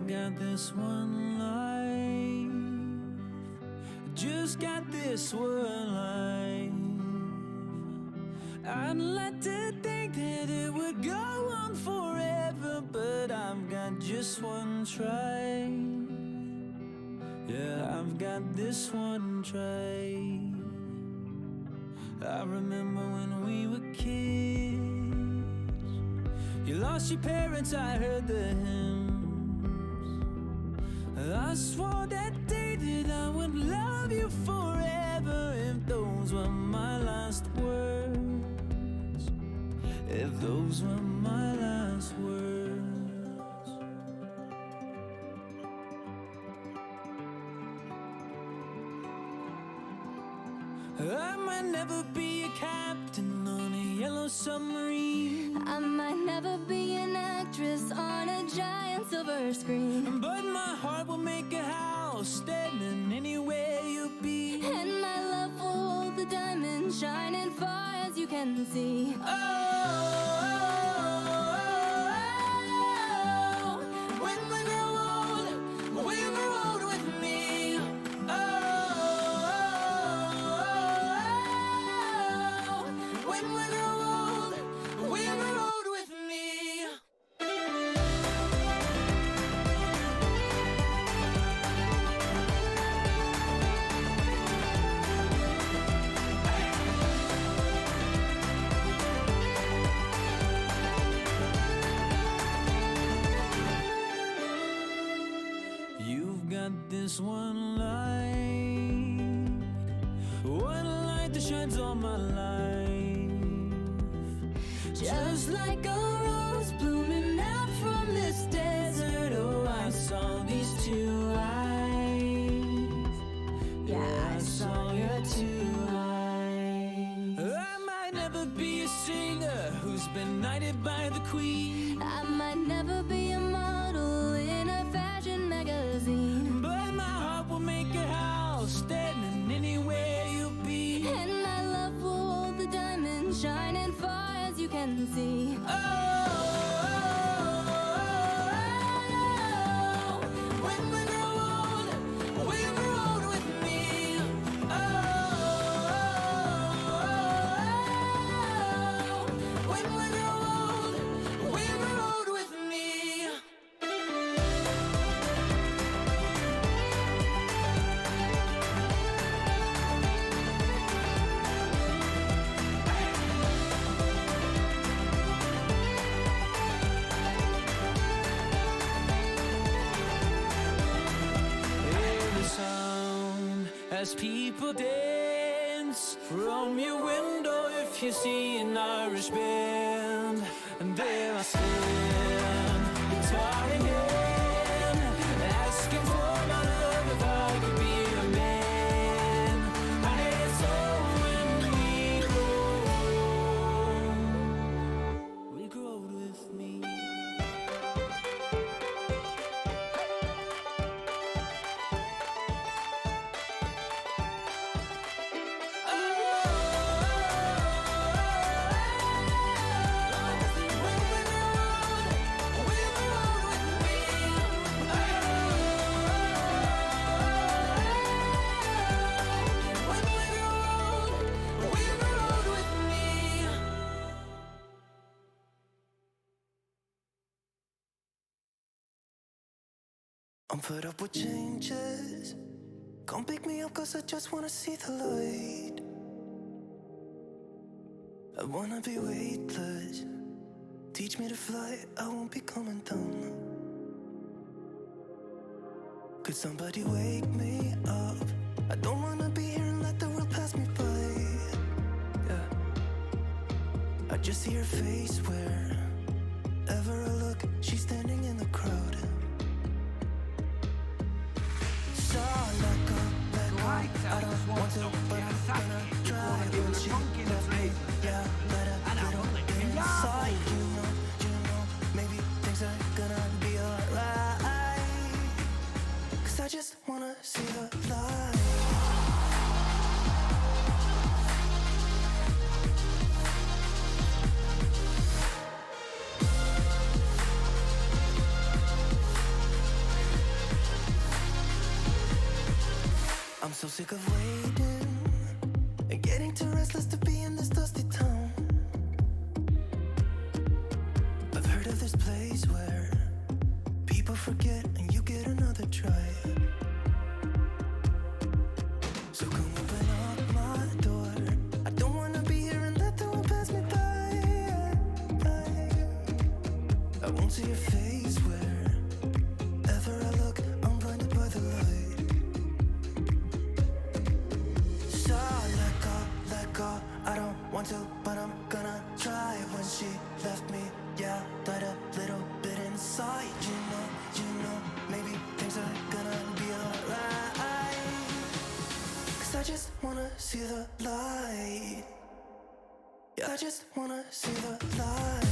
I've got this one life, just got this one life. I'd like to think that it would go on forever, but I've got just one try. Yeah, I've got this one try. I remember when we were kids, you lost your parents, I heard the hymns. I swore that day that I would love you forever, if those were my last words, if those were my last words. I might never be a captain on a yellow submarine, I might never be an actress on a giant silver screen, but my heart will make a house standing anywhere you'll be. and my love will hold the diamond shining far as you can see. When we grow old, we'll grow old with me. When we grow old, we'll grow old with me. You've got this one light that shines all my life. Just like a rose blooming out from this desert, Oh, I saw these two eyes. Yeah, I saw your two eyes. I might never be a singer who's been knighted by the queen, I might never be a model in a fashion magazine, but my heart will make a house standing anywhere you'll be. and my love will hold the diamond shining far as you can see. When we grow old, we'll grow old with me. When we grow old, we'll grow old with me. Hear the sound as people dance from your window. If you see an Irish band, and there I stand, guitar in hand, asking for my love if I could be a man. And it's all when we grow old with me. I'm fed up with changes. Come pick me up, cause I just wanna see the light. I wanna be weightless. Teach me to fly, I won't be coming down. Could somebody wake me up? I don't wanna be here and let the world pass me by. Yeah. I just see her face wherever I look. She's standing in the crowd. I don't want to, but I'm gonna try. When she left me, yeah, let a little inside. You know, maybe things are gonna be alright. Cause I just wanna see the light. So sick of waiting and getting too restless to be in this dusty town. I've heard of this place where people forget and you get another try. So come open up my door. I don't wanna be here and let the world pass me by. I won't see your face wherever I look. I'm blinded by the light. So let go. I don't want to, but I'm gonna try. When she left me, yeah, died a little bit inside. You know, maybe things are gonna be alright. 'Cause I just wanna see the light. Yeah, I just wanna see the light.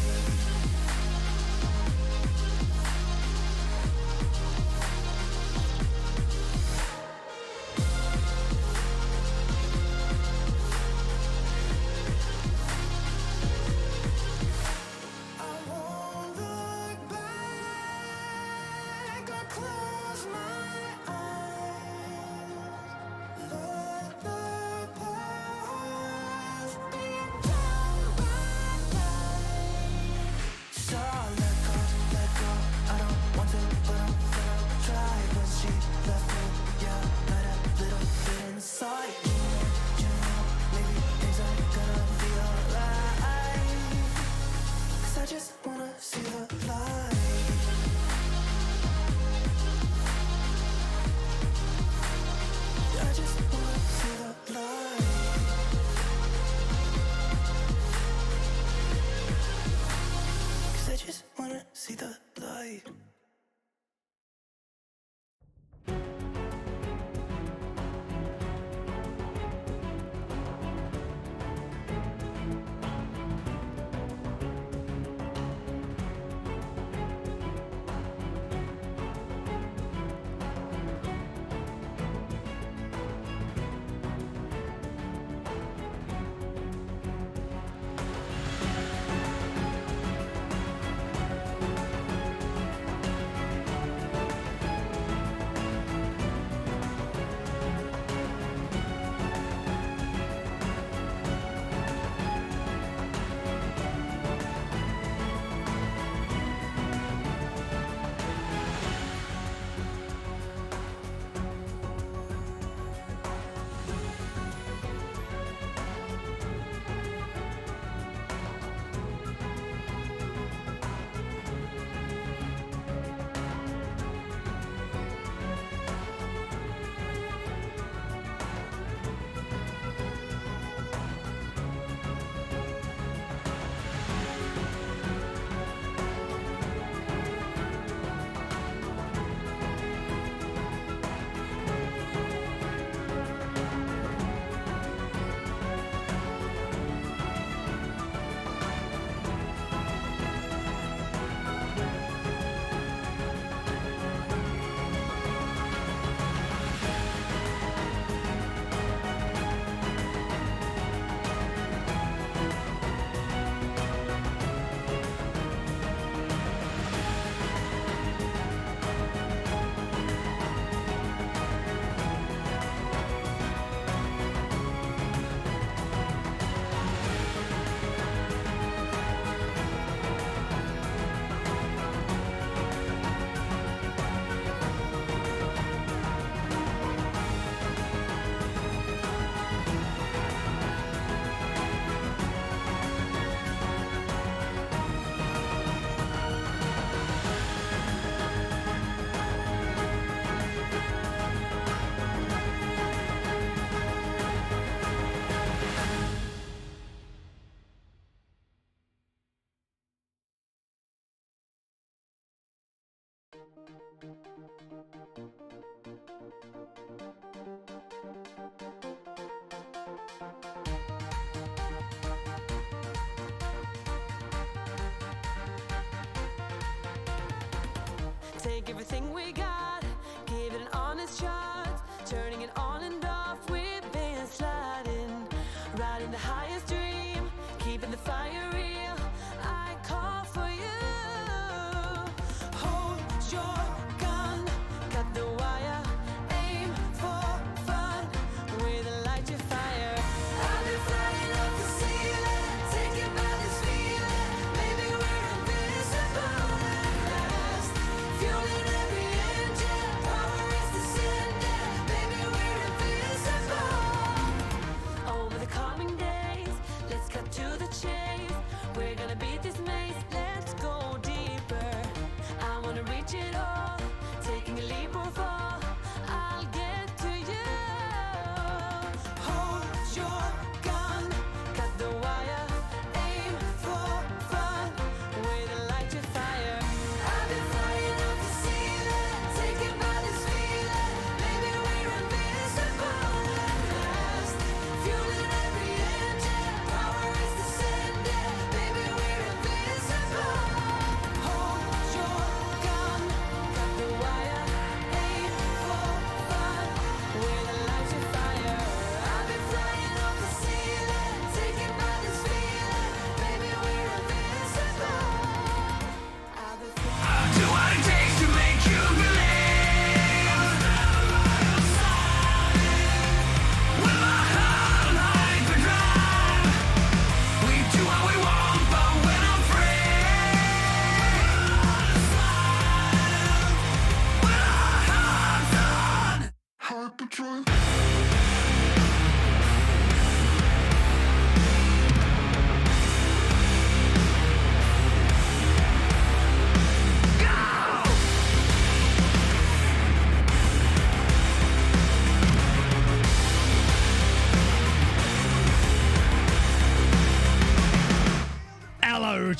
Take everything we got, give it an honest shot. Turning it on and off, we've been sliding. Riding the highest dream, keeping the fire real. I call for you. Hold your gun, cut the wire. Aim for fun,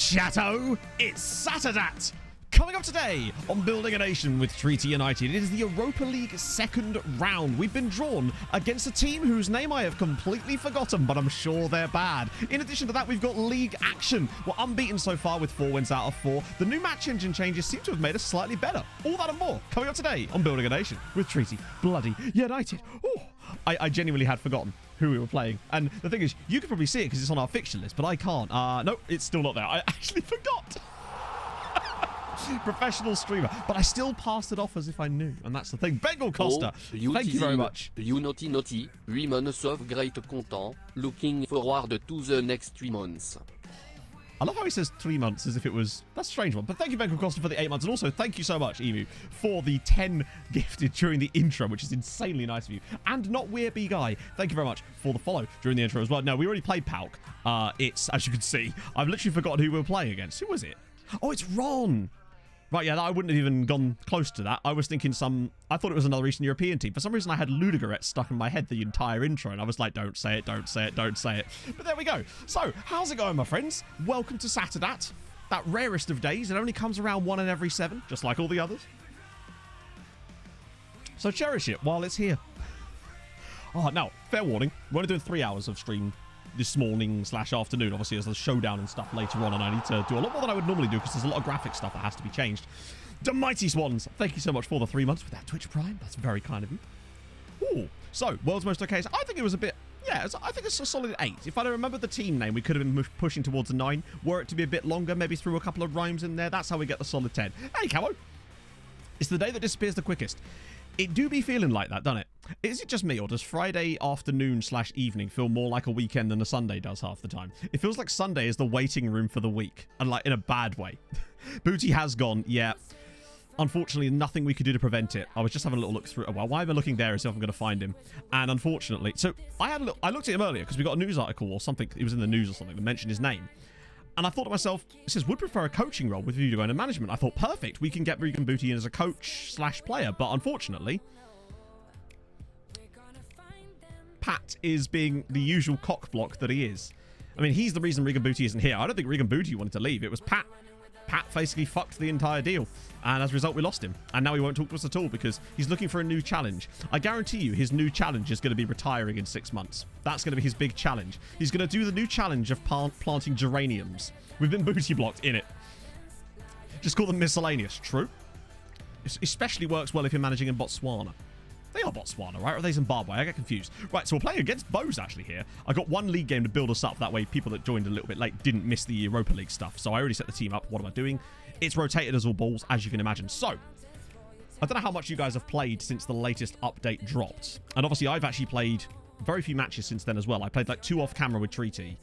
Chatto, it's Saturdat! Coming up today on Building a Nation with Treaty United, it is the Europa League second round. We've been drawn against a team whose name I have completely forgotten, but I'm sure they're bad. In addition to that, we've got league action. We're unbeaten so far with 4 wins out of 4. The new match engine changes seem to have made us slightly better. All that and more coming up today on Building a Nation with Treaty Bloody United. Ooh, I genuinely had forgotten who we were playing. And the thing is, you can probably see it because it's on our fixture list, but I can't. No, it's still not there. I actually forgot. Professional streamer, but I still passed it off as if I knew, and that's the thing. Bengal Costa, thank you very much. You naughty, 3 months of great content, looking forward to the next 3 months. I love how he says 3 months as if it was... That's a strange one. But thank you, Bengal Costa, for the 8 months. And also, thank you so much, Emu, for the 10 gifted during the intro, which is insanely nice of you. And not Weird B Guy, thank you very much for the follow during the intro as well. No, we already played Pauk. It's, as you can see, I've literally forgotten who we were playing against. Who was it? Oh, it's Ron. Right, yeah, I wouldn't have even gone close to that. I was thinking I thought it was another Eastern European team. For some reason, I had Ludogorets stuck in my head the entire intro, and I was like, don't say it, don't say it, don't say it. But there we go. So, how's it going, my friends? Welcome to Saturdat, that rarest of days. It only comes around 1 in every 7, just like all the others. So cherish it while it's here. Oh, now, fair warning, we're only doing 3 hours of stream this morning / afternoon. Obviously, there's a showdown and stuff later on, and I need to do a lot more than I would normally do because there's a lot of graphic stuff that has to be changed. The Mighty Swans, thank you so much for the 3 months with that Twitch Prime. That's very kind of you. Ooh, so World's Most Okay. I think it was a bit, yeah, I think it's a solid 8. If I don't remember the team name, we could have been pushing towards a 9. Were it to be a bit longer, maybe threw a couple of rhymes in there. That's how we get the solid 10. Hey, Camo. It's the day that disappears the quickest. It do be feeling like that, doesn't it? Is it just me, or does Friday afternoon / evening feel more like a weekend than a Sunday does half the time? It feels like Sunday is the waiting room for the week, and like in a bad way. Booty has gone, yeah. Unfortunately, nothing we could do to prevent it. I was just having a little look through. Well, why am I looking there as if I'm going to find him? And unfortunately, so I looked at him earlier because we got a news article or something. It was in the news or something that mentioned his name. And I thought to myself, it says, would prefer a coaching role with video game and management. I thought, perfect. We can get Regan Booty in as a coach / player. But unfortunately, Pat is being the usual cockblock that he is. I mean, he's the reason Regan Booty isn't here. I don't think Regan Booty wanted to leave. It was Pat. Pat basically fucked the entire deal. And as a result, we lost him. And now he won't talk to us at all because he's looking for a new challenge. I guarantee you his new challenge is going to be retiring in 6 months. That's going to be his big challenge. He's going to do the new challenge of planting geraniums. We've been booty blocked in it. Just call them miscellaneous. True. It especially works well if you're managing in Botswana. They are Botswana, right? Or are they Zimbabwe? I get confused. Right, so we're playing against Bose, actually, here. I got one league game to build us up. That way, people that joined a little bit late didn't miss the Europa League stuff. So I already set the team up. What am I doing? It's rotated as all balls, as you can imagine. So, I don't know how much you guys have played since the latest update dropped. And obviously, I've actually played very few matches since then as well. I played like 2 off camera with Treaty.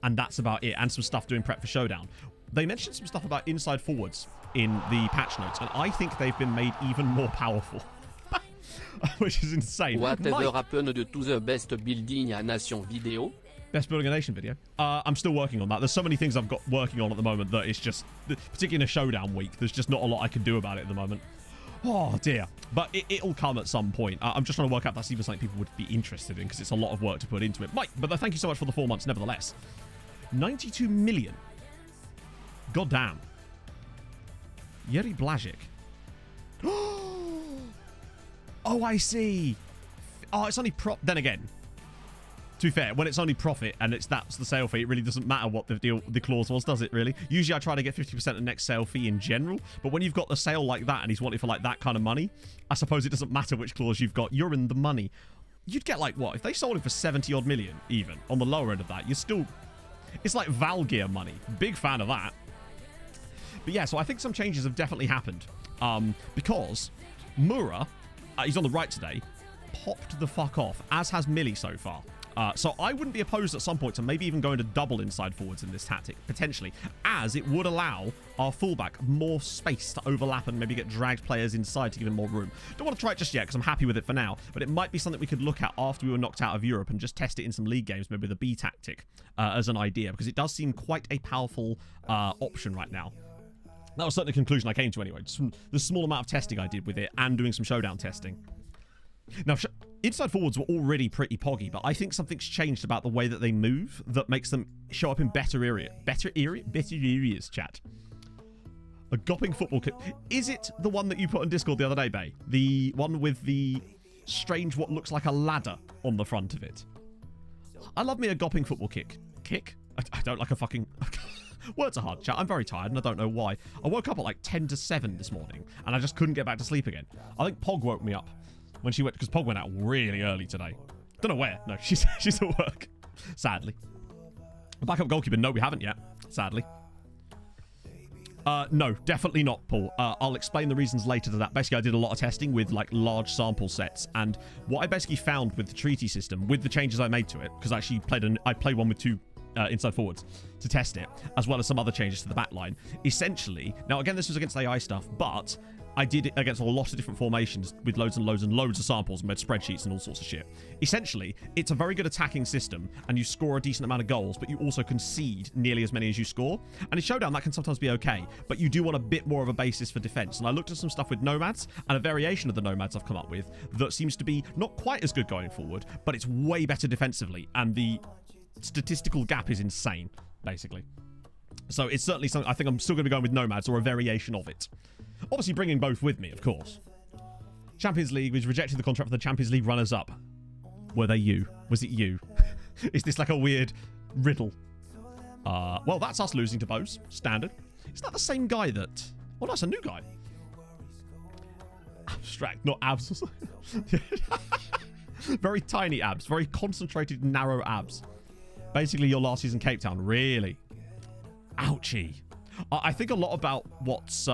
And that's about it. And some stuff doing prep for Showdown. They mentioned some stuff about inside forwards in the patch notes. And I think they've been made even more powerful. Which is insane. Whatever happened to the best building a nation video? Best Building a Nation video. I'm still working on that. There's so many things I've got working on at the moment that it's just, particularly in a showdown week, there's just not a lot I can do about it at the moment. Oh dear. But it'll come at some point. I'm just trying to work out if that's even something people would be interested in because it's a lot of work to put into it. Mike, but thank you so much for the 4 months nevertheless. 92 million. God damn. Yeri Blažić. Oh, I see. Oh, it's only Then again, to be fair, when it's only profit and that's the sale fee, it really doesn't matter what the clause was, does it really? Usually I try to get 50% of the next sale fee in general, but when you've got the sale like that and he's wanting for like that kind of money, I suppose it doesn't matter which clause you've got. You're in the money. You'd get like what? If they sold it for 70 odd million even, on the lower end of that, you're still... It's like Valgear money. Big fan of that. But yeah, so I think some changes have definitely happened. Because Mura... he's on the right today, popped the fuck off, as has Millie so far. So I wouldn't be opposed at some point to maybe even going to double inside forwards in this tactic, potentially, as it would allow our fullback more space to overlap and maybe get dragged players inside to give him more room. Don't want to try it just yet because I'm happy with it for now, but it might be something we could look at after we were knocked out of Europe and just test it in some league games, maybe the B tactic as an idea, because it does seem quite a powerful option right now. That was certainly the conclusion I came to anyway, just from the small amount of testing I did with it and doing some showdown testing. Now, inside forwards were already pretty poggy, but I think something's changed about the way that they move that makes them show up in better areas, chat. A gopping football kick. Is it the one that you put on Discord the other day, Bay? The one with the strange, what looks like a ladder on the front of it. I love me a gopping football kick. Kick? I don't like a fucking... Words are hard, chat. I'm very tired, and I don't know why. I woke up at like 10 to 7 this morning, and I just couldn't get back to sleep again. I think Pog woke me up when she went, because Pog went out really early today. Don't know where. No, she's at work, sadly. Backup goalkeeper, no, we haven't yet, sadly. No, definitely not, Paul. I'll explain the reasons later to that. Basically, I did a lot of testing with like large sample sets, and what I basically found with the treaty system, with the changes I made to it, because I actually played one with 2 inside forwards to test it, as well as some other changes to the back line. Essentially, now again, this was against AI stuff, but I did it against a lot of different formations with loads and loads and loads of samples and made spreadsheets and all sorts of shit. Essentially, it's a very good attacking system, and you score a decent amount of goals, but you also concede nearly as many as you score. And in Showdown, that can sometimes be okay, but you do want a bit more of a basis for defense. And I looked at some stuff with Nomads, and a variation of the Nomads I've come up with that seems to be not quite as good going forward, but it's way better defensively, and the statistical gap is insane, basically. So it's certainly something I think I'm still going to be going with Nomads or a variation of it. Obviously bringing both with me, of course. Champions League, which rejected the contract for the Champions League runners-up. Were they you? Was it you? Is this like a weird riddle? Well, that's us losing to Bose. Standard. Is that the same guy that... Oh, that's a new guy. Abstract, not abs. Very tiny abs. Very concentrated, narrow abs. Basically, your last season Cape Town. Really? Ouchie. I think a lot about what's...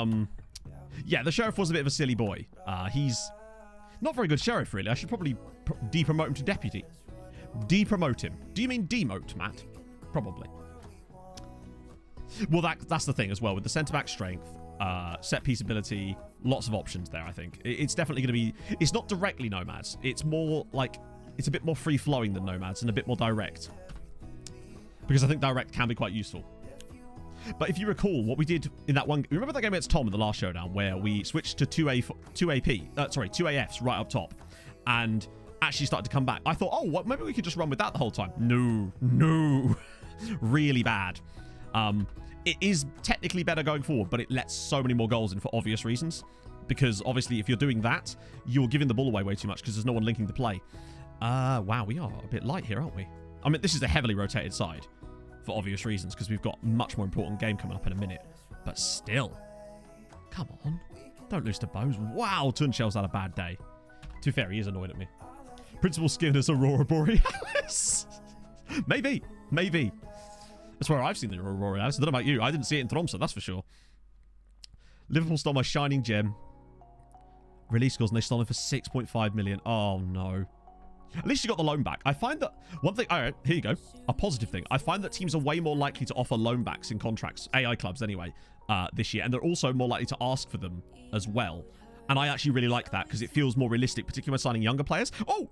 Yeah, the sheriff was a bit of a silly boy. He's not very good sheriff, really. I should probably depromote him to deputy. Depromote him. Do you mean demote, Matt? Probably. Well, that's the thing as well. With the centre-back strength, set-piece ability, lots of options there, I think. It's definitely going to be... It's not directly Nomads. It's more like... It's a bit more free-flowing than Nomads and a bit more direct. Because I think direct can be quite useful. But if you recall, what we did in that one... Remember that game against Tom in the last showdown where we switched to 2 AFs right up top and actually started to come back? I thought, oh, what, maybe we could just run with that the whole time. No. Really bad. It is technically better going forward, but it lets so many more goals in for obvious reasons. Because obviously, if you're doing that, you're giving the ball away way too much because there's no one linking the play. Wow, we are a bit light here, aren't we? I mean, this is a heavily rotated side. For obvious reasons, because we've got a much more important game coming up in a minute. But still. Come on. Don't lose to Bose. Wow, Tunshell's had a bad day. To be fair, he is annoyed at me. Principal Skinner's Aurora Borealis. Maybe. That's where I've seen the Aurora Borealis. I don't know about you. I didn't see it in Tromsø, that's for sure. Liverpool stole my shining gem. Release scores and they stole him for 6.5 million. Oh, no. At least you got the loan back. I find that one thing... All right, here you go. A positive thing. I find that teams are way more likely to offer loan backs in contracts, AI clubs anyway, this year. And they're also more likely to ask for them as well. And I actually really like that because it feels more realistic, particularly when signing younger players. Oh!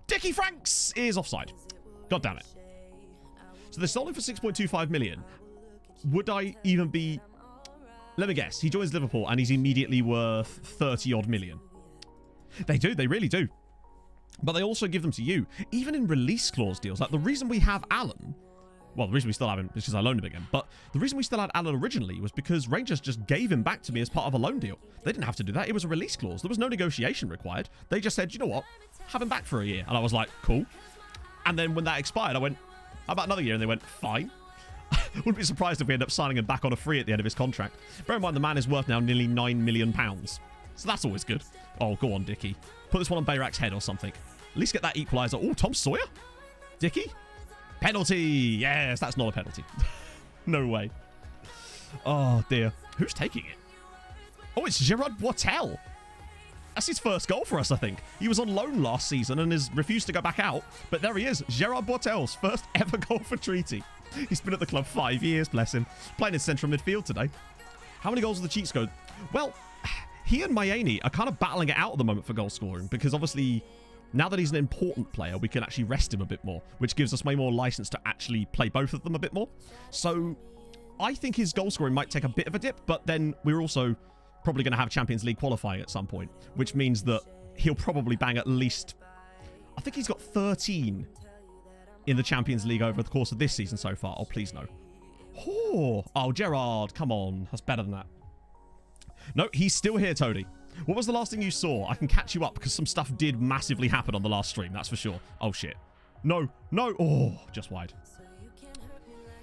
Dickie Franks is offside. God damn it. So they're selling for 6.25 million. Would I even be... Let me guess. He joins Liverpool and he's immediately worth 30 odd million. They do. They really do. But they also give them to you, even in release clause deals. Like, the reason we have Alan... Well, the reason we still have him is because I loaned him again. But the reason we still had Alan originally was because Rangers just gave him back to me as part of a loan deal. They didn't have to do that. It was a release clause. There was no negotiation required. They just said, you know what? Have him back for a year. And I was like, cool. And then when that expired, I went, how about another year? And they went, fine. Wouldn't be surprised if we end up signing him back on a free at the end of his contract. Bear in mind, the man is worth now nearly £9 million. So that's always good. Oh, go on, Dickie. Put this one on Bayrak's head or something. At least get that equaliser. Oh, Tom Sawyer? Dickie? Penalty! Yes, that's not a penalty. No way. Oh, dear. Who's taking it? Oh, it's Gerard Boitel. That's his first goal for us, I think. He was on loan last season and has refused to go back out. But there he is. Gerard Boitel's first ever goal for Treaty. He's been at the club 5 years, bless him. Playing in central midfield today. How many goals are the Cheats go? Well, he and Mayeni are kind of battling it out at the moment for goal scoring because obviously... Now that he's an important player, we can actually rest him a bit more, which gives us way more license to actually play both of them a bit more. So I think his goal scoring might take a bit of a dip, but then we're also probably going to have Champions League qualifying at some point, which means that he'll probably bang at least, I think he's got 13 in the Champions League over the course of this season so far. Oh, please no. Oh, Gerrard, come on. That's better than that. No, he's still here, Toady. What was the last thing you saw? I can catch you up because some stuff did massively happen on the last stream, that's for sure. Oh, shit. No. Oh, just wide.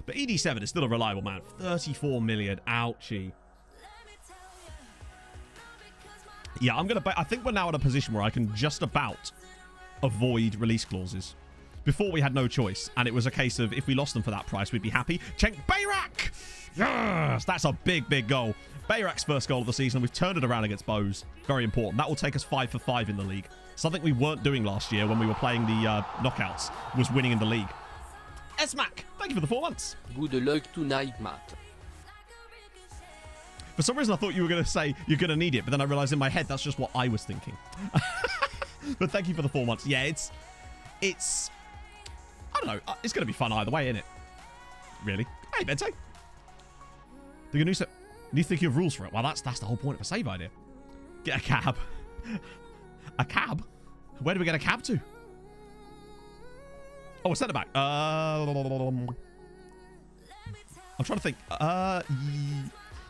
But ED7 is still a reliable man. 34 million. Ouchie. Yeah, I think we're now in a position where I can just about avoid release clauses. Before we had no choice, and it was a case of if we lost them for that price, we'd be happy. Cenk Bayrak! Yes! That's a big, big goal. Bayrak's first goal of the season. We've turned it around against Bose. Very important. That will take us 5 for 5 in the league. Something we weren't doing last year when we were playing the knockouts was winning in the league. Esmac, thank you for the 4 months. Good luck tonight, Matt. For some reason, I thought you were going to say you're going to need it, but then I realized in my head that's just what I was thinking. But thank you for the 4 months. Yeah, it's I don't know. It's going to be fun either way, isn't it? Really? Hey, Bente. The new thinking of rules for it. Well, that's the whole point of a save idea. Get a cab. A cab? Where do we get a cab to? Oh, a centre back. I'm trying to think.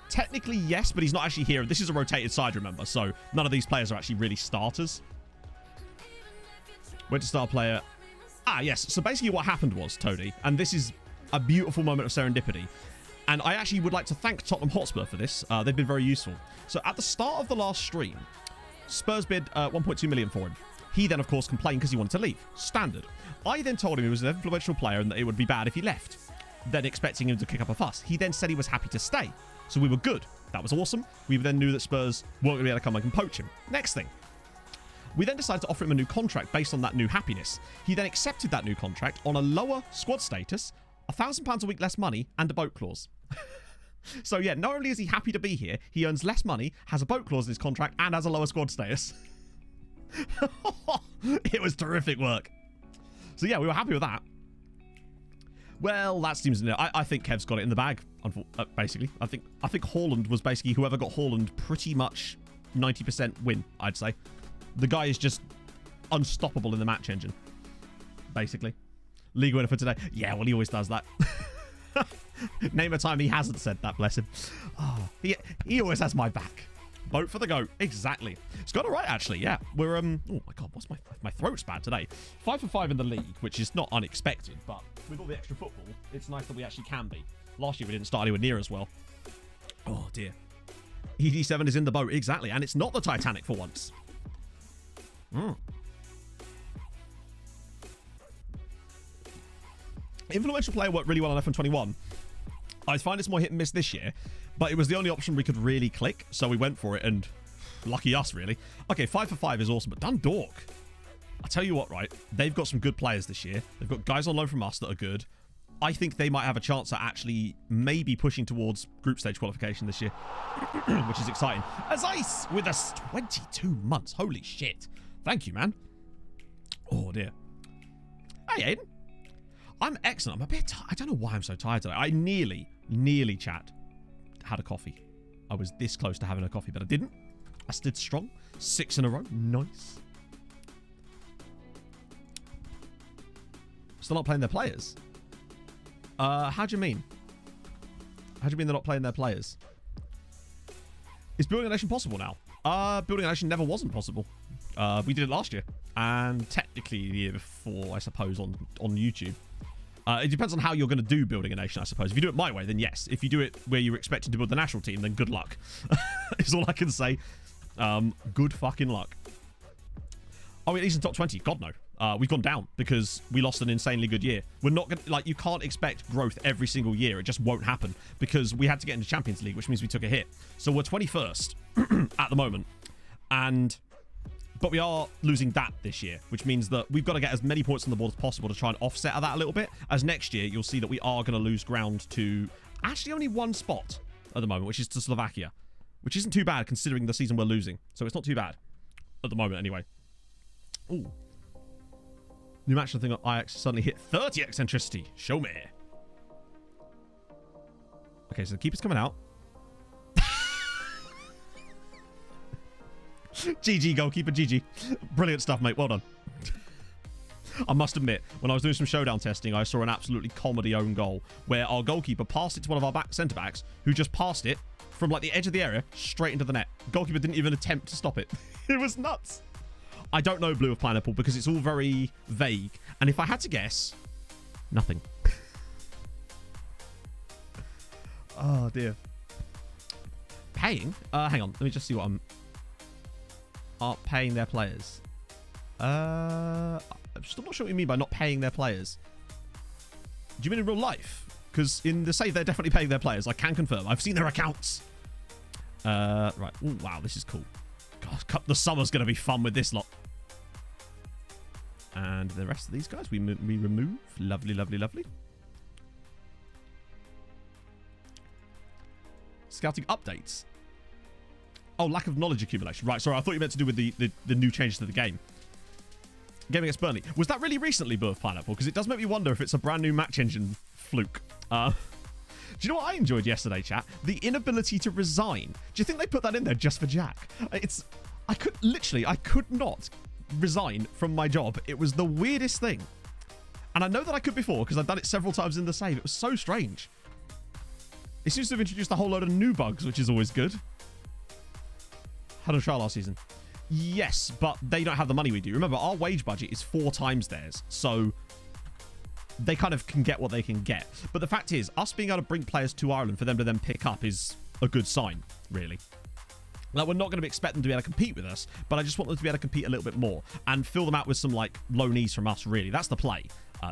Technically, yes, but he's not actually here. This is a rotated side, remember? So none of these players are actually really starters. Went to star player. Ah, yes. So basically what happened was, Toady, and this is a beautiful moment of serendipity, and I actually would like to thank Tottenham Hotspur for this. They've been very useful. So at the start of the last stream, Spurs bid 1.2 million for him. He then, of course, complained because he wanted to leave. Standard. I then told him he was an influential player and that it would be bad if he left. Then expecting him to kick up a fuss. He then said he was happy to stay. So we were good. That was awesome. We then knew that Spurs weren't going to be able to come and poach him. Next thing. We then decided to offer him a new contract based on that new happiness. He then accepted that new contract on a lower squad status, £1,000 a week less money, and a boat clause. So yeah, not only is he happy to be here, he earns less money, has a boat clause in his contract, and has a lower squad status. It was terrific work. So yeah, we were happy with that. Well, that seems... I think Kev's got it in the bag, basically. I think Haaland was basically whoever got Haaland pretty much 90% win, I'd say. The guy is just unstoppable in the match engine, basically. League winner for today. Yeah, well, he always does that. Name a time he hasn't said that, bless him. Oh, he always has my back. Vote for the GOAT. Exactly. It's got it right, actually. Yeah. We're, oh my God, what's my throat's bad today. 5 for 5 in the league, which is not unexpected, but with all the extra football, it's nice that we actually can be. Last year, we didn't start anywhere near as well. Oh, dear. ED7 is in the boat. Exactly. And it's not the Titanic for once. Influential player worked really well on F121. I find it's more hit and miss this year, but it was the only option we could really click, so we went for it, and lucky us, really. Okay, 5 for 5 is awesome, but Dundalk, I tell you what, right? They've got some good players this year. They've got guys on loan from us that are good. I think they might have a chance at actually maybe pushing towards group stage qualification this year, which is exciting. As Ice with us 22 months. Holy shit. Thank you, man. Oh, dear. Hey, Aiden. I'm excellent. I'm a bit tired. I don't know why I'm so tired today. I nearly, chat, had a coffee. I was this close to having a coffee, but I didn't. I stood strong. 6 in a row. Nice. Still not playing their players? How do you mean? How do you mean they're not playing their players? Is Building a Nation possible now? Building a Nation never wasn't possible. We did it last year. And technically the year before, I suppose, on YouTube. It depends on how you're going to do Building a Nation, I suppose. If you do it my way, then yes. If you do it where you're expected to build the national team, then good luck. Is all I can say. Good fucking luck. Are we at least in top 20? God, no. We've gone down because we lost an insanely good year. We're not going to... Like, you can't expect growth every single year. It just won't happen because we had to get into Champions League, which means we took a hit. So we're 21st at the moment. But we are losing that this year, which means that we've got to get as many points on the board as possible to try and offset that a little bit. As next year, you'll see that we are going to lose ground to actually only one spot at the moment, which is to Slovakia, which isn't too bad considering the season we're losing. So it's not too bad at the moment anyway. Ooh. New match, I think Ajax suddenly hit 30 eccentricity. Show me. Okay, so the keeper's coming out. GG, goalkeeper, GG. Brilliant stuff, mate. Well done. I must admit, when I was doing some showdown testing, I saw an absolutely comedy own goal where our goalkeeper passed it to one of our centre-backs who just passed it from like the edge of the area straight into the net. Goalkeeper didn't even attempt to stop it. It was nuts. I don't know Blue of Pineapple because it's all very vague. And if I had to guess, nothing. Oh, dear. Paying? Hang on. Let me just see what I'm... Aren't paying their players. I'm still not sure what you mean by not paying their players. Do you mean in real life? Because in the save, they're definitely paying their players. I can confirm. I've seen their accounts. Right. Ooh, wow, this is cool. God, the summer's going to be fun with this lot. And the rest of these guys, we remove. Lovely, lovely, lovely. Scouting updates. Oh, lack of knowledge accumulation. Right, sorry, I thought you meant to do with the new changes to the game. Game against Burnley. Was that really recently, Blue of Pineapple? Because it does make me wonder if it's a brand new match engine fluke. Do you know what I enjoyed yesterday, chat? The inability to resign. Do you think they put that in there just for Jack? I could not resign from my job. It was the weirdest thing. And I know that I could before because I've done it several times in the save. It was so strange. It seems to have introduced a whole load of new bugs, which is always good. Had a trial last season. Yes, but they don't have the money we do. Remember, our wage budget is 4 times theirs. So they kind of can get what they can get. But the fact is, us being able to bring players to Ireland for them to then pick up is a good sign, really. Now, we're not going to expect them to be able to compete with us, but I just want them to be able to compete a little bit more and fill them out with some, like, loanees from us, really. That's the play.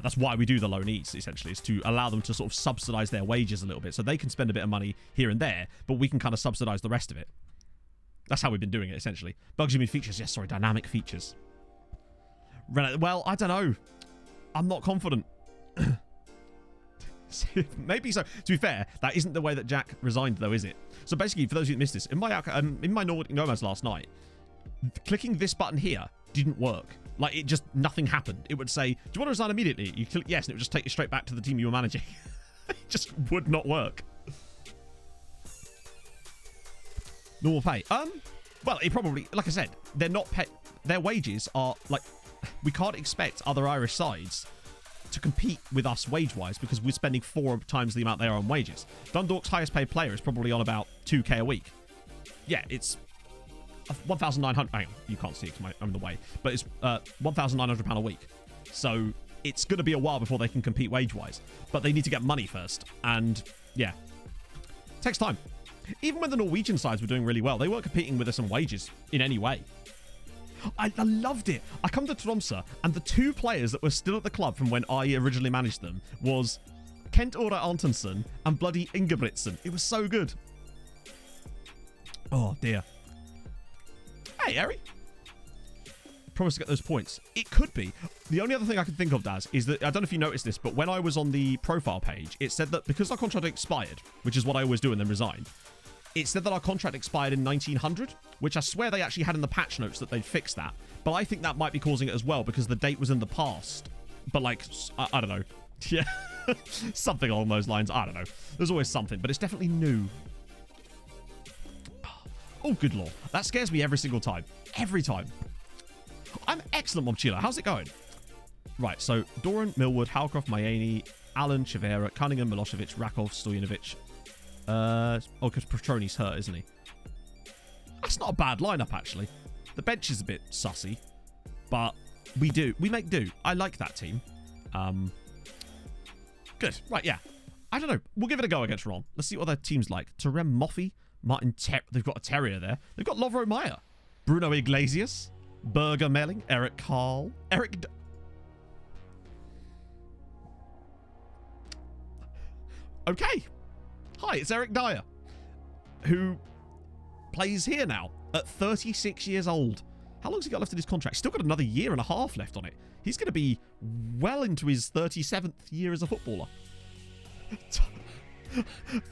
That's why we do the loanees, essentially, is to allow them to sort of subsidise their wages a little bit so they can spend a bit of money here and there, but we can kind of subsidise the rest of it. That's how we've been doing it, essentially. Bugs, you mean features? Yes, sorry, dynamic features. Well, I don't know. I'm not confident. Maybe so. To be fair, that isn't the way that Jack resigned, though, is it? So basically, for those who missed this, in my Nordic Nomads last night, clicking this button here didn't work. Like, it just, nothing happened. It would say, do you want to resign immediately? You click yes, and it would just take you straight back to the team you were managing. It just would not work. Normal pay. Well, it probably, like I said, they're not their wages are, like, we can't expect other Irish sides to compete with us wage-wise because we're spending 4 times the amount they are on wages. Dundalk's highest paid player is probably on about 2k a week. Yeah, it's 1,900. Hang on, you can't see it because I'm in the way, but it's £1,900 a week. So it's going to be a while before they can compete wage-wise, but they need to get money first. And yeah, it takes time. Even when the Norwegian sides were doing really well, they weren't competing with us on wages in any way. I loved it. I come to Tromsø, and the 2 players that were still at the club from when I originally managed them was Kent Ora Antonsen and bloody Ingebrigtsen. It was so good. Oh, dear. Hey, Eri. Promise to get those points. It could be. The only other thing I can think of, Daz, is that, I don't know if you noticed this, but when I was on the profile page, it said that because our contract expired, which is what I always do and then resign, it said that our contract expired in 1900, which I swear they actually had in the patch notes that they'd fixed that. But I think that might be causing it as well because the date was in the past. But, like, I don't know. Yeah. Something along those lines. I don't know. There's always something, but it's definitely new. Oh, good lord. That scares me every single time. Every time. I'm excellent, Momchila. How's it going? Right, so Doran, Millwood, Halcroft, Mayani, Alan, Chivera, Cunningham, Milosevic, Rakov, Stojanovic. Oh, because Petroni's hurt, isn't he? That's not a bad lineup, actually. The bench is a bit sussy, but we make do. I like that team. Good. Right, yeah. I don't know. We'll give it a go against Ron. Let's see what their team's like. Terem Moffey, Martin they've got a Terrier there. They've got Lovro Meyer, Bruno Iglesias, Berger Melling, Eric Carl, Okay. Hi, it's Eric Dyer, who plays here now at 36 years old. How long's he got left in his contract? Still got another year and a half left on it. He's going to be well into his 37th year as a footballer.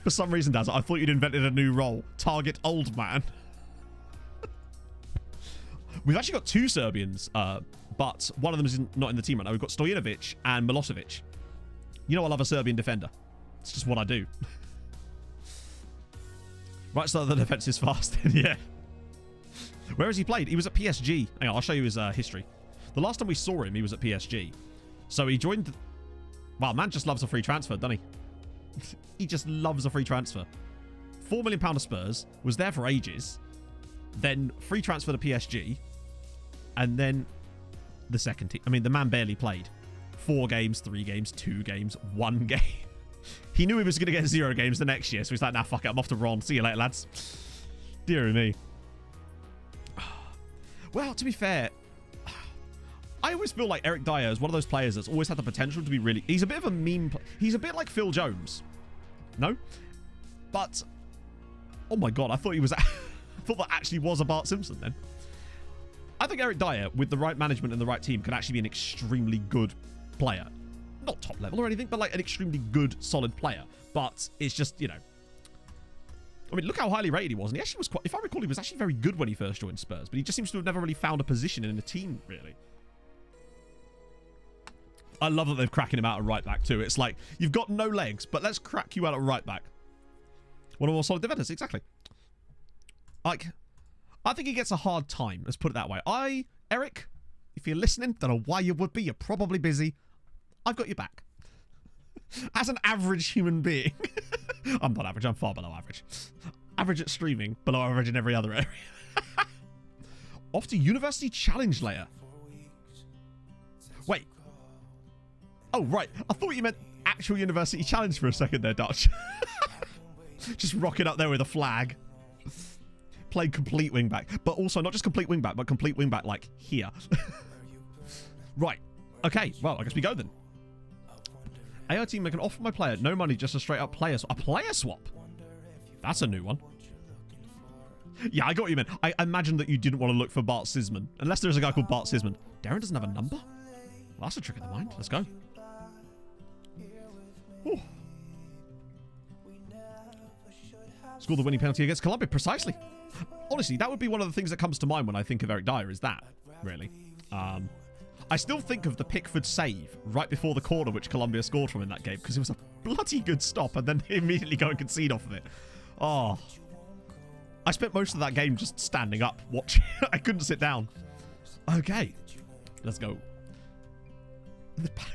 For some reason, Daz, I thought you'd invented a new role. Target old man. We've actually got 2 Serbians, but one of them is not in the team right now. We've got Stojanovic and Milosevic. You know I love a Serbian defender. It's just what I do. Right side of the defense is fast. Yeah. Where has he played? He was at PSG. Hang on, I'll show you his history. The last time we saw him, he was at PSG. So he joined... Wow, man just loves a free transfer, doesn't he? He just loves a free transfer. £4 million of Spurs, was there for ages. Then free transfer to PSG. And then the second team. I mean, the man barely played. 4 games, 3 games, 2 games, 1 game. He knew he was going to get 0 games the next year, so he's like, nah, fuck it, I'm off to Ron. See you later, lads. Dear me. Well, to be fair, I always feel like Eric Dyer is one of those players that's always had the potential to be really... He's a bit of a meme... He's a bit like Phil Jones. No? But... Oh my god, I thought he was... I thought that actually was a Bart Simpson then. I think Eric Dyer, with the right management and the right team, could actually be an extremely good player. Not top level or anything, but like an extremely good, solid player. But it's just, you know... I mean, look how highly rated he was. And he actually was quite... If I recall, he was actually very good when he first joined Spurs. But he just seems to have never really found a position in a team, really. I love that they're cracking him out at right back, too. It's like, you've got no legs, but let's crack you out at right back. One of our solid defenders, exactly. Like, I think he gets a hard time. Let's put it that way. Eric, if you're listening, don't know why you would be. You're probably busy. I've got your back. As an average human being. I'm not average. I'm far below average. Average at streaming, below average in every other area. Off to University Challenge layer. Wait. Oh, right. I thought you meant actual University Challenge for a second there, Dutch. Just rocking up there with a flag. Playing complete wingback. But also not just complete wingback, but complete wingback like here. Right. Okay. Well, I guess we go then. AI team make an offer my player. No money, just a straight up player swap. A player swap? That's a new one. Yeah, I got what you meant. I imagine that you didn't want to look for Bart Sisman. Unless there's a guy called Bart Sisman. Darren doesn't have a number? Well, that's a trick of the mind. Let's go. Ooh. Score the winning penalty against Colombia. Precisely. Honestly, that would be one of the things that comes to mind when I think of Eric Dyer, is that, really. I still think of the Pickford save right before the corner which Colombia scored from in that game, because it was a bloody good stop and then they immediately go and concede off of it. Oh. I spent most of that game just standing up watching. I couldn't sit down. Okay. Let's go.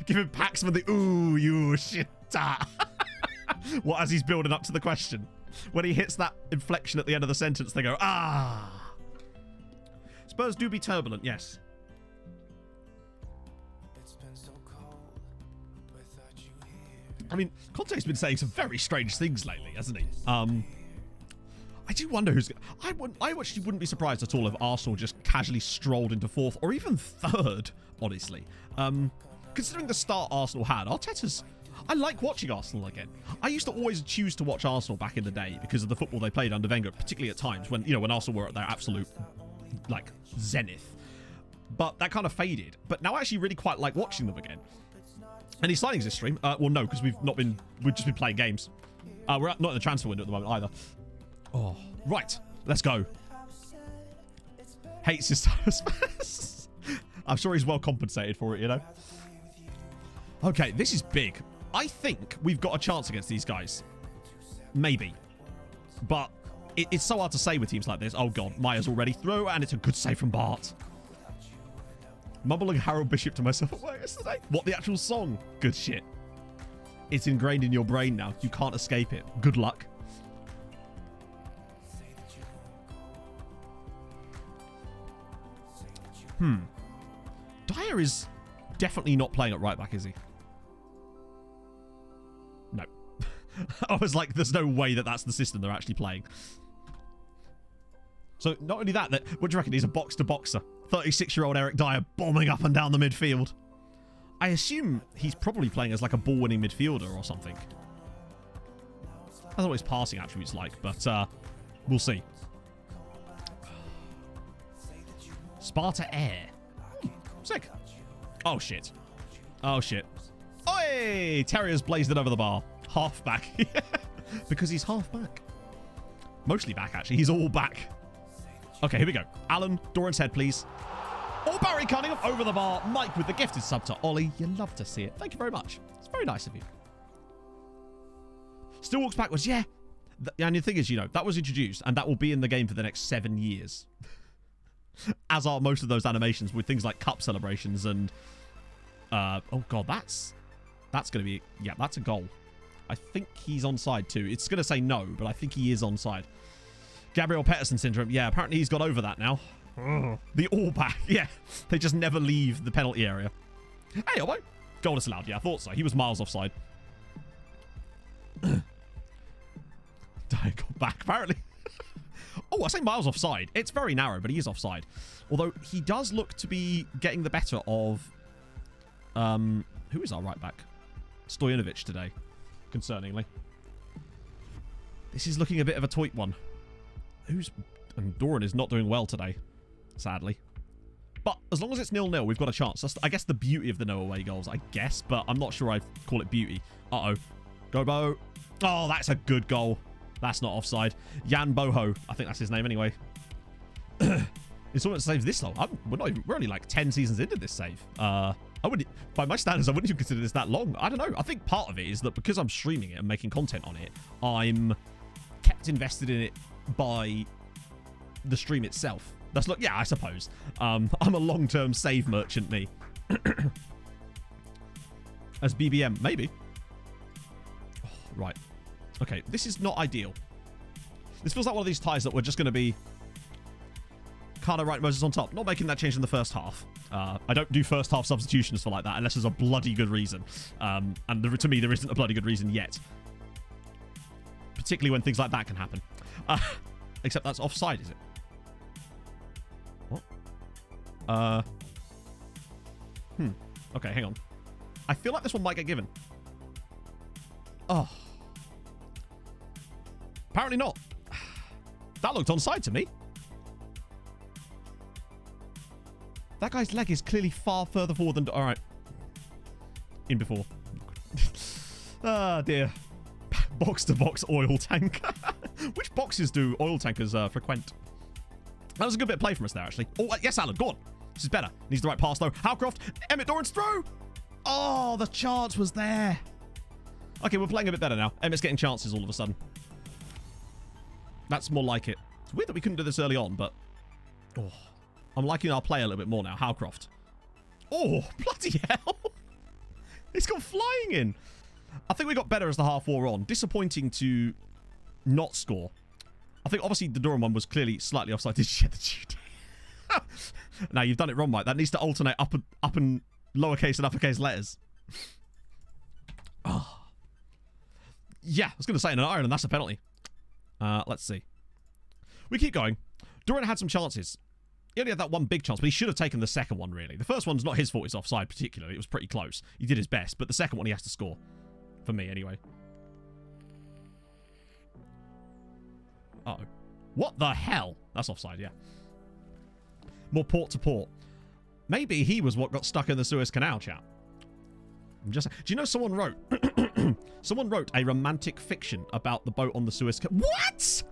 Giving Paxman the ooh, you shit. What, as he's building up to the question? When he hits that inflection at the end of the sentence, they go, ah. Spurs do be turbulent, yes. I mean, Conte's been saying some very strange things lately, hasn't he? I do wonder who's... I actually wouldn't be surprised at all if Arsenal just casually strolled into 4th or even 3rd, honestly. Considering the start Arsenal had, Arteta's... I like watching Arsenal again. I used to always choose to watch Arsenal back in the day because of the football they played under Wenger, particularly at times when, you know, when Arsenal were at their absolute, like, zenith. But that kind of faded. But now I actually really quite like watching them again. Any signings this stream? Well, no, because we've just been playing games. We're not in the transfer window at the moment either. Oh, right. Let's go. Hates his Spurs. I'm sure he's well compensated for it, you know. Okay, this is big. I think we've got a chance against these guys. Maybe. But it's so hard to say with teams like this. Oh, God. Maya's already through, and it's a good save from Bart. Mumbling Harold Bishop to myself at work yesterday. What, the actual song? Good shit. It's ingrained in your brain now. You can't escape it. Good luck. Dyer is definitely not playing at right back, is he? No. I was like, there's no way that that's the system they're actually playing. So, not only that, what do you reckon? He's a box-to-boxer. 36-year-old Eric Dyer bombing up and down the midfield. I assume he's probably playing as like a ball-winning midfielder or something. I don't know what his passing attributes like, but we'll see. Sparta Air. Sick. Oh, shit. Oh, shit. Oi! Terrier's blazed it over the bar. Half back. Because he's half back. Mostly back, actually. He's all back. Okay, here we go. Alan, Doran's head, please. Oh, Barry Cunningham over the bar. Mike with the gifted sub to Ollie. You love to see it. Thank you very much. It's very nice of you. Still walks backwards. Yeah. And the thing is, you know, that was introduced and that will be in the game for the next 7 years. As are most of those animations with things like cup celebrations and... oh, God, that's going to be... Yeah, that's a goal. I think he's onside too. It's going to say no, but I think he is onside. Gabriel Pettersson syndrome. Yeah, apparently he's got over that now. The all back. Yeah, they just never leave the penalty area. Hey, oh, goal disallowed. Yeah, I thought so. He was miles offside. Got back, apparently. Oh, I say miles offside. It's very narrow, but he is offside. Although he does look to be getting the better of... who is our right back? Stojanovic today, concerningly. This is looking a bit of a tight one. And Doran is not doing well today, sadly. But as long as it's 0-0, we've got a chance. That's, I guess, the beauty of the no away goals, I guess. But I'm not sure I'd call it beauty. Uh-oh. Go, Bo. Oh, that's a good goal. That's not offside. Jan Boho. I think that's his name anyway. Installment saves this long. We're only like 10 seasons into this save. I wouldn't, by my standards, I wouldn't even consider this that long. I don't know. I think part of it is that because I'm streaming it and making content on it, I'm kept invested in it by the stream itself. That's look, yeah, I suppose. I'm a long-term save merchant, me. As BBM, maybe. Oh, right. Okay, this is not ideal. This feels like one of these ties that we're just going to be Carter, right, Moses on top. Not making that change in the first half. I don't do first half substitutions for like that unless there's a bloody good reason. And to me, there isn't a bloody good reason yet. Particularly when things like that can happen. Except that's offside, is it? What? Okay, hang on. I feel like this one might get given. Oh. Apparently not. That looked onside to me. That guy's leg is clearly far further forward than... All right. In before. Ah, dear. Box-to-box oil tank. Which boxes do oil tankers frequent? That was a good bit of play from us there, actually. Oh, yes, Alan, go on. This is better. Needs the right pass, though. Howcroft. Emmett Doran's throw. Oh, the chance was there. Okay, we're playing a bit better now. Emmett's getting chances all of a sudden. That's more like it. It's weird that we couldn't do this early on, but... Oh, I'm liking our play a little bit more now. Howcroft. Oh, bloody hell. It's gone flying in. I think we got better as the half wore on. Disappointing to not score. I think obviously the Durham one was clearly slightly offside. Did you get the duty? Now you've done it wrong, Mike. That needs to alternate up and lowercase and uppercase letters. Oh. Yeah, I was going to say in an iron, that's a penalty. Let's see. We keep going. Duran had some chances. He only had that one big chance, but he should have taken the second one, really. The first one's not his fault. It's offside, particularly. It was pretty close. He did his best, but the second one he has to score. For me, anyway. Uh-oh. What the hell? That's offside, yeah. More port to port. Maybe he was what got stuck in the Suez Canal, chat. I'm just... Do you know someone wrote... someone wrote a romantic fiction about the boat on the Suez Canal. What?!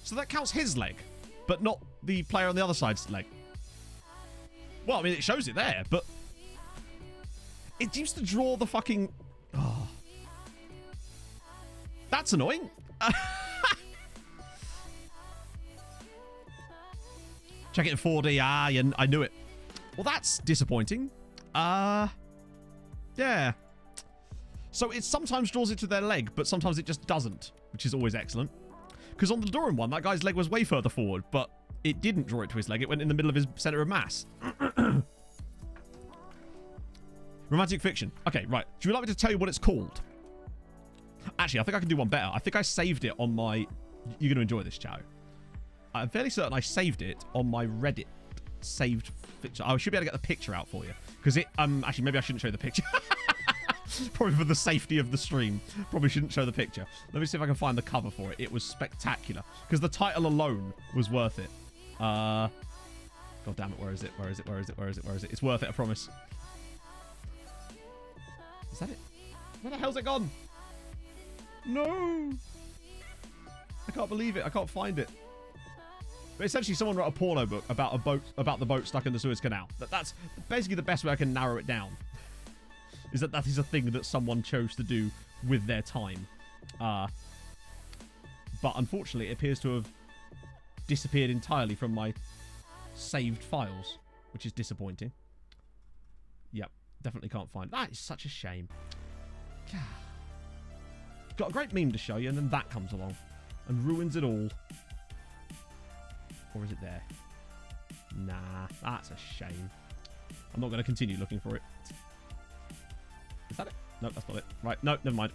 So that counts his leg, but not the player on the other side's leg. Well, I mean, it shows it there, but... It used to draw the fucking... Oh. That's annoying. Check it in 4D. Ah, yeah, I knew it. Well, that's disappointing. Yeah. So it sometimes draws it to their leg, but sometimes it just doesn't, which is always excellent. Because on the Durham one, that guy's leg was way further forward, but it didn't draw it to his leg. It went in the middle of his center of mass. Romantic fiction. Okay, right. Do you like me to tell you what it's called? Actually, I think I can do one better. I think I saved it on my... You're going to enjoy this, Chow. I'm fairly certain I saved it on my Reddit saved picture. I should be able to get the picture out for you. Because it... Actually, maybe I shouldn't show you the picture. Probably for the safety of the stream. Probably shouldn't show the picture. Let me see if I can find the cover for it. It was spectacular. Because the title alone was worth it. God damn it. Where is it? Where is it? Where is it? Where is it? Where is it? It's worth it, I promise. Is that it? Where the hell's it gone? No. I can't believe it. I can't find it. But essentially, someone wrote a porno book about the boat stuck in the Suez Canal. That's basically the best way I can narrow it down. Is that is a thing that someone chose to do with their time. But unfortunately, it appears to have disappeared entirely from my saved files, which is disappointing. Yep, definitely can't find it. That is such a shame. Got a great meme to show you, and then that comes along and ruins it all. Or is it there? Nah, that's a shame. I'm not going to continue looking for it. Is that it? No, that's not it. Right, no, never mind.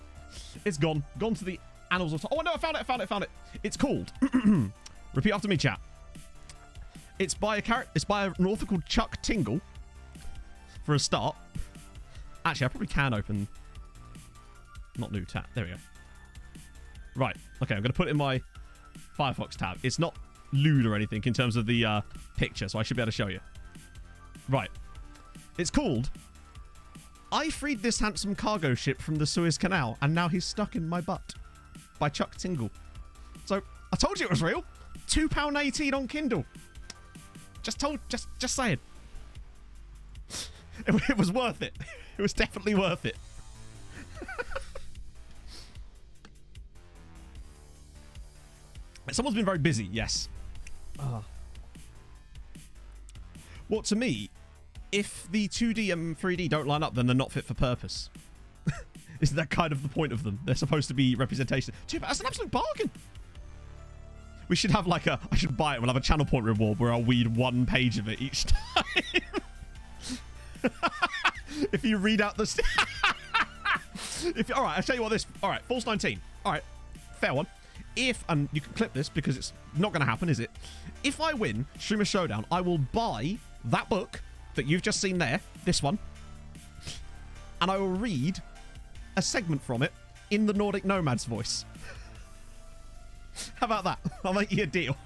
It's gone. Gone to the annals of time. Oh, no, I found it. It's called... Repeat after me, chat. It's by an author called Chuck Tingle. For a start. Actually, I probably can open... Not new tab. There we go. Right. Okay, I'm going to put it in my Firefox tab. It's not lewd or anything in terms of the picture, so I should be able to show you. Right. It's called... I freed this handsome cargo ship from the Suez Canal, and now he's stuck in my butt. By Chuck Tingle. So, I told you it was real. £2.18 on Kindle. Just saying. It was worth it. It was definitely worth it. Someone's been very busy, yes. Well, to me, if the 2D and 3D don't line up, then they're not fit for purpose. Isn't that kind of the point of them? They're supposed to be representation. Dude, that's an absolute bargain. We should have like I should buy it. We'll have a channel point reward where I'll read one page of it each time. If you read out the... All right, I'll tell you what this... All right, False 19. All right, fair one. If, and you can clip this because it's not going to happen, is it? If I win Streamer Showdown, I will buy that book that you've just seen there, this one, and I will read a segment from it in the Nordic Nomad's voice. How about that? I'll make you a deal.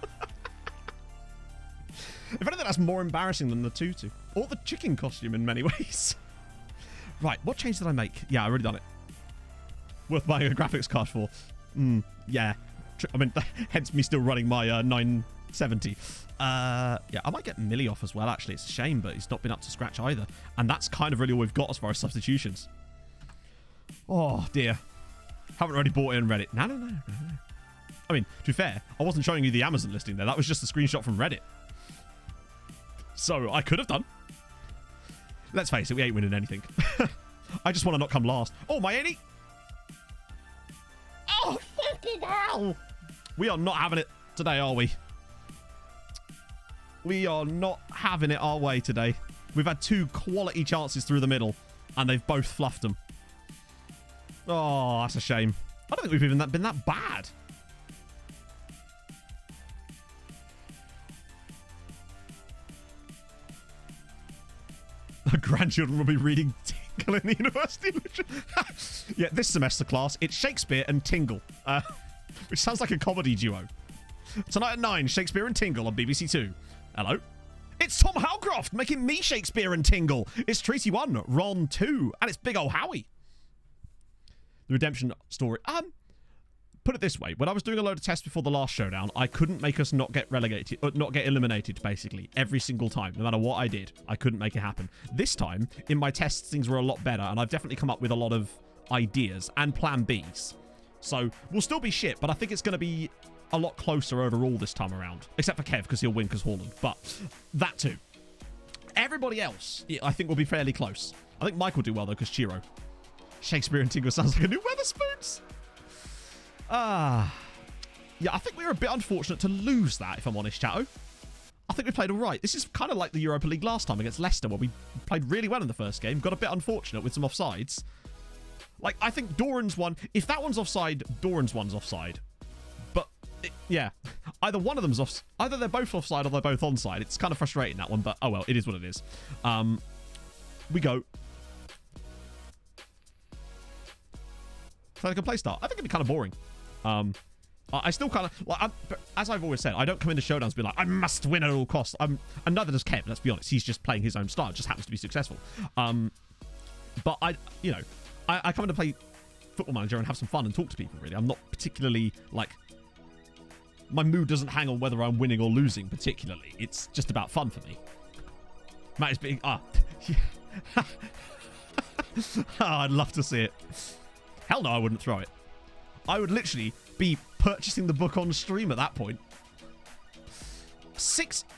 If anything, that's more embarrassing than the tutu. Or the chicken costume in many ways. Right, what change did I make? Yeah, I already done it. Worth buying a graphics card for. Yeah. I mean, hence me still running my 970. Yeah, I might get Millie off as well, actually. It's a shame, but he's not been up to scratch either. And that's kind of really all we've got as far as substitutions. Oh, dear. Haven't already bought it and read it. No. I mean, to be fair, I wasn't showing you the Amazon listing there. That was just a screenshot from Reddit. So, I could have done. Let's face it, we ain't winning anything. I just want to not come last. Oh, my 80! Oh, fucking hell! We are not having it today, are we? We are not having it our way today. We've had two quality chances through the middle, and they've both fluffed them. Oh, that's a shame. I don't think we've even been that bad. Our grandchildren will be reading Tingle in the university. Yeah, this semester class, it's Shakespeare and Tingle, which sounds like a comedy duo. Tonight at 9, Shakespeare and Tingle on BBC Two. Hello. It's Tom Howcroft making me Shakespeare and Tingle. It's Tracy 1, Ron 2, and it's Big Ol' Howie. The redemption story. Put it this way. When I was doing a load of tests before the last showdown, I couldn't make us not get relegated, not get eliminated, basically. Every single time. No matter what I did, I couldn't make it happen. This time, in my tests, things were a lot better, and I've definitely come up with a lot of ideas and plan Bs. So, we'll still be shit, but I think it's going to be a lot closer overall this time around. Except for Kev, because he'll win because Haaland. But that too. Everybody else, I think, will be fairly close. I think Mike will do well, though, because Chiro. Shakespeare and Tingle sounds like a new Weatherspoons. Yeah, I think we were a bit unfortunate to lose that, if I'm honest, chatto. I think we played all right. This is kind of like the Europa League last time against Leicester, where we played really well in the first game. Got a bit unfortunate with some offsides. Like, I think Doran's one... If that one's offside, Doran's one's offside. But, yeah. Either one of them's off... Either they're both offside or they're both onside. It's kind of frustrating, that one, but oh well, it is what it is. We go... So like a play start. I think it'd be kind of boring. I still kind of, like, as I've always said, I don't come into showdowns be like, I must win at all costs. And neither does Kev, let's be honest. He's just playing his own style. It just happens to be successful. But I come in to play Football Manager and have some fun and talk to people, really. I'm not particularly, like, my mood doesn't hang on whether I'm winning or losing particularly. It's just about fun for me. Matt is being... I'd love to see it. Hell no, I wouldn't throw it. I would literally be purchasing the book on stream at that point.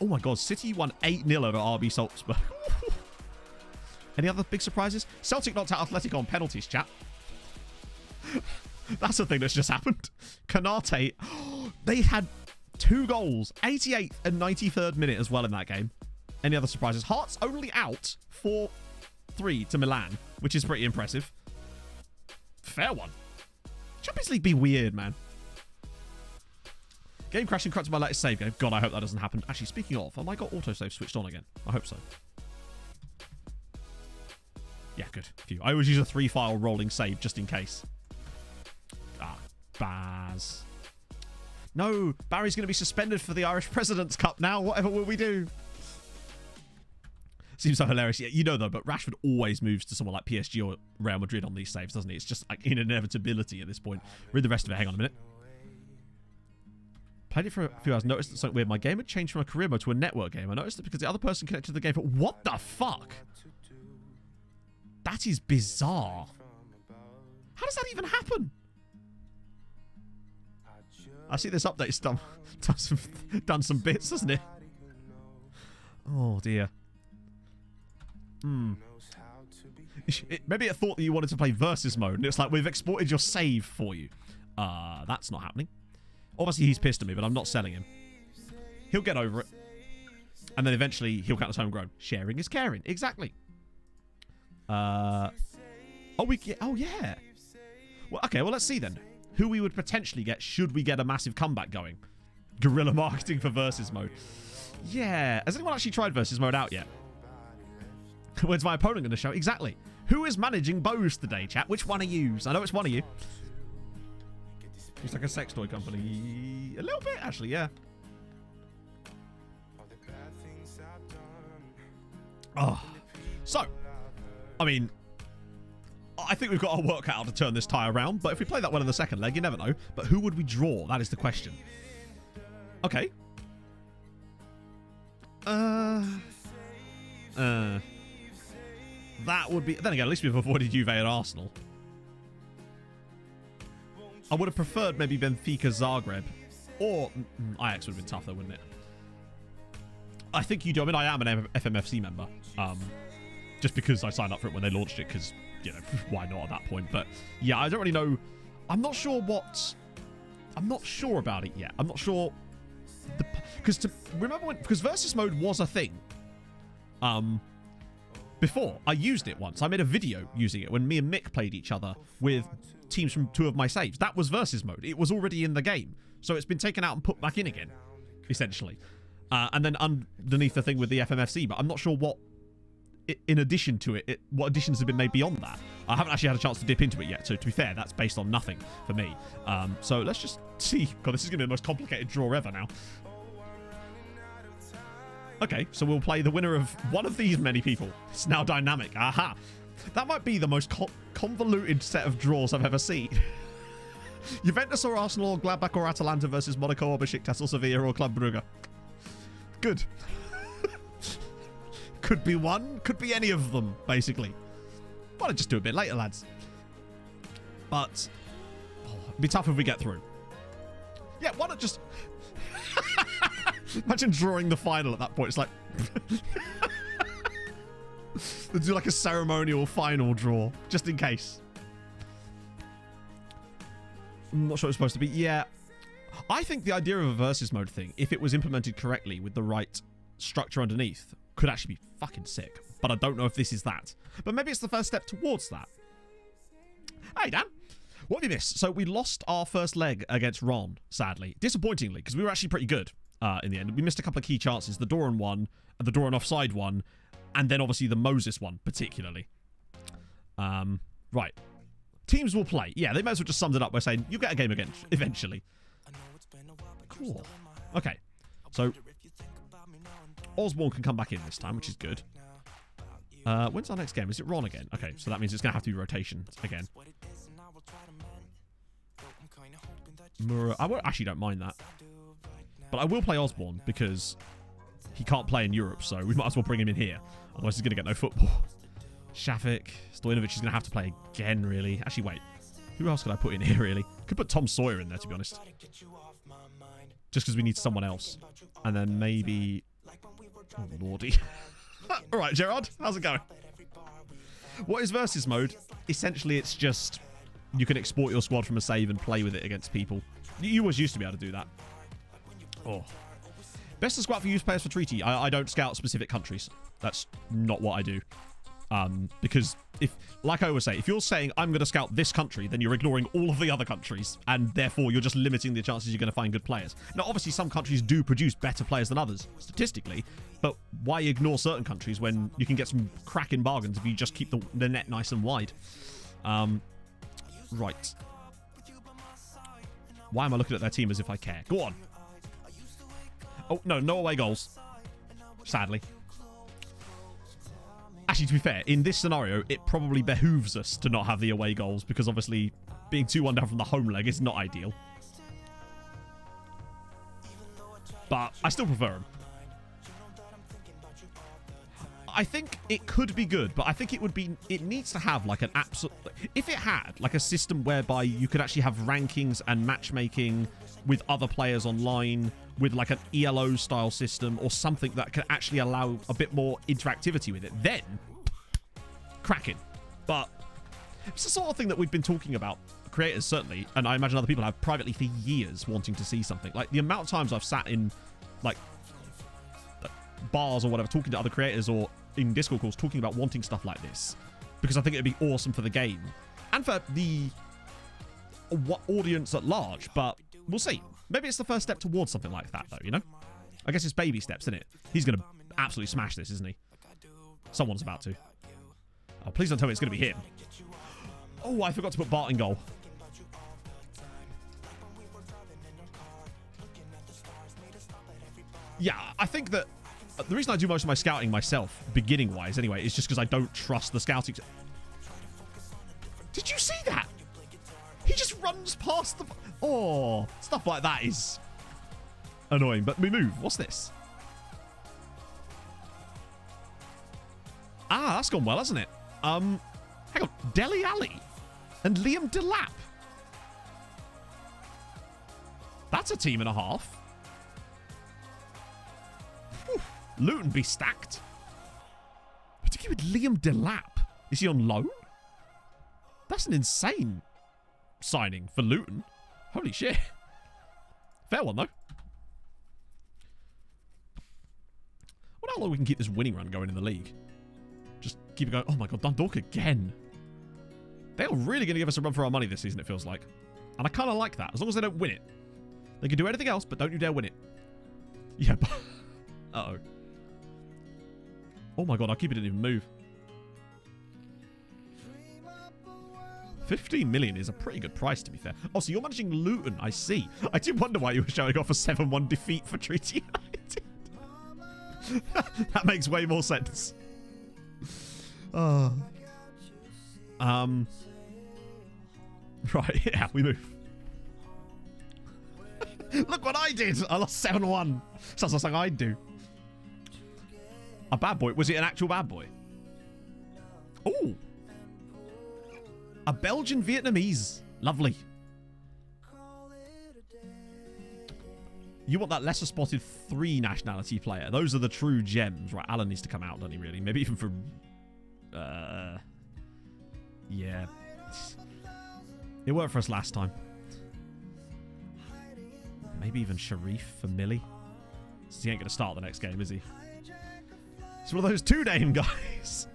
Oh my god, City won 8-0 over RB Salzburg. Any other big surprises? Celtic knocked out Atletico on penalties, chat. That's the thing that's just happened. Canate, they had 2 goals, 88th and 93rd minute as well in that game. Any other surprises? Hearts only out 4-3 to Milan, which is pretty impressive. Fair one. Champions League be weird, man. Game crashing corrupted my latest save game. God, I hope that doesn't happen. Actually, speaking of, have I got autosave switched on again? I hope so. Yeah, good. Phew. I always use a 3-file rolling save just in case. Ah, Baz. No, Barry's going to be suspended for the Irish President's Cup now. Whatever will we do? Seems so hilarious. Yeah, you know, though, but Rashford always moves to someone like PSG or Real Madrid on these saves, doesn't he? It's just like an inevitability at this point. Read the rest of it. Hang on a minute. Played it for a few hours. Noticed that something weird. My game had changed from a career mode to a network game. I noticed it because the other person connected to the game. But what the fuck? That is bizarre. How does that even happen? I see this update's done some bits, hasn't it? Oh dear. Maybe it thought that you wanted to play versus mode, and it's like, we've exported your save for you. That's not happening. Obviously, he's pissed at me, but I'm not selling him. He'll get over it. And then eventually, he'll count as homegrown. Sharing is caring. Exactly. Oh, yeah. Well, okay, well, let's see then. Who we would potentially get should we get a massive comeback going. Guerrilla marketing for versus mode. Yeah. Has anyone actually tried versus mode out yet? Where's my opponent going to show? Exactly. Who is managing bows today, chat? Which one are you? I know it's one of you. It's like a sex toy company. A little bit, actually, yeah. Oh. So, I mean, I think we've got our work out to turn this tie around, but if we play that well in the second leg, you never know. But who would we draw? That is the question. Okay. That would be... Then again, at least we've avoided Juve and Arsenal. I would have preferred maybe Benfica Zagreb. Or Ajax would have been tough though, wouldn't it? I think you do. I mean, I am an FMFC member. Just because I signed up for it when they launched it, because, you know, why not at that point? But, yeah, I don't really know. I'm not sure what... I'm not sure about it yet. I'm not sure... Because remember when... Because Versus Mode was a thing. Before. I used it once. I made a video using it when me and Mick played each other with teams from 2 of my saves. That was Versus Mode. It was already in the game. So it's been taken out and put back in again, essentially. And then underneath the thing with the FMFC. But I'm not sure what... in addition to it, what additions have been made beyond that. I haven't actually had a chance to dip into it yet, so to be fair, that's based on nothing for me. So let's just see. God, this is going to be the most complicated draw ever now. Okay, so we'll play the winner of one of these many people. It's now dynamic. Aha! That might be the most convoluted set of draws I've ever seen. Juventus or Arsenal or Gladbach or Atalanta versus Monaco or Besiktas or Sevilla or Club Brugge. Good. Could be one, could be any of them, basically. Why not just do a bit later, lads? But it'd be tough if we get through. Yeah, why not just... Imagine drawing the final at that point. It's like... Let's do like a ceremonial final draw, just in case. I'm not sure it's supposed to be. Yeah. I think the idea of a versus mode thing, if it was implemented correctly with the right structure underneath, could actually be fucking sick. But I don't know if this is that. But maybe it's the first step towards that. Hey, Dan. What have you missed? So we lost our first leg against Ron, sadly. Disappointingly, because we were actually pretty good in the end. We missed a couple of key chances. The Doran one, and the Doran offside one, and then obviously the Moses one, particularly. Right. Teams will play. Yeah, they might as well just summed it up by saying, you get a game again, eventually. Cool. Okay. So... Osborne can come back in this time, which is good. When's our next game? Is it Ron again? Okay, so that means it's going to have to be rotation again. I actually don't mind that. But I will play Osborne because he can't play in Europe, so we might as well bring him in here. Otherwise, he's going to get no football. Shafik, Stojanovic is going to have to play again, really. Actually, wait. Who else could I put in here, really? Could put Tom Sawyer in there, to be honest. Just because we need someone else. And then maybe... Oh, lordy. All right, Gerard, how's it going? What is versus mode? Essentially, it's just you can export your squad from a save and play with it against people. You always used to be able to do that. Oh. Best to scout for youth players for treaty. I don't scout specific countries. That's not what I do. Because if, like I always say, if you're saying I'm going to scout this country, then you're ignoring all of the other countries, and therefore you're just limiting the chances you're going to find good players. Now, obviously, some countries do produce better players than others, statistically, but why ignore certain countries when you can get some cracking bargains if you just keep the net nice and wide? Right. Why am I looking at their team as if I care? Go on. Oh, no away goals. Sadly. Actually, to be fair, in this scenario, it probably behooves us to not have the away goals because obviously being 2-1 down from the home leg is not ideal. But I still prefer them. I think it could be good, but I think it needs to have like an absolute... If it had like a system whereby you could actually have rankings and matchmaking with other players online, with like an ELO style system or something that can actually allow a bit more interactivity with it, then cracking. But it's the sort of thing that we've been talking about, creators certainly, and I imagine other people have privately for years wanting to see something. Like the amount of times I've sat in like bars or whatever talking to other creators or in Discord calls talking about wanting stuff like this because I think it'd be awesome for the game and for the audience at large, but we'll see. Maybe it's the first step towards something like that, though, you know? I guess it's baby steps, isn't it? He's going to absolutely smash this, isn't he? Someone's about to. Oh, please don't tell me it's going to be him. Oh, I forgot to put Bart in goal. Yeah, I think that the reason I do most of my scouting myself, beginning-wise anyway, is just because I don't trust the scouting. Did you see that? He just runs past the... Oh, stuff like that is annoying. But we move. What's this? Ah, that's gone well, hasn't it? Hang on. Dele Alli and Liam Delap. That's a team and a half. Whew. Luton be stacked. Particularly with Liam Delap. Is he on loan? That's an insane signing for Luton. Holy shit. Fair one, though. I wonder how long we can keep this winning run going in the league. Just keep it going. Oh my god, Dundalk again. They are really going to give us a run for our money this season, it feels like. And I kind of like that, as long as they don't win it. They can do anything else, but don't you dare win it. Yeah, but... Uh-oh. Oh my god, our keeper didn't even move. 15 million is a pretty good price, to be fair. Oh, so you're managing Luton, I see. I did wonder why you were showing off a 7-1 defeat for Treaty United. That makes way more sense. Right, yeah, we move. Look what I did! I lost 7-1. Sounds like something I'd do. A bad boy? Was it an actual bad boy? Oh! A Belgian Vietnamese. Lovely. You want that lesser spotted 3 nationality player. Those are the true gems. Right, Alan needs to come out, doesn't he, really? Maybe even for... yeah. It worked for us last time. Maybe even Sharif for Millie. Since he ain't going to start the next game, is he? It's one of those 2-name guys.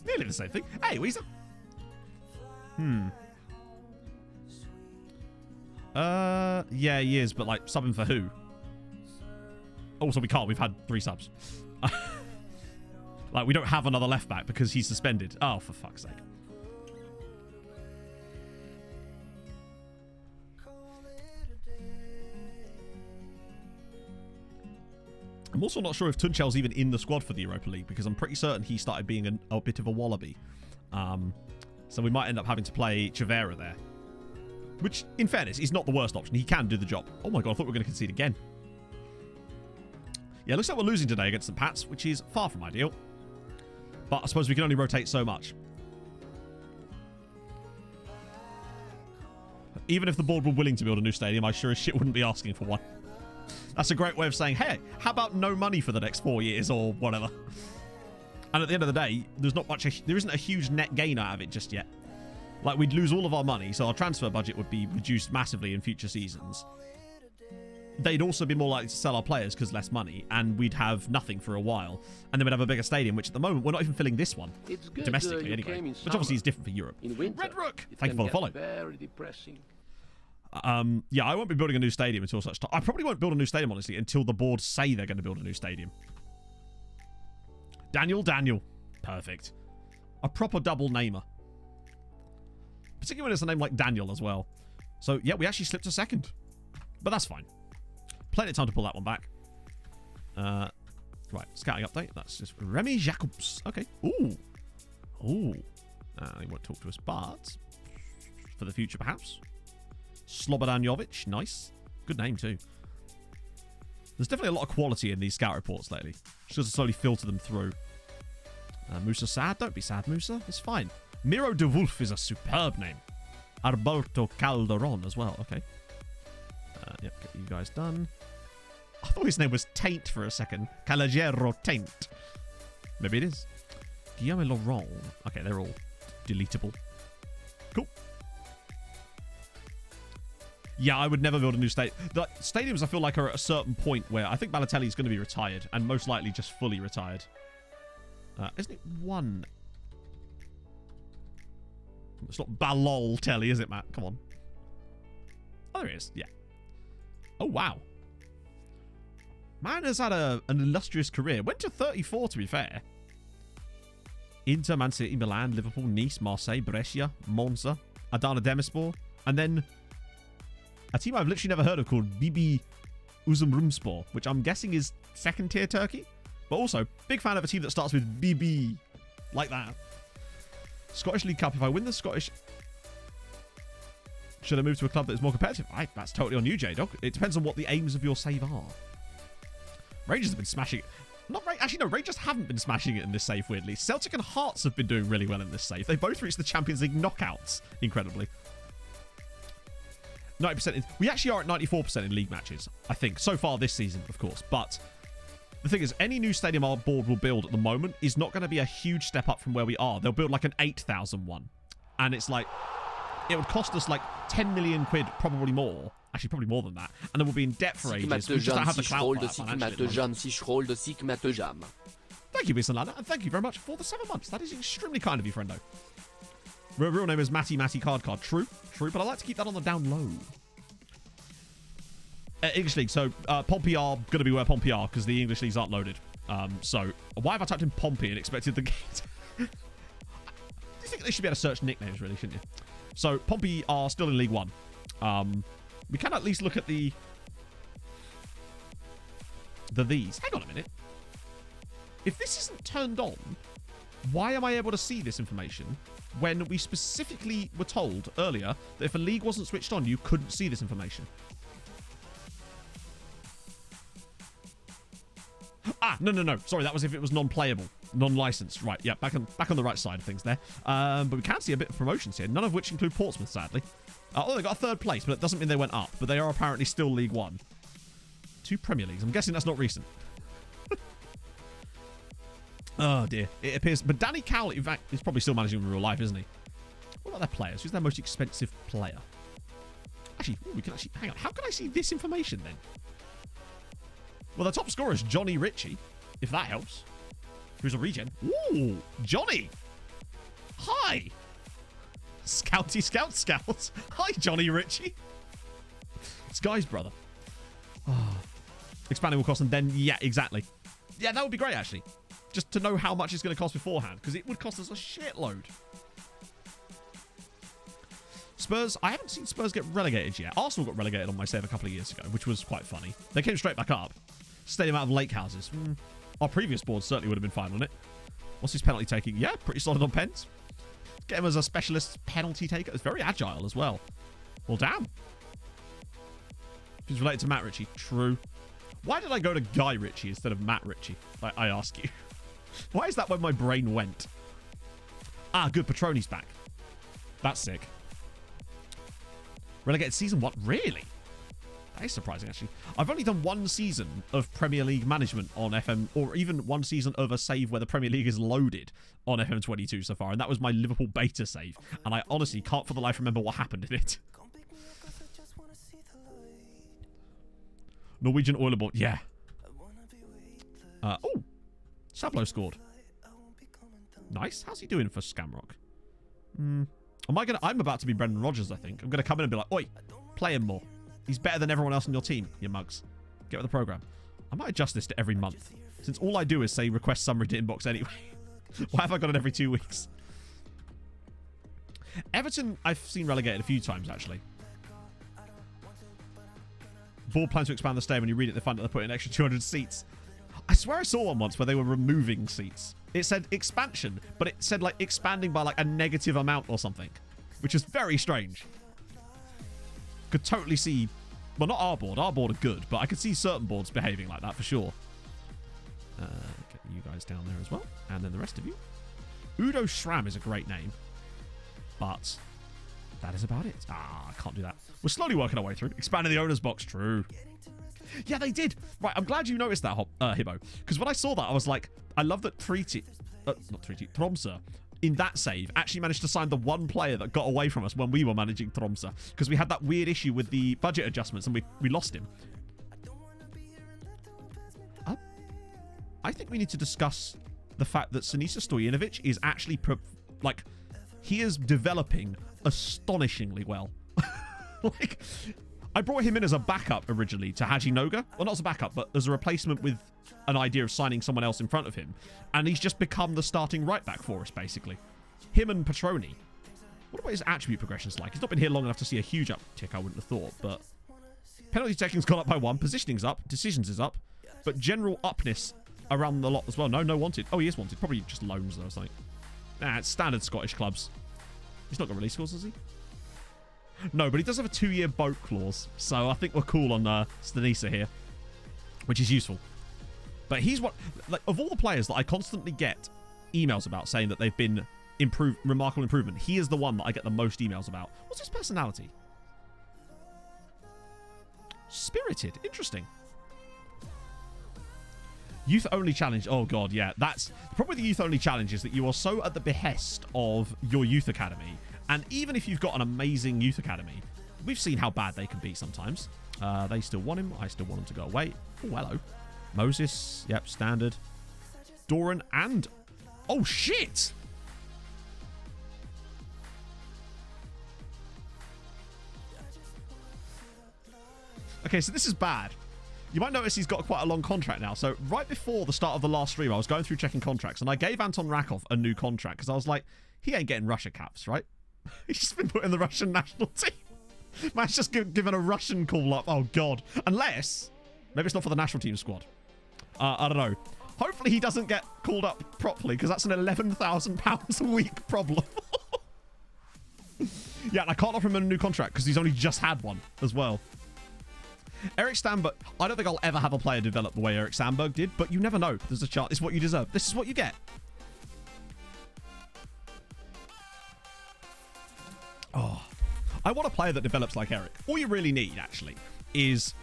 Nearly the same thing. Hey, Weezer. Yeah, he is, but like subbing for who? Also, we can't. We've had 3 subs. Like, we don't have another left back because he's suspended. Oh, for fuck's sake. I'm also not sure if Tunchel's even in the squad for the Europa League because I'm pretty certain he started being a bit of a wallaby. So we might end up having to play Chavera there. Which, in fairness, is not the worst option. He can do the job. Oh my god, I thought we were going to concede again. Yeah, looks like we're losing today against the Pats, which is far from ideal. But I suppose we can only rotate so much. Even if the board were willing to build a new stadium, I sure as shit wouldn't be asking for one. That's a great way of saying, hey, how about no money for the next 4 years or whatever? And at the end of the day, there isn't a huge net gain out of it just yet. Like, we'd lose all of our money, so our transfer budget would be reduced massively in future seasons. They'd also be more likely to sell our players because less money, and we'd have nothing for a while. And then we'd have a bigger stadium, which at the moment, we're not even filling this one. It's good, domestically, anyway. Which obviously is different for Europe. In winter, Red Rook! Thank you for the follow. Very depressing. Yeah, I won't be building a new stadium until such time. I probably won't build a new stadium, honestly, until the board say they're going to build a new stadium. Daniel. Perfect. A proper double namer. Particularly when it's a name like Daniel as well. So, yeah, we actually slipped a second. But that's fine. Plenty of time to pull that one back. Right, scouting update. That's just Remy Jacobs. Okay. Ooh. He won't talk to us, but for the future, perhaps. Slobodan Jovic. Nice. Good name, too. There's definitely a lot of quality in these scout reports lately. Just got to slowly filter them through. Musa sad. Don't be sad, Musa. It's fine. Miro de Wolf is a superb name. Alberto Calderon as well. Okay. Yep, get you guys done. I thought his name was Taint for a second. Calagero Taint. Maybe it is. Guillaume Laurent. Okay, they're all deletable. Cool. Yeah, I would never build a new stadium. The stadiums, I feel like, are at a certain point where I think Balotelli is going to be retired, and most likely just fully retired. Isn't it one? It's not Balol-telly, is it, Matt? Come on. Oh, there he is. Yeah. Oh, wow. Man has had an illustrious career. Went to 34, to be fair. Inter, Man City, Milan, Liverpool, Nice, Marseille, Brescia, Monza, Adana Demirspor, and then a team I've literally never heard of called BB Uzumrumspor, which I'm guessing is second-tier Turkey. But also, big fan of a team that starts with BB. Like that. Scottish League Cup. If I win the Scottish... Should I move to a club that is more competitive? That's totally on you, J-Dog. It depends on what the aims of your save are. Rangers have been smashing it. Actually, no, Rangers haven't been smashing it in this save, weirdly. Celtic and Hearts have been doing really well in this save. They both reached the Champions League knockouts, incredibly. 90%. We actually are at 94% in league matches, I think. So far this season, of course. But the thing is, any new stadium our board will build at the moment is not going to be a huge step up from where we are. They'll build like an 8,000 one. And it's like... It would cost us like 10 million quid, probably more. Actually, probably more than that. And then we'll be in debt for ages. We just don't have the clout for that financially. Thank you, Bisalana, and thank you very much for the 7 months. That is extremely kind of you, friendo. Real name is Matty Card. True, but I like to keep that on the down low. English League. So, Pompey are going to be where Pompey are because the English Leagues aren't loaded. So, why have I typed in Pompey and expected the gate? You think they should be able to search nicknames, really, shouldn't you? So, Pompey are still in League One. We can at least look at these. Hang on a minute. If this isn't turned on, why am I able to see this information when we specifically were told earlier that if a league wasn't switched on, you couldn't see this information? No. Sorry, that was if it was non-playable, non-licensed. Right, yeah, back on the right side of things there. But we can see a bit of promotions here, none of which include Portsmouth, sadly. They got a third place, but it doesn't mean they went up. But they are apparently still League One. 2 Premier Leagues. I'm guessing that's not recent. Oh, dear. It appears... But Danny Cowley, in fact, is probably still managing in real life, isn't he? What about their players? Who's their most expensive player? Actually, we can actually... Hang on. How can I see this information, then? Well, the top scorer is Johnny Ritchie, if that helps. Who's a regen. Ooh, Johnny! Hi! Scouty Scout. Hi, Johnny Ritchie. Sky's brother. Oh. Expanding will cost them then. Yeah, exactly. Yeah, that would be great, actually. Just to know how much it's going to cost beforehand, because it would cost us a shitload. Spurs, I haven't seen Spurs get relegated yet. Arsenal got relegated on my save a couple of years ago, which was quite funny. They came straight back up. Stadium out of lake houses. Our previous board certainly would have been fine on it. What's his penalty taking? Yeah, pretty solid on pens. Get him as a specialist penalty taker. It's very agile as well. Well, damn. He's related to Matt Ritchie. True. Why did I go to Guy Ritchie instead of Matt Ritchie? I ask you. Why is that where my brain went? Ah, good. Petroni's back. That's sick. Relegated season 1? Really? That is surprising, actually. I've only done one season of Premier League management on FM, or even one season of a save where the Premier League is loaded on FM22 so far, and that was my Liverpool beta save. And I honestly can't for the life remember what happened in it. Norwegian Oiler Board. Yeah. Oh. Sablo scored. Nice. How's he doing for Scamrock? I'm about to be Brendan Rodgers, I think. I'm going to come in and be like, oi, play him more. He's better than everyone else on your team, you mugs. Get with the program. I might adjust this to every month, since all I do is say request summary to inbox anyway. Why have I got it every 2 weeks? Everton, I've seen relegated a few times, actually. Board plans to expand the stadium. When you read it, they find that they put in an extra 200 seats. I swear I saw one once where they were removing seats. It said expansion, but it said like expanding by like a negative amount or something, which is very strange. Could totally see, well, not our board. Our board are good, but I could see certain boards behaving like that for sure. Get you guys down there as well, and then the rest of you. Udo Schramm is a great name, but that is about it. Ah, I can't do that. We're slowly working our way through. Expanding the owner's box. True. Yeah, they did. Right, I'm glad you noticed that, Hibbo. Because when I saw that, I was like, I love that Tromsø, in that save, actually managed to sign the one player that got away from us when we were managing Tromsø. Because we had that weird issue with the budget adjustments and we lost him. I think we need to discuss the fact that Sinisa Stojinovic is actually, he is developing astonishingly well. Like, I brought him in as a backup originally to Haji Noga. Well, not as a backup, but as a replacement with an idea of signing someone else in front of him. And he's just become the starting right back for us, basically. Him and Petroni. What about his attribute progressions like? He's not been here long enough to see a huge uptick, I wouldn't have thought. But penalty taking's gone up by 1. Positioning's up. Decisions is up. But general upness around the lot as well. No wanted. Oh, he is wanted. Probably just loans, though, or something. Nah, it's standard Scottish clubs. He's not got release clause, has he? No, but he does have a 2-year boat clause. So I think we're cool on Stanisa here, which is useful. But he's what, like, of all the players that I constantly get emails about saying that they've been remarkable improvement, he is the one that I get the most emails about. What's his personality? Spirited. Interesting. Youth only challenge. Oh god, yeah. That's the problem with the youth only challenge, is that you are so at the behest of your youth academy. And even if you've got an amazing youth academy, we've seen how bad they can be sometimes. They still want him. I still want him to go away. Oh, hello. Moses. Yep, standard. Doran and... Oh, shit! Okay, so this is bad. You might notice he's got quite a long contract now. So right before the start of the last stream, I was going through checking contracts, and I gave Anton Rakov a new contract because I was like, he ain't getting Russia caps, right? He's just been put in the Russian national team. Man's just given a Russian call up. Oh, God. Unless, maybe it's not for the national team squad. I don't know. Hopefully he doesn't get called up properly, because that's an £11,000 a week problem. Yeah, and I can't offer him a new contract because he's only just had one as well. Eric Sandberg, I don't think I'll ever have a player develop the way Eric Sandberg did, but you never know. There's a chance. It's what you deserve. This is what you get. Oh, I want a player that develops like Eric. All you really need, actually, is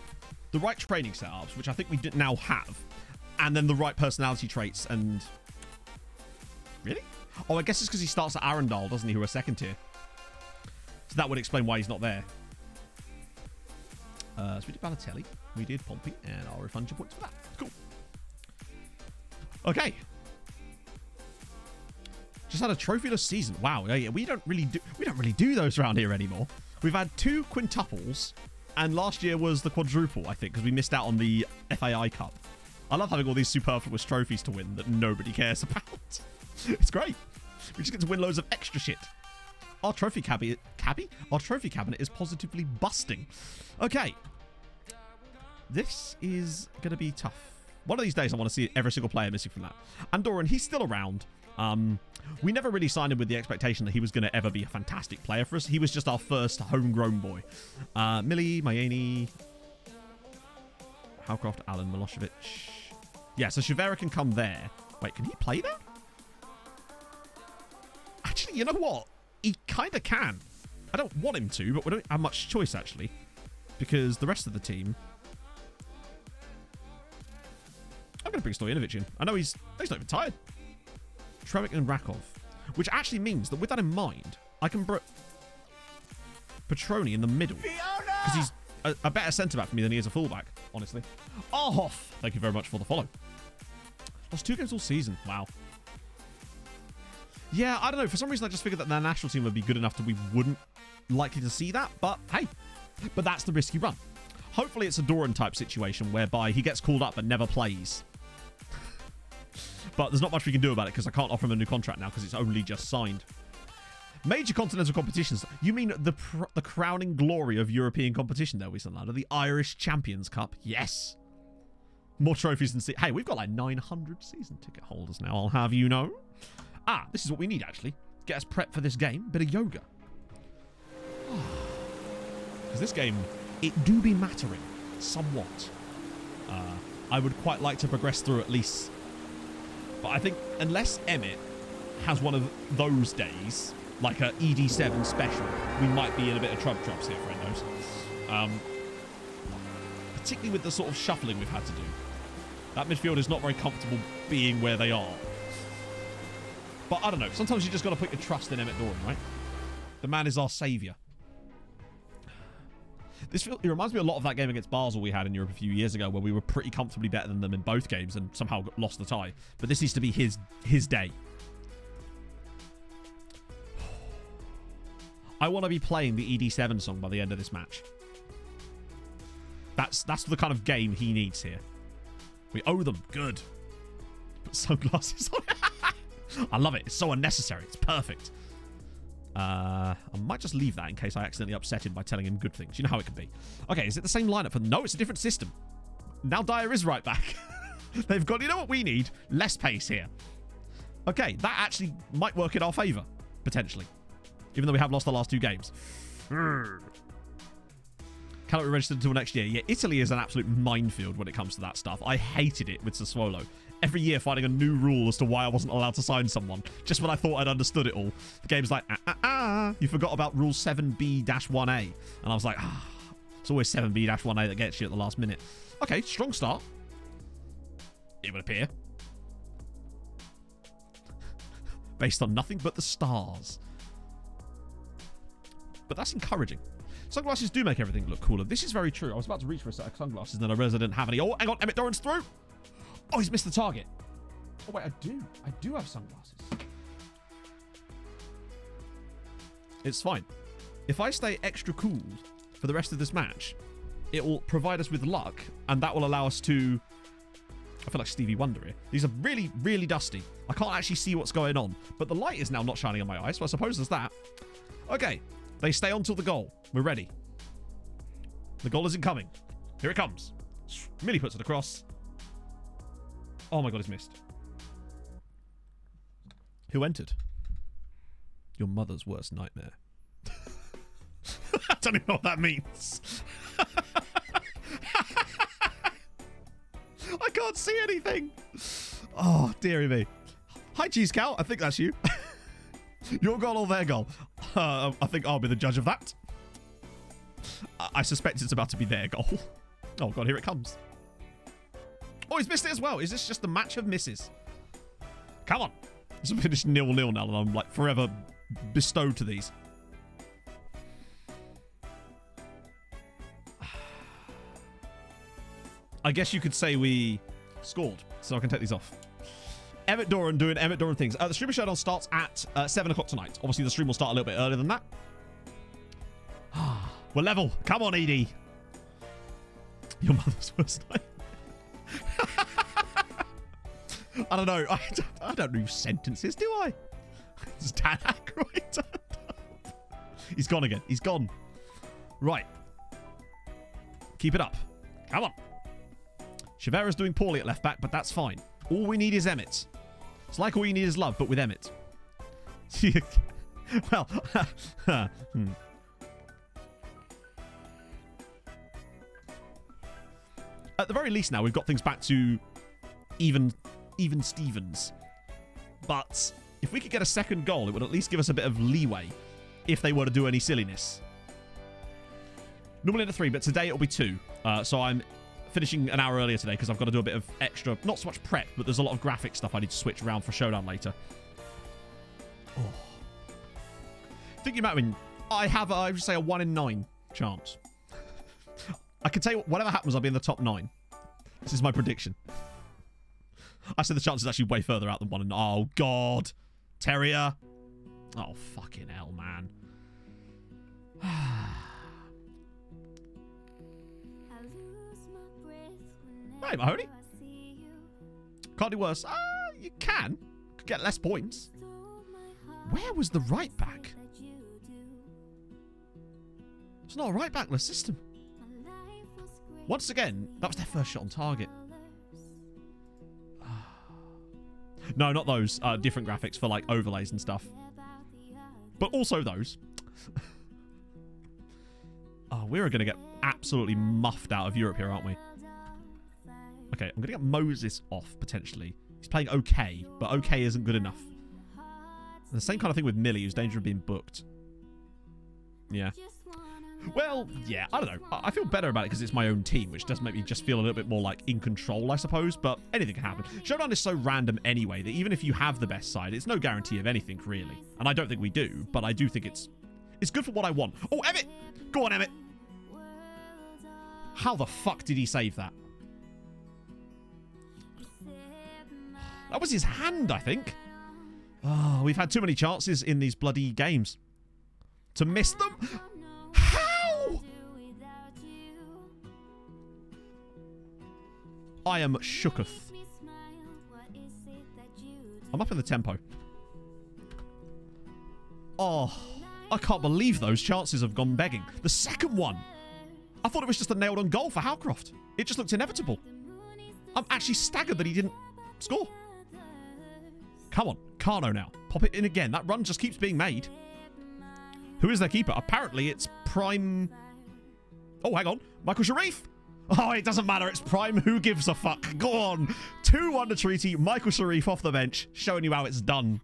the right training setups, which I think we now have, and then the right personality traits. And really? Oh, I guess it's because he starts at Arundel, doesn't he, who are second tier. So that would explain why he's not there. So we did Balotelli, we did Pompey, and I'll refund your points for that. Cool. Okay. Just had a trophyless season. Wow, yeah, we don't really do those around here anymore. We've had 2 quintuples, and last year was the quadruple, I think, because we missed out on the FAI Cup. I love having all these superfluous trophies to win that nobody cares about. It's great. We just get to win loads of extra shit. Our trophy cabinet, Our trophy cabinet is positively busting. Okay. This is going to be tough. One of these days, I want to see every single player missing from that. Andoran, he's still around. We never really signed him with the expectation that he was going to ever be a fantastic player for us. He was just our first homegrown boy. Millie, Mayeni, Howcroft, Allen, Milosevic. Yeah, so Shivera can come there. Wait, can he play there? Actually, you know what? He kind of can. I don't want him to, but we don't have much choice, actually. Because the rest of the team... I'm going to bring Stojanovic in. I know he's not even tired. Trevik and Rakov. Which actually means that with that in mind, I can put Petroni in the middle. Because he's a better centre-back for me than he is a fullback, honestly. Oh, thank you very much for the follow. Lost 2 games all season. Wow. Yeah, I don't know. For some reason, I just figured that their national team would be good enough that we wouldn't likely to see that. But hey, but that's the risk you run. Hopefully, it's a Doran type situation whereby he gets called up but never plays. But there's not much we can do about it because I can't offer him a new contract now because it's only just signed. Major continental competitions. You mean the crowning glory of European competition there, Wiesland? The Irish Champions Cup? Yes. More trophies than... Hey, we've got like 900 season ticket holders now, I'll have you know. Ah, this is what we need, actually. Get us prepped for this game. Bit of yoga. Because this game, it do be mattering. Somewhat. I would quite like to progress through at least... But I think unless Emmett has one of those days, like a ED7 special, we might be in a bit of troubles here, friendos. Particularly with the sort of shuffling we've had to do. That midfield is not very comfortable being where they are. But I don't know. Sometimes you just got to put your trust in Emmett Doran, right? The man is our saviour. It reminds me a lot of that game against Basel we had in Europe a few years ago where we were pretty comfortably better than them in both games and somehow lost the tie. But this needs to be his day. I want to be playing the ED7 song by the end of this match. That's the kind of game he needs here. We owe them. Good. Put sunglasses on. I love it. It's so unnecessary. It's perfect. I might just leave that in case I accidentally upset him by telling him good things. You know how it can be. Okay, is it the same lineup? No, it's a different system. Now Dyer is right back. They've got, you know what we need? Less pace here. Okay, that actually might work in our favour, potentially. Even though we have lost the last 2 games. Cannot be registered until next year. Yeah, Italy is an absolute minefield when it comes to that stuff. I hated it with Sassuolo. Every year finding a new rule as to why I wasn't allowed to sign someone. Just when I thought I'd understood it all. The game's like, you forgot about rule 7B-1A. And I was like, it's always 7B-1A that gets you at the last minute. Okay, strong start. It would appear. Based on nothing but the stars. But that's encouraging. Sunglasses do make everything look cooler. This is very true. I was about to reach for a set of sunglasses and then I realized I didn't have any. Oh, hang on. Emmett Doran's through. Oh, he's missed the target. Oh, wait, I do have sunglasses. It's fine. If I stay extra cool for the rest of this match, it will provide us with luck, and that will allow us to... I feel like Stevie Wonder here. These are really, really dusty. I can't actually see what's going on, but the light is now not shining on my eyes, so I suppose there's that. Okay, they stay on till the goal. We're ready. The goal isn't coming. Here it comes. Millie puts it across. Oh my god, he's missed. Who entered? Your mother's worst nightmare. I don't even know what that means. I can't see anything. Oh, dearie me. Hi, Cheese Cow. I think that's you. Your goal or their goal? I think I'll be the judge of that. I suspect it's about to be their goal. Oh god, here it comes. Oh, he's missed it as well. Is this just the match of misses? Come on. This will finish 0-0 now, and I'm like forever bestowed to these. I guess you could say we scored, so I can take these off. Emmett Doran doing Emmett Doran things. The stream showdown starts at 7 o'clock tonight. Obviously, the stream will start a little bit earlier than that. We're level. Come on, Edie. Your mother's worst night. I don't know. I don't do sentences, do I? It's Dan Aykroyd. He's gone again. He's gone. Right. Keep it up. Come on. Chivera's doing poorly at left back, but that's fine. All we need is Emmett. It's like All You Need Is Love, but with Emmett. Well, At the very least now, we've got things back to even Stevens. But if we could get a second goal, it would at least give us a bit of leeway if they were to do any silliness. Normally in a 3, but today it'll be 2. So I'm finishing an hour earlier today because I've got to do a bit of extra, not so much prep, but there's a lot of graphic stuff I need to switch around for Showdown later. Oh. Thinking about, I mean, I would say a 1 in 9 chance. I can tell you, whatever happens, I'll be in the top 9. This is my prediction. I said the chance is actually way further out than 1 in 9. Oh, God. Terrier. Oh, fucking hell, man. Hey, Mahoney. Can't do worse. You can. Could get less points. Where was the right back? It's not a right backless system. Once again, that was their first shot on target. No, not those. Different graphics for like overlays and stuff. But also those. Oh, we're going to get absolutely muffed out of Europe here, aren't we? Okay, I'm going to get Moses off, potentially. He's playing okay, but okay isn't good enough. And the same kind of thing with Millie, who's danger of being booked. Yeah. Well, yeah, I don't know. I feel better about it because it's my own team, which does make me just feel a little bit more, like, in control, I suppose. But anything can happen. Showdown is so random anyway that even if you have the best side, it's no guarantee of anything, really. And I don't think we do, but I do think it's good for what I want. Oh, Emmett! Go on, Emmett! How the fuck did he save that? That was his hand, I think. Oh, we've had too many chances in these bloody games. To miss them? How? I am shooketh. I'm up in the tempo. Oh, I can't believe those chances have gone begging. The second one. I thought it was just a nailed-on goal for Howcroft. It just looked inevitable. I'm actually staggered that he didn't score. Come on, Carno now. Pop it in again. That run just keeps being made. Who is their keeper? Apparently it's Prime... Oh, hang on. Michael Sharif. Oh, it doesn't matter. It's Prime. Who gives a fuck? Go on. 2-1 to Treaty. Michael Sharif off the bench. Showing you how it's done.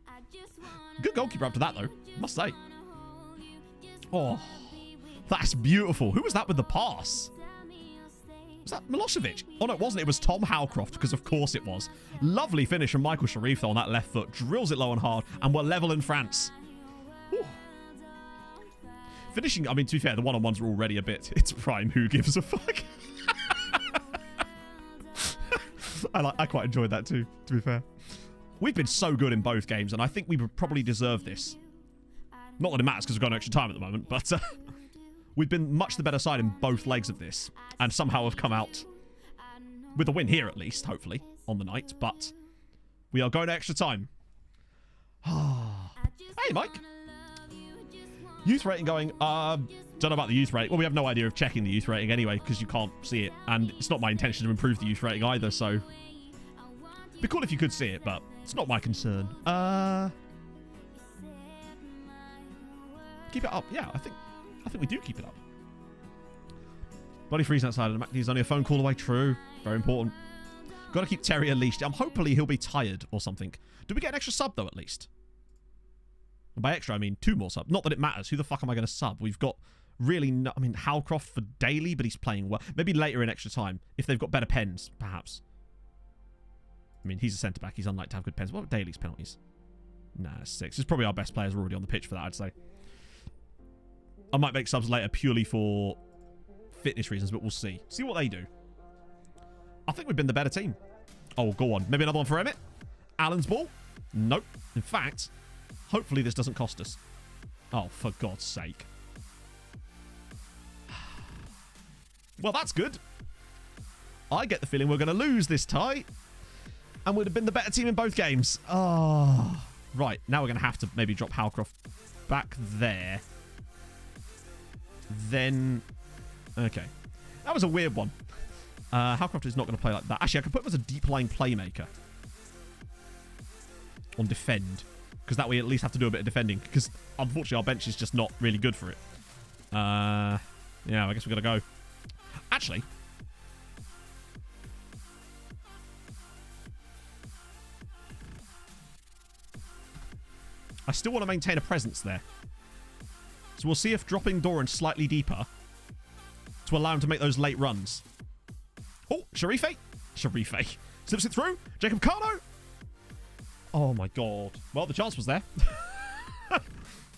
Good goalkeeper up to that, though. Must say. Oh, that's beautiful. Who was that with the pass? Was that Milosevic? Oh, no, it wasn't. It was Tom Howcroft, because of course it was. Lovely finish from Michael Sharif, though, on that left foot. Drills it low and hard, and we're level in France. Whew. Finishing, I mean, to be fair, the one-on-ones are already a bit. It's Prime. Who gives a fuck? I quite enjoyed that, too, to be fair. We've been so good in both games, and I think we would probably deserve this. Not that it matters, because we've got no extra time at the moment, but... we've been much the better side in both legs of this, and somehow have come out with a win here, at least, hopefully, on the night, but we are going to extra time. Hey, Mike. Youth rating going, don't know about the youth rating. Well, we have no idea of checking the youth rating anyway, because you can't see it, and it's not my intention to improve the youth rating either, so... It'd be cool if you could see it, but it's not my concern. Keep it up. Yeah, I think we do keep it up. Bloody freezing outside of the He's only a phone call away. True. Very important. Got to keep Terry unleashed. Hopefully he'll be tired or something. Do we get an extra sub, though, at least? And by extra, I mean 2 more subs. Not that it matters. Who the fuck am I going to sub? We've got really no... I mean, Howcroft for daily, but he's playing well. Maybe later in extra time. If they've got better pens, perhaps. I mean, he's a centre-back. He's unlikely to have good pens. What are Daly's penalties? Nah, 6. It's probably our best players already on the pitch for that, I'd say. I might make subs later purely for fitness reasons, but we'll see. See what they do. I think we've been the better team. Oh, go on. Maybe another one for Emmett. Allen's ball? Nope. In fact, hopefully this doesn't cost us. Oh, for God's sake. Well, that's good. I get the feeling we're going to lose this tie. And we'd have been the better team in both games. Oh. Right. Now we're going to have to maybe drop Howcroft back there. Then... Okay. That was a weird one. Howcroft is not going to play like that. Actually, I could put him as a deep-lying playmaker. on defend. Because that way at least have to do a bit of defending. Because unfortunately our bench is just not really good for it. Yeah, I guess we got to go. Actually... I still want to maintain a presence there. So we'll see if dropping Doran slightly deeper to allow him to make those late runs. Oh, Sharife. Sharife. Slips it through. Jacob Carno. Oh, my God. Well, the chance was there.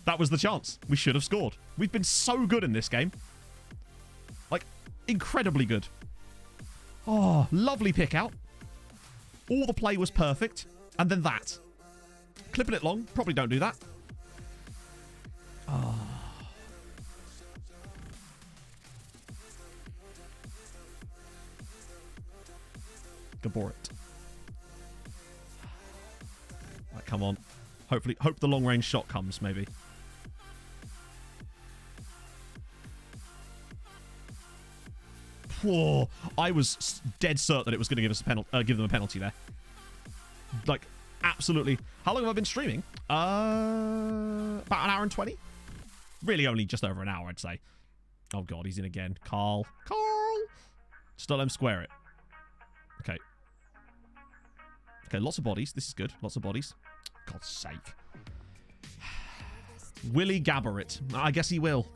That was the chance. We should have scored. We've been so good in this game. Like, incredibly good. Oh, lovely pick out. All the play was perfect. And then that. Clipping it long. Probably don't do that. Oh. Gaborit. Right, come on. Hopefully, hope the long range shot comes, maybe. Whoa. I was dead certain that it was going to give us a penalty, give them a penalty there. Like, absolutely. How long have I been streaming? About an hour and 20? Really only just over an hour, I'd say. Oh, God, he's in again. Carl. Just don't let him square it. Okay. Okay, lots of bodies. This is good. Lots of bodies. God's sake. Will he gabber it? I guess he will.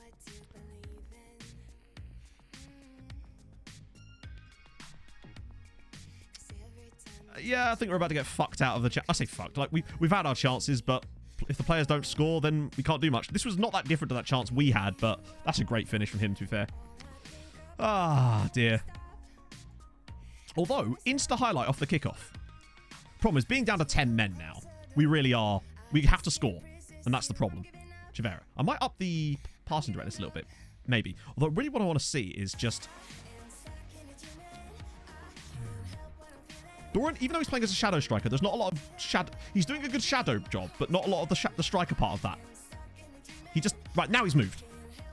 Yeah, I think we're about to get fucked out of the... I say fucked. Like, we've had our chances, but if the players don't score, then we can't do much. This was not that different to that chance we had, but that's a great finish from him, to be fair. Ah, dear. Although, insta-highlight off the kickoff. Problem is, being down to 10 men now, we really are... We have to score, and that's the problem. Chavera. I might up the passing directness a little bit. Maybe. Although, really what I want to see is just... Doran, even though he's playing as a shadow striker, there's not a lot of shadow... He's doing a good shadow job, but not a lot of the striker part of that. He just... Right, now he's moved.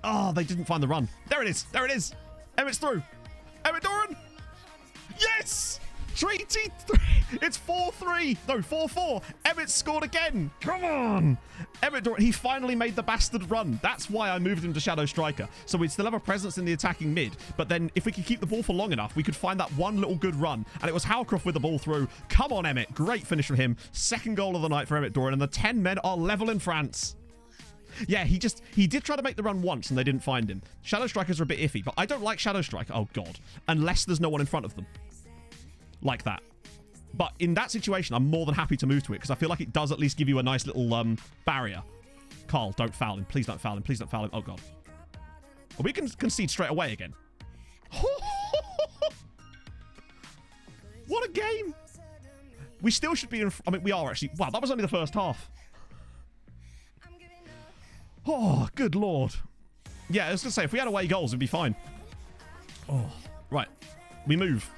Oh, they didn't find the run. There it is. There it is. Emmett's through. Emmett Doran. Yes! 3-3. It's 4-3. No, 4-4. Emmett scored again. Come on. Emmett Doran, he finally made the bastard run. That's why I moved him to shadow striker. So we'd still have a presence in the attacking mid. But then if we could keep the ball for long enough, we could find that one little good run. And it was Howcroft with the ball through. Come on, Emmett. Great finish from him. Second goal of the night for Emmett Doran. And the 10 men are level in France. Yeah, he did try to make the run once and they didn't find him. Shadow strikers are a bit iffy, but I don't like shadow striker. Oh, God. Unless there's no one in front of them. Like that. But in that situation, I'm more than happy to move to it because I feel like it does at least give you a nice little barrier. Carl, don't foul him. Please don't foul him. Please don't foul him. Oh, God. Oh, we can concede straight away again. What a game. We still should be in... I mean, we are actually... Wow, that was only the first half. Oh, good Lord. Yeah, I was going to say, if we had away goals, it'd be fine. Oh, right. We move.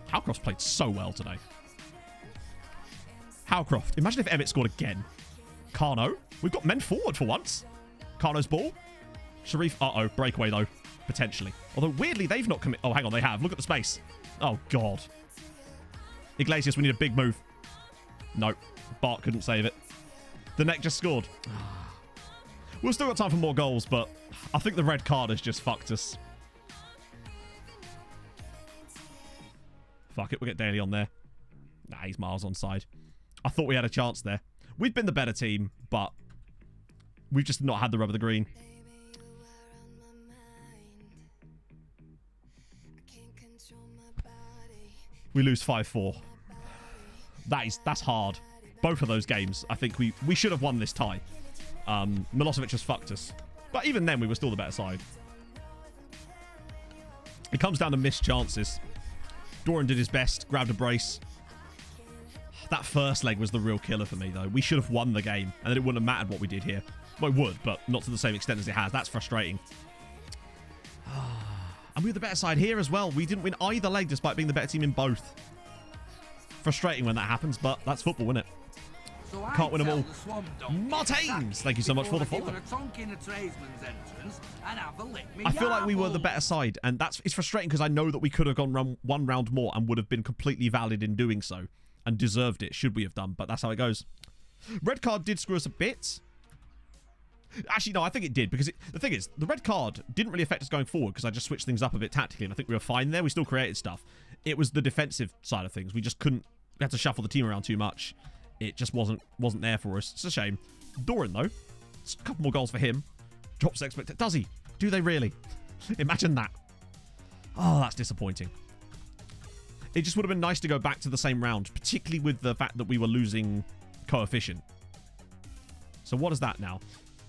Howcroft played so well today. Howcroft. Imagine if Emmett scored again. Carno. We've got men forward for once. Carno's ball. Sharif. Uh-oh. Breakaway, though. Potentially. Although, weirdly, they've not committed... Oh, hang on. They have. Look at the space. Oh, God. Iglesias, we need a big move. No. Bart couldn't save it. The neck just scored. We've still got time for more goals, but I think the red card has just fucked us. Fuck it, we'll get Daly on there. Nah, he's miles onside. I thought we had a chance there. We've been the better team, but we've just not had the rub of the green. We lose 5-4. That's hard. Both of those games, I think we should have won this tie. Milosevic has fucked us. But even then, we were still the better side. It comes down to missed chances. Doran did his best, grabbed a brace. That first leg was the real killer for me, though. We should have won the game, and then it wouldn't have mattered what we did here. Well, it would, but not to the same extent as it has. That's frustrating. And we were the better side here as well. We didn't win either leg despite being the better team in both. Frustrating when that happens, but that's football, isn't it? So Can't win them all. Martins, thank you so much for the follow. I feel like we were the better side, and it's frustrating because I know that we could have gone one round more and would have been completely valid in doing so. and deserved it, should we have done, but that's how it goes. Red card did screw us a bit. Actually, no, I think it did, because the thing is, the red card didn't really affect us going forward, because I just switched things up a bit tactically, and I think we were fine there. We still created stuff. It was the defensive side of things. We just couldn't... We had to shuffle the team around too much. It just wasn't there for us. It's a shame. Doran, though, it's a couple more goals for him. Drops expected. Does he? Do they really? Imagine that. Oh, that's disappointing. It just would have been nice to go back to the same round, particularly with the fact that we were losing coefficient. So what is that now?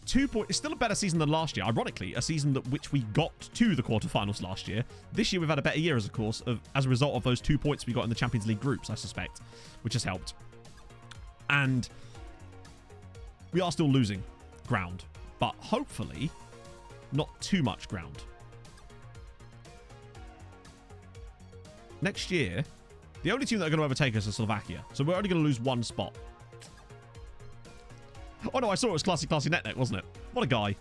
2 points. It's still a better season than last year. Ironically, a season which we got to the quarterfinals last year. This year we've had a better year as a result of those 2 points we got in the Champions League groups, I suspect, which has helped. And we are still losing ground, but hopefully not too much ground. Next year, the only team that are going to overtake us is Slovakia, so we're only going to lose 1 spot. Oh no, I saw it was Classy Netnet, wasn't it? What a guy.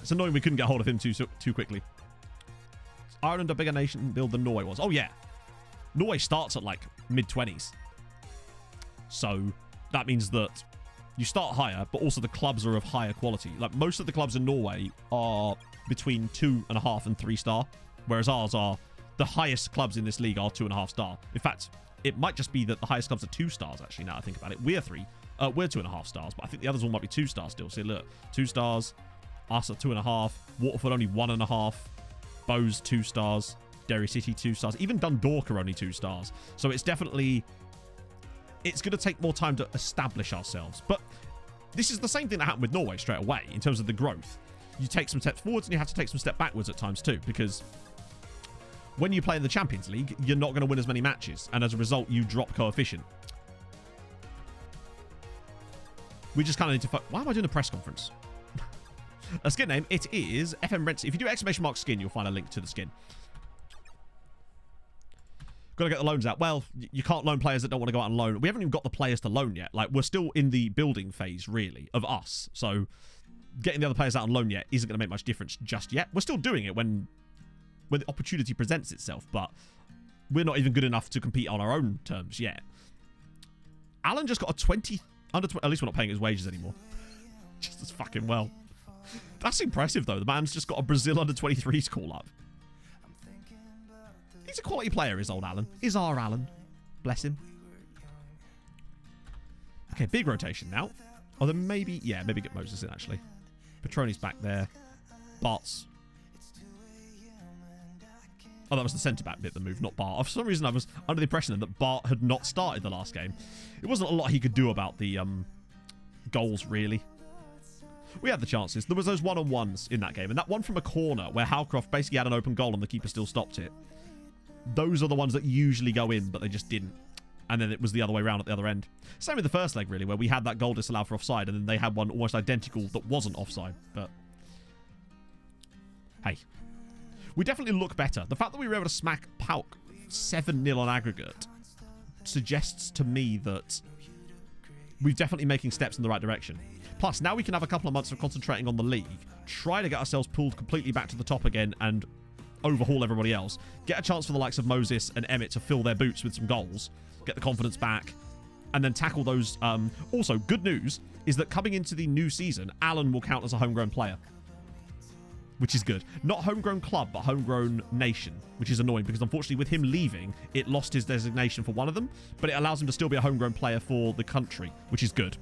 It's annoying we couldn't get hold of him too quickly. Is Ireland a bigger nation build than Norway was? Oh yeah. Norway starts at like mid-20s. So that means that you start higher, but also the clubs are of higher quality. Like most of the clubs in Norway are between 2.5 and 3 star, whereas ours are, the highest clubs in this league are 2.5 star. In fact, it might just be that the highest clubs are 2 stars actually, now I think about it. We're 3. We're 2.5 stars, but I think the others all might be 2 stars still. See, look, 2 stars, us at 2.5, Waterford only 1.5, Bowes 2 stars, Derry City 2 stars, even Dundalk are only 2 stars. So it's definitely, it's going to take more time to establish ourselves. But this is the same thing that happened with Norway straight away in terms of the growth. You take some steps forwards and you have to take some steps backwards at times too, because when you play in the Champions League, you're not going to win as many matches, and as a result, you drop coefficient. We just kind of need to... Why am I doing a press conference? A skin name, it is FM Rents. If you do ! skin, you'll find a link to the skin. Got to get the loans out. Well, you can't loan players that don't want to go out on loan. We haven't even got the players to loan yet. Like, we're still in the building phase, really, of us. So, getting the other players out on loan yet isn't going to make much difference just yet. We're still doing it when the opportunity presents itself, but we're not even good enough to compete on our own terms yet. Alan just got a 20... At least we're not paying his wages anymore. Just as fucking well. That's impressive, though. The man's just got a Brazil under-23s call up. He's a quality player, is old Alan. Is our Alan. Bless him. Okay, big rotation now. Oh, then maybe... Yeah, maybe get Moses in, actually. Petroni's back there. Bart's... Oh, that was the centre-back bit that moved, not Bart. For some reason, I was under the impression that Bart had not started the last game. It wasn't a lot he could do about the goals, really. We had the chances. There was those one-on-ones in that game, and that one from a corner where Howcroft basically had an open goal and the keeper still stopped it. Those are the ones that usually go in, but they just didn't. And then it was the other way around at the other end. Same with the first leg, really, where we had that goal disallowed for offside, and then they had one almost identical that wasn't offside. But hey. We definitely look better. The fact that we were able to smack Pauk 7-0 on aggregate suggests to me that we're definitely making steps in the right direction. Plus, now we can have a couple of months of concentrating on the league, try to get ourselves pulled completely back to the top again and overhaul everybody else. Get a chance for the likes of Moses and Emmett to fill their boots with some goals, get the confidence back, and then tackle those. Also, good news is that coming into the new season, Alan will count as a homegrown player, which is good. Not homegrown club, but homegrown nation, which is annoying because unfortunately with him leaving, it lost his designation for one of them, but it allows him to still be a homegrown player for the country, which is good.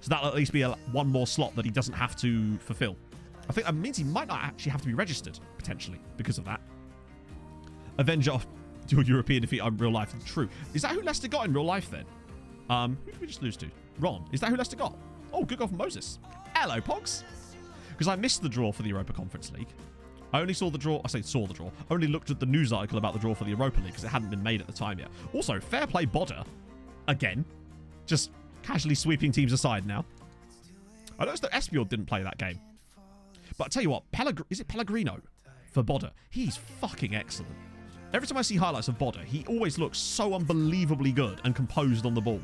So that'll at least be one more slot that he doesn't have to fulfill. I think that means he might not actually have to be registered, potentially, because of that. Avenger to a European defeat in real life. True. Is that who Leicester got in real life then? Who did we just lose to? Ron. Is that who Leicester got? Oh, good goal from Moses. Hello, Pogs. Because I missed the draw for the Europa Conference League. I only saw the draw. I say saw the draw. Only looked at the news article about the draw for the Europa League because it hadn't been made at the time yet. Also, fair play Bodder. Again. Just casually sweeping teams aside now. I noticed that Esbjord didn't play that game. But I tell you what, is it Pellegrino for Bodder? He's fucking excellent. Every time I see highlights of Bodder, he always looks so unbelievably good and composed on the ball.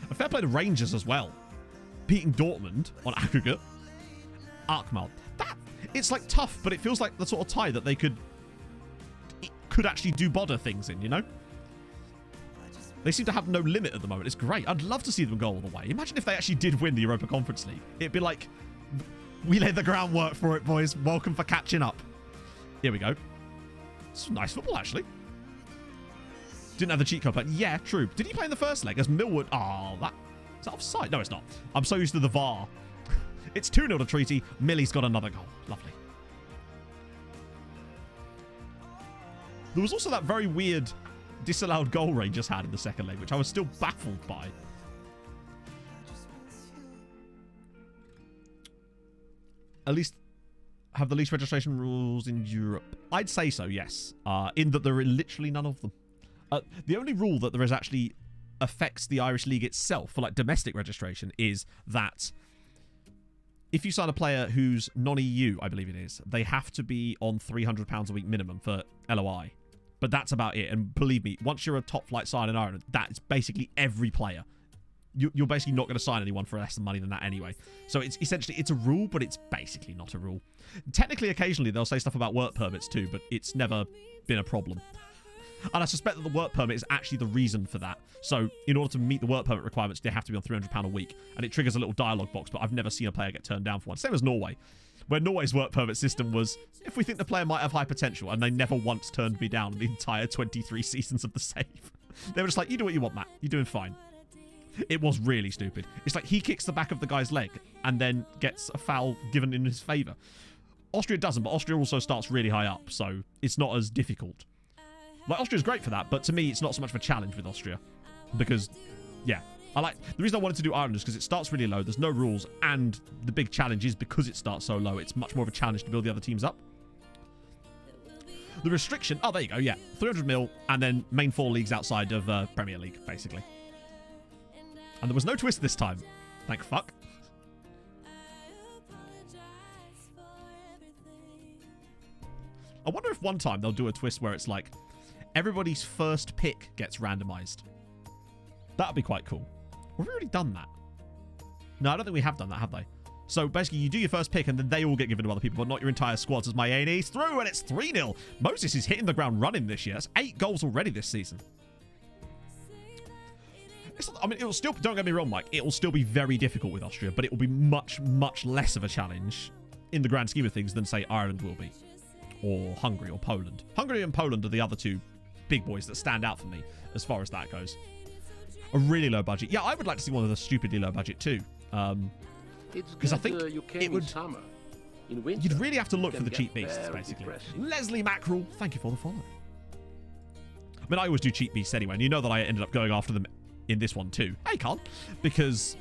And fair play to Rangers as well. Beating Dortmund on aggregate. Arkmaal. It's like tough, but it feels like the sort of tie that they could actually do Bodder things in, you know? They seem to have no limit at the moment. It's great. I'd love to see them go all the way. Imagine if they actually did win the Europa Conference League. It'd be like, we laid the groundwork for it, boys. Welcome for catching up. Here we go. It's nice football, actually. Didn't have the cheat code, but yeah, true. Did he play in the first leg as Millwood? Oh, is that offside? No, it's not. I'm so used to the VAR. It's 2-0 to Treaty. Millie's got another goal. Lovely. There was also that very weird disallowed goal Rangers had in the second leg, which I was still baffled by. At least have the least registration rules in Europe. I'd say so, yes. In that there are literally none of them. The only rule that there is actually affects the Irish League itself for like domestic registration is that if you sign a player who's non-EU, I believe it is, they have to be on £300 a week minimum for LOI. But that's about it. And believe me, once you're a top flight side in Ireland, that's basically every player. You're basically not going to sign anyone for less than money than that anyway. So it's essentially, it's a rule, but it's basically not a rule. Technically, occasionally, they'll say stuff about work permits too, but it's never been a problem. And I suspect that the work permit is actually the reason for that. So in order to meet the work permit requirements, they have to be on £300 a week. And it triggers a little dialogue box, but I've never seen a player get turned down for one. Same as Norway, where Norway's work permit system was, if we think the player might have high potential, and they never once turned me down the entire 23 seasons of the save. They were just like, you do what you want, Matt. You're doing fine. It was really stupid. It's like he kicks the back of the guy's leg and then gets a foul given in his favour. Austria doesn't, but Austria also starts really high up, so it's not as difficult. Like, Austria's great for that, but to me, it's not so much of a challenge with Austria. Because, yeah. The reason I wanted to do Ireland is because it starts really low, there's no rules, and the big challenge is because it starts so low, it's much more of a challenge to build the other teams up. The restriction, oh, there you go, yeah. 300 mil, and then main 4 leagues outside of Premier League, basically. And there was no twist this time. Thank fuck. I wonder if one time they'll do a twist where it's like, everybody's first pick gets randomized. That would be quite cool. Have we already done that? No, I don't think we have done that, have they? So basically, you do your first pick and then they all get given to other people, but not your entire squad. As my A&E's through and it's 3-0. Moses is hitting the ground running this year. That's 8 goals already this season. I mean, it'll still, don't get me wrong, Mike, it will still be very difficult with Austria, but it will be much, much less of a challenge in the grand scheme of things than, say, Ireland will be. Or Hungary or Poland. Hungary and Poland are the other two big boys that stand out for me as far as that goes. A really low budget. Yeah, I would like to see one with a stupidly low budget too. Because I think it would... summer. In winter, you'd really have to look for the cheap beasts, basically. Depressing. Leslie Mackerel, thank you for the follow. I mean, I always do cheap beasts anyway, and you know that I ended up going after them in this one too. Hey, Carl. Because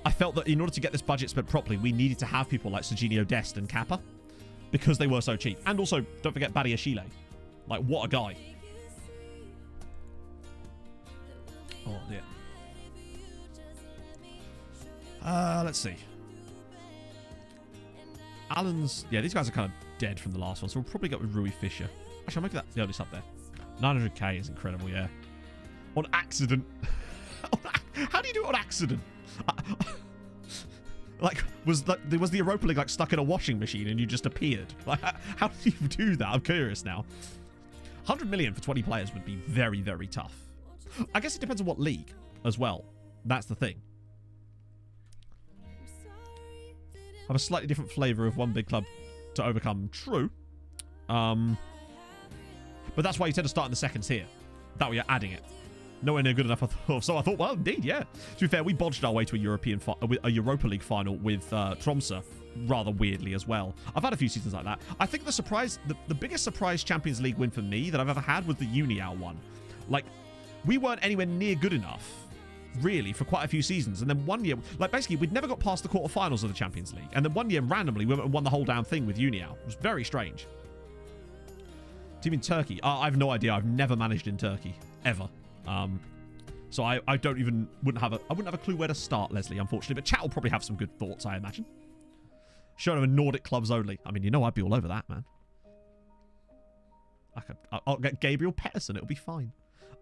I felt that in order to get this budget spent properly, we needed to have people like Serginho Dest and Kappa. Because they were so cheap. And also, don't forget Badia Chile. Like, what a guy. Oh, dear. Let's see. Allen's... Yeah, these guys are kind of dead from the last one, so we'll probably go with Rui Fisher. Actually, I'll make that the oldest up there. 900k is incredible, yeah. On accident. How do you do it on accident? Like, was the Europa League like stuck in a washing machine and you just appeared? Like, how do you do that? I'm curious now. 100 million for 20 players would be very, very tough. I guess it depends on what league as well. That's the thing. Have a slightly different flavour of one big club to overcome. True. But that's why you tend to start in the seconds here. That way you're adding it. Nowhere near good enough, I thought. So I thought, well, indeed, yeah. To be fair, we bodged our way to a Europa League final with Tromsø, rather weirdly as well. I've had a few seasons like that. I think the biggest surprise Champions League win for me that I've ever had was the Uniao one. Like, we weren't anywhere near good enough, really, for quite a few seasons. And then one year, like, basically, we'd never got past the quarterfinals of the Champions League. And then one year, randomly, we won the whole damn thing with Uniao. It was very strange. Team in Turkey. I have no idea. I've never managed in Turkey, ever. So I wouldn't have a clue where to start, Leslie, unfortunately. But chat will probably have some good thoughts, I imagine. Showing them Nordic clubs only. I mean, you know I'd be all over that, man. I'll get Gabriel Pettersson. It'll be fine.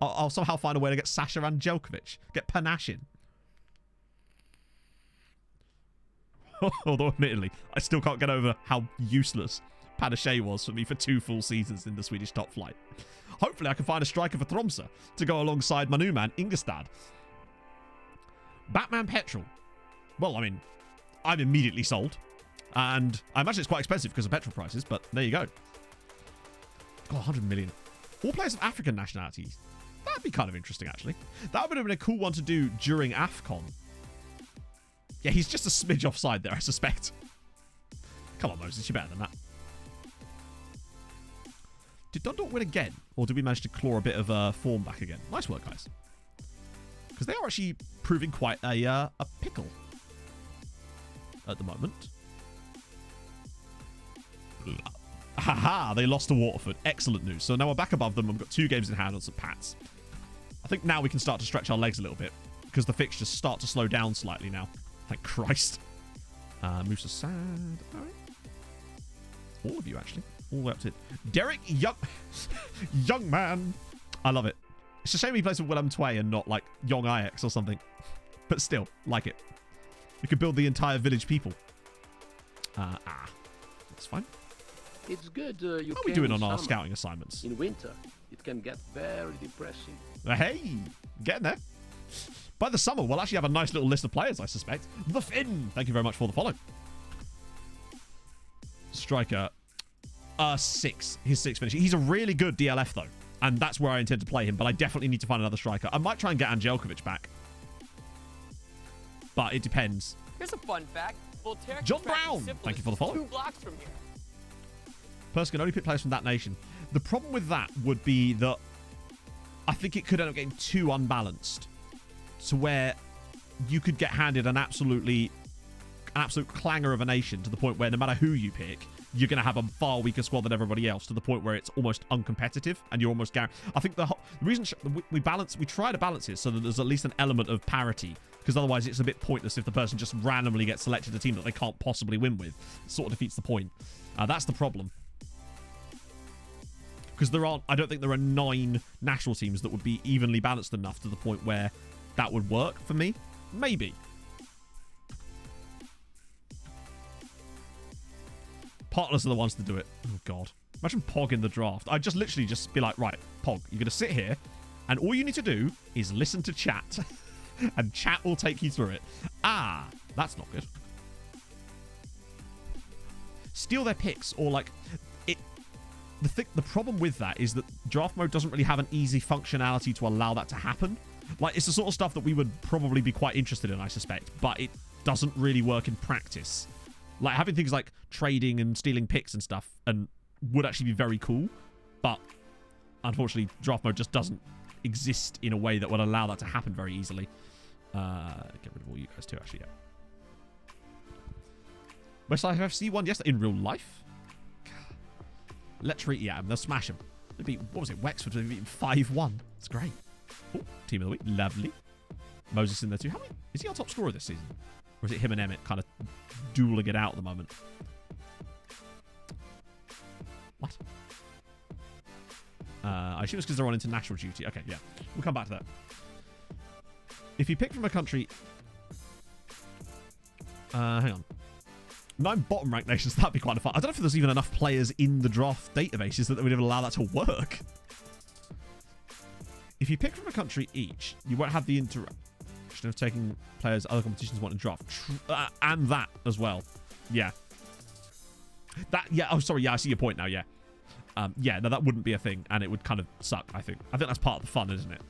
I'll somehow find a way to get Sasha Angelkovic. Get Panashin. Although, admittedly, I still can't get over how useless Panache was for me for 2 full seasons in the Swedish top flight. Hopefully I can find a striker for Tromsø to go alongside my new man, Ingestad. Batman Petrol. Well, I mean, I'm immediately sold. And I imagine it's quite expensive because of petrol prices, but there you go. God, 100 million. All players of African nationalities. That'd be kind of interesting, actually. That would have been a cool one to do during AFCON. Yeah, he's just a smidge offside there, I suspect. Come on, Moses, you're better than that. Did Dundalk win again? Or did we manage to claw a bit of form back again? Nice work, guys. Because they are actually proving quite a pickle at the moment. Haha, they lost to Waterford. Excellent news. So now we're back above them and we've got 2 games in hand on St. Pat's. I think now we can start to stretch our legs a little bit because the fixtures start to slow down slightly now. Thank Christ. Moves to sad. All right. All of you, actually. All the way up to Derek Young man. I love it. It's a shame he plays with Willem Tway and not like Young Ajax or something. But still, like it. We could build the entire village people. That's fine. It's good. How are we doing on our scouting assignments? In winter, it can get very depressing. Hey, getting there. By the summer, we'll actually have a nice little list of players, I suspect. The Finn. Thank you very much for the follow. Striker. 6. His 6 finish. He's a really good DLF, though. And that's where I intend to play him. But I definitely need to find another striker. I might try and get Angelkovic back. But it depends. Here's a fun fact. Voltaire John Brown. Thank you for the follow. 2 blocks from here. Person can only pick players from that nation. The problem with that would be that I think it could end up getting too unbalanced to where you could get handed an absolute clanger of a nation to the point where no matter who you pick, you're going to have a far weaker squad than everybody else to the point where it's almost uncompetitive and you're almost guaranteed. I think the reason we try to balance it so that there's at least an element of parity, because otherwise it's a bit pointless if the person just randomly gets selected a team that they can't possibly win with. It sort of defeats the point. That's the problem. Because I don't think there are 9 national teams that would be evenly balanced enough to the point where that would work for me. Maybe. Partners are the ones to do it. Oh, God. Imagine Pog in the draft. I'd just literally just be like, right, Pog, you're going to sit here, and all you need to do is listen to chat, and chat will take you through it. That's not good. Steal their picks, or like... The problem with that is that draft mode doesn't really have an easy functionality to allow that to happen. Like, it's the sort of stuff that we would probably be quite interested in, I suspect, but it doesn't really work in practice. Like, having things like trading and stealing picks and stuff and would actually be very cool, but unfortunately, draft mode just doesn't exist in a way that would allow that to happen very easily. Get rid of all you guys too, actually, yeah. Westside FC won yesterday in real life. Let's read, they'll smash him. They beat, what was it, Wexford? They beat 5-1. It's great. Ooh, team of the week, lovely. Moses in there too. How many? Is he our top scorer this season? Or is it him and Emmett kind of dueling it out at the moment? What? I assume it's because they're on international duty. Okay, yeah. We'll come back to that. If you pick from a country... hang on. 9 bottom-ranked nations, that'd be quite fun. I don't know if there's even enough players in the draft databases that would even allow that to work. If you pick from a country each, you won't have the interaction of taking players other competitions want in draft. And that as well. Yeah. Oh, sorry. Yeah, I see your point now. Yeah. No, that wouldn't be a thing, and it would kind of suck, I think. I think that's part of the fun, isn't it?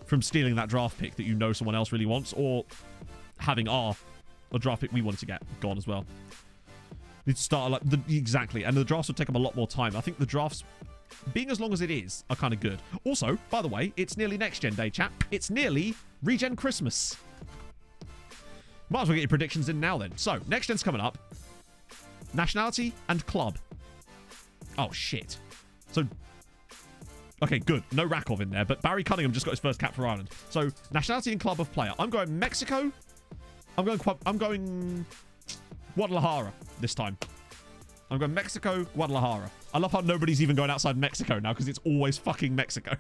From stealing that draft pick that you know someone else really wants, or having a draft pick we wanted to get gone as well. Need to start like exactly, and the drafts would take up a lot more time. I think the drafts, being as long as it is, are kind of good. Also, by the way, it's nearly next gen day, chat. It's nearly regen Christmas. Might as well get your predictions in now then. So, next gen's coming up. Nationality and club. Oh shit. So, okay, good. No Rakov in there, but Barry Cunningham just got his first cap for Ireland. So, nationality and club of player. I'm going Mexico. I'm going Guadalajara this time. I'm going Mexico, Guadalajara. I love how nobody's even going outside Mexico now because it's always fucking Mexico.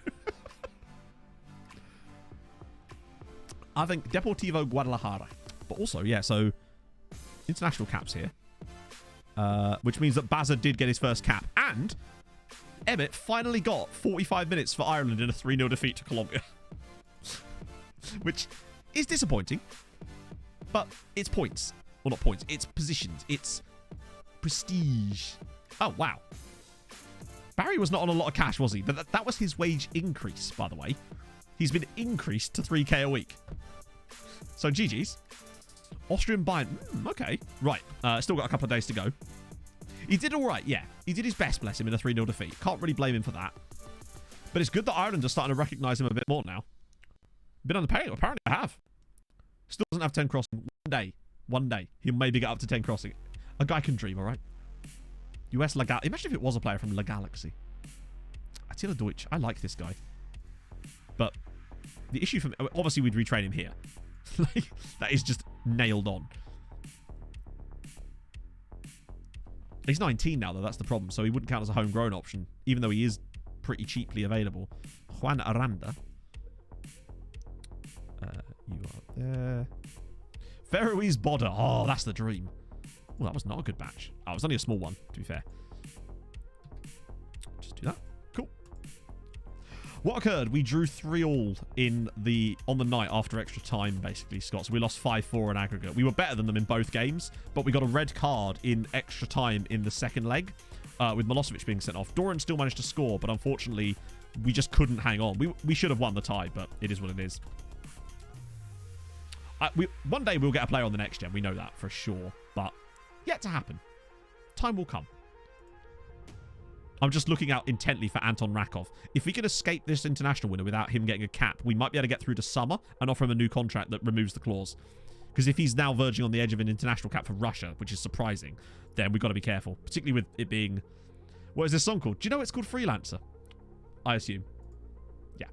I think Deportivo Guadalajara. But also, yeah, so international caps here. which means that Bazza did get his first cap. And Emmett finally got 45 minutes for Ireland in a 3-0 defeat to Colombia. Which is disappointing. But it's points. Well, not points. It's positions. It's prestige. Oh, wow. Barry was not on a lot of cash, was he? That was his wage increase, by the way. He's been increased to 3k a week. So, GG's. Austrian Bayern. Okay. Right. Still got a couple of days to go. He did all right, yeah. He did his best, bless him, in a 3-0 defeat. Can't really blame him for that. But it's good that Ireland are starting to recognise him a bit more now. Been underpaid. Apparently I have. Still doesn't have 10 crossing. One day. He'll maybe get up to 10 crossing. A guy can dream, all right? US Legal. Imagine if it was a player from La Galaxy. Attila Deutsch. I like this guy. But the issue for me, obviously we'd retrain him here. Like, that is just nailed on. He's 19 now, though. That's the problem. So he wouldn't count as a homegrown option, even though he is pretty cheaply available. Juan Aranda. You are there. Faroese Bodder. Oh, that's the dream. Well, that was not a good batch. Oh, it was only a small one, to be fair. Just do that. Cool. What occurred? We drew 3-3 on the night after extra time, basically, Scott. So we lost 5-4 in aggregate. We were better than them in both games, but we got a red card in extra time in the second leg, with Milosevic being sent off. Doran still managed to score, but unfortunately, we just couldn't hang on. We should have won the tie, but it is what it is. One day we'll get a player on the next gen. We know that for sure, but yet to happen. Time will come. I'm just looking out intently for Anton Rakov. If we can escape this international winner without him getting a cap, we might be able to get through to summer and offer him a new contract that removes the clause. Because if he's now verging on the edge of an international cap for Russia, which is surprising, then we've got to be careful. Particularly with it being... What is this song called? Do you know it's called Freelancer? I assume. Yeah.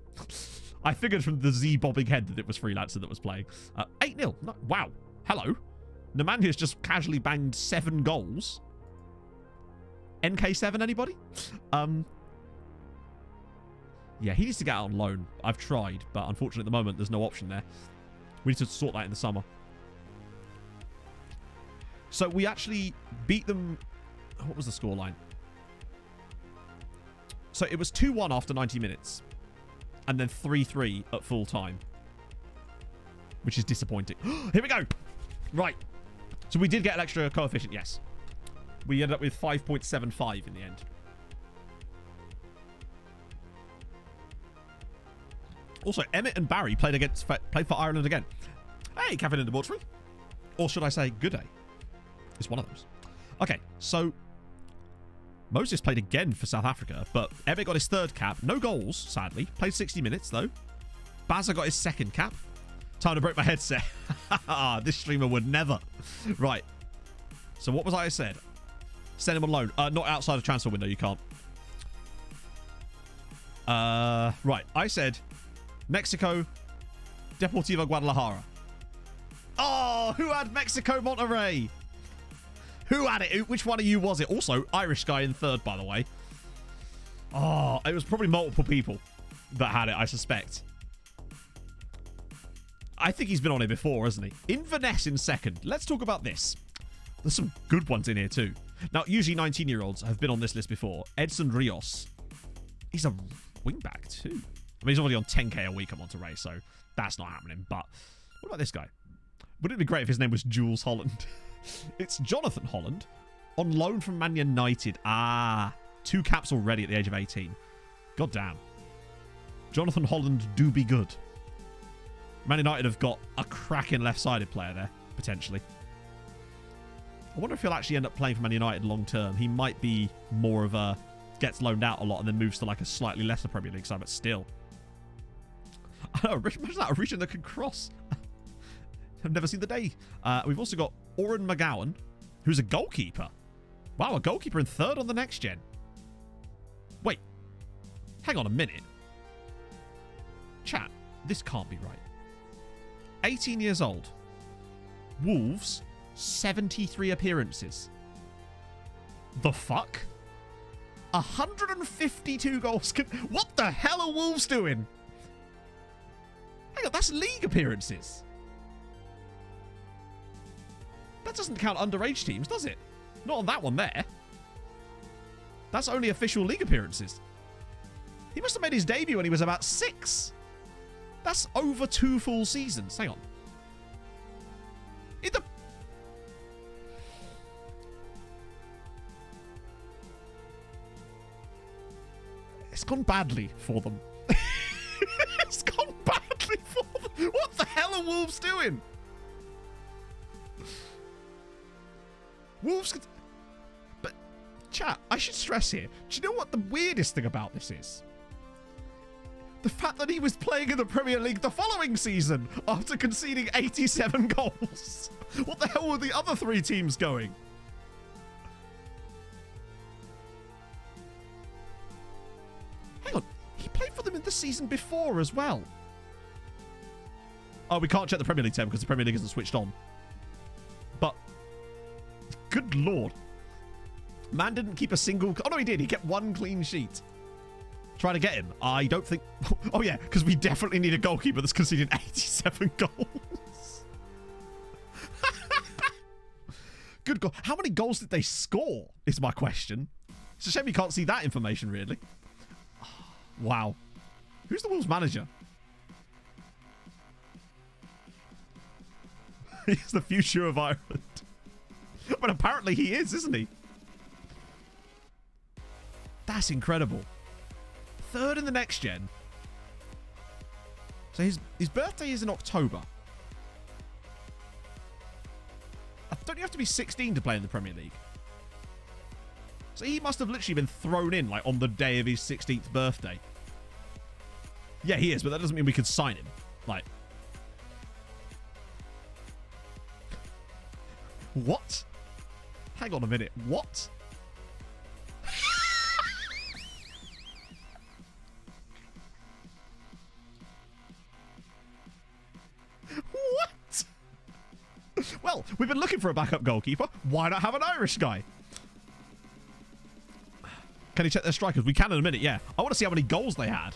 I figured from the Z bobbing head that it was Freelancer that was playing. 8-0. No, wow. Hello. Nemanya's just casually banged 7 goals. NK7, anybody? Yeah, he needs to get out on loan. I've tried, but unfortunately at the moment there's no option there. We need to sort that in the summer. So we actually beat them... What was the scoreline? So it was 2-1 after 90 minutes. And then 3-3 at full time. Which is disappointing. Here we go! Right. So we did get an extra coefficient, yes. We ended up with 5.75 in the end. Also, Emmett and Barry played for Ireland again. Hey, Kevin in the mortuary. Or should I say, good day. It's one of those. Okay, so Moses played again for South Africa, but Emmett got his 3rd cap. No goals, sadly. Played 60 minutes, though. Bazza got his 2nd cap. Time to break my headset. This streamer would never. Right. So what was I said? Send him on loan. Not outside of transfer window, you can't. Right. I said Mexico, Deportivo Guadalajara. Oh, who had Mexico Monterrey? Who had it? Which one of you was it? Also, Irish guy in 3rd, by the way. Oh, it was probably multiple people that had it, I suspect. I think he's been on it before, hasn't he? Inverness in 2nd. Let's talk about this. There's some good ones in here too. Now, usually 19-year-olds have been on this list before. Edson Rios. He's a wing-back too. I mean, he's already on 10k a week at Monterrey, so that's not happening. But what about this guy? Wouldn't it be great if his name was Jules Holland? It's Jonathan Holland on loan from Man United. 2 caps already at the age of 18. God damn. Jonathan Holland do be good. Man United have got a cracking left-sided player there, potentially. I wonder if he'll actually end up playing for Man United long term. He might be more of a gets loaned out a lot and then moves to like a slightly lesser Premier League side, but still. I don't know, imagine that, a region that can cross. I've never seen the day. We've also got Oren McGowan, who's a goalkeeper. Wow, a goalkeeper in 3rd on the next gen. Wait. Hang on a minute. Chat, this can't be right. 18 years old. Wolves, 73 appearances. The fuck? 152 goals. What the hell are Wolves doing? Hang on, that's league appearances. That doesn't count underage teams, does it? Not on that one there. That's only official league appearances. He must have made his debut when he was about 6. That's over 2 full seasons. Hang on. It's gone badly for them. It's gone badly for them. What the hell are Wolves doing? Wolves... But, chat, I should stress here. Do you know what the weirdest thing about this is? The fact that he was playing in the Premier League the following season after conceding 87 goals. What the hell were the other 3 teams going? Hang on. He played for them in the season before as well. Oh, we can't check the Premier League table because the Premier League isn't switched on. But, good lord. Man didn't keep a single... Oh, no, he did. He kept 1 clean sheet. Try to get him. I don't think... Oh, yeah, because we definitely need a goalkeeper that's conceded 87 goals. Good goal. How many goals did they score, is my question. It's a shame you can't see that information, really. Wow. Who's the Wolves manager? He's the future of Ireland. But apparently he is, isn't he? That's incredible. 3rd in the next gen. So his birthday is in October. Don't you have to be 16 to play in the Premier League? So he must have literally been thrown in like on the day of his 16th birthday. Yeah, he is, but that doesn't mean we could sign him. Like, what? Hang on a minute. What? What? Well, we've been looking for a backup goalkeeper. Why not have an Irish guy? Can you check their strikers? We can in a minute, yeah. I want to see how many goals they had.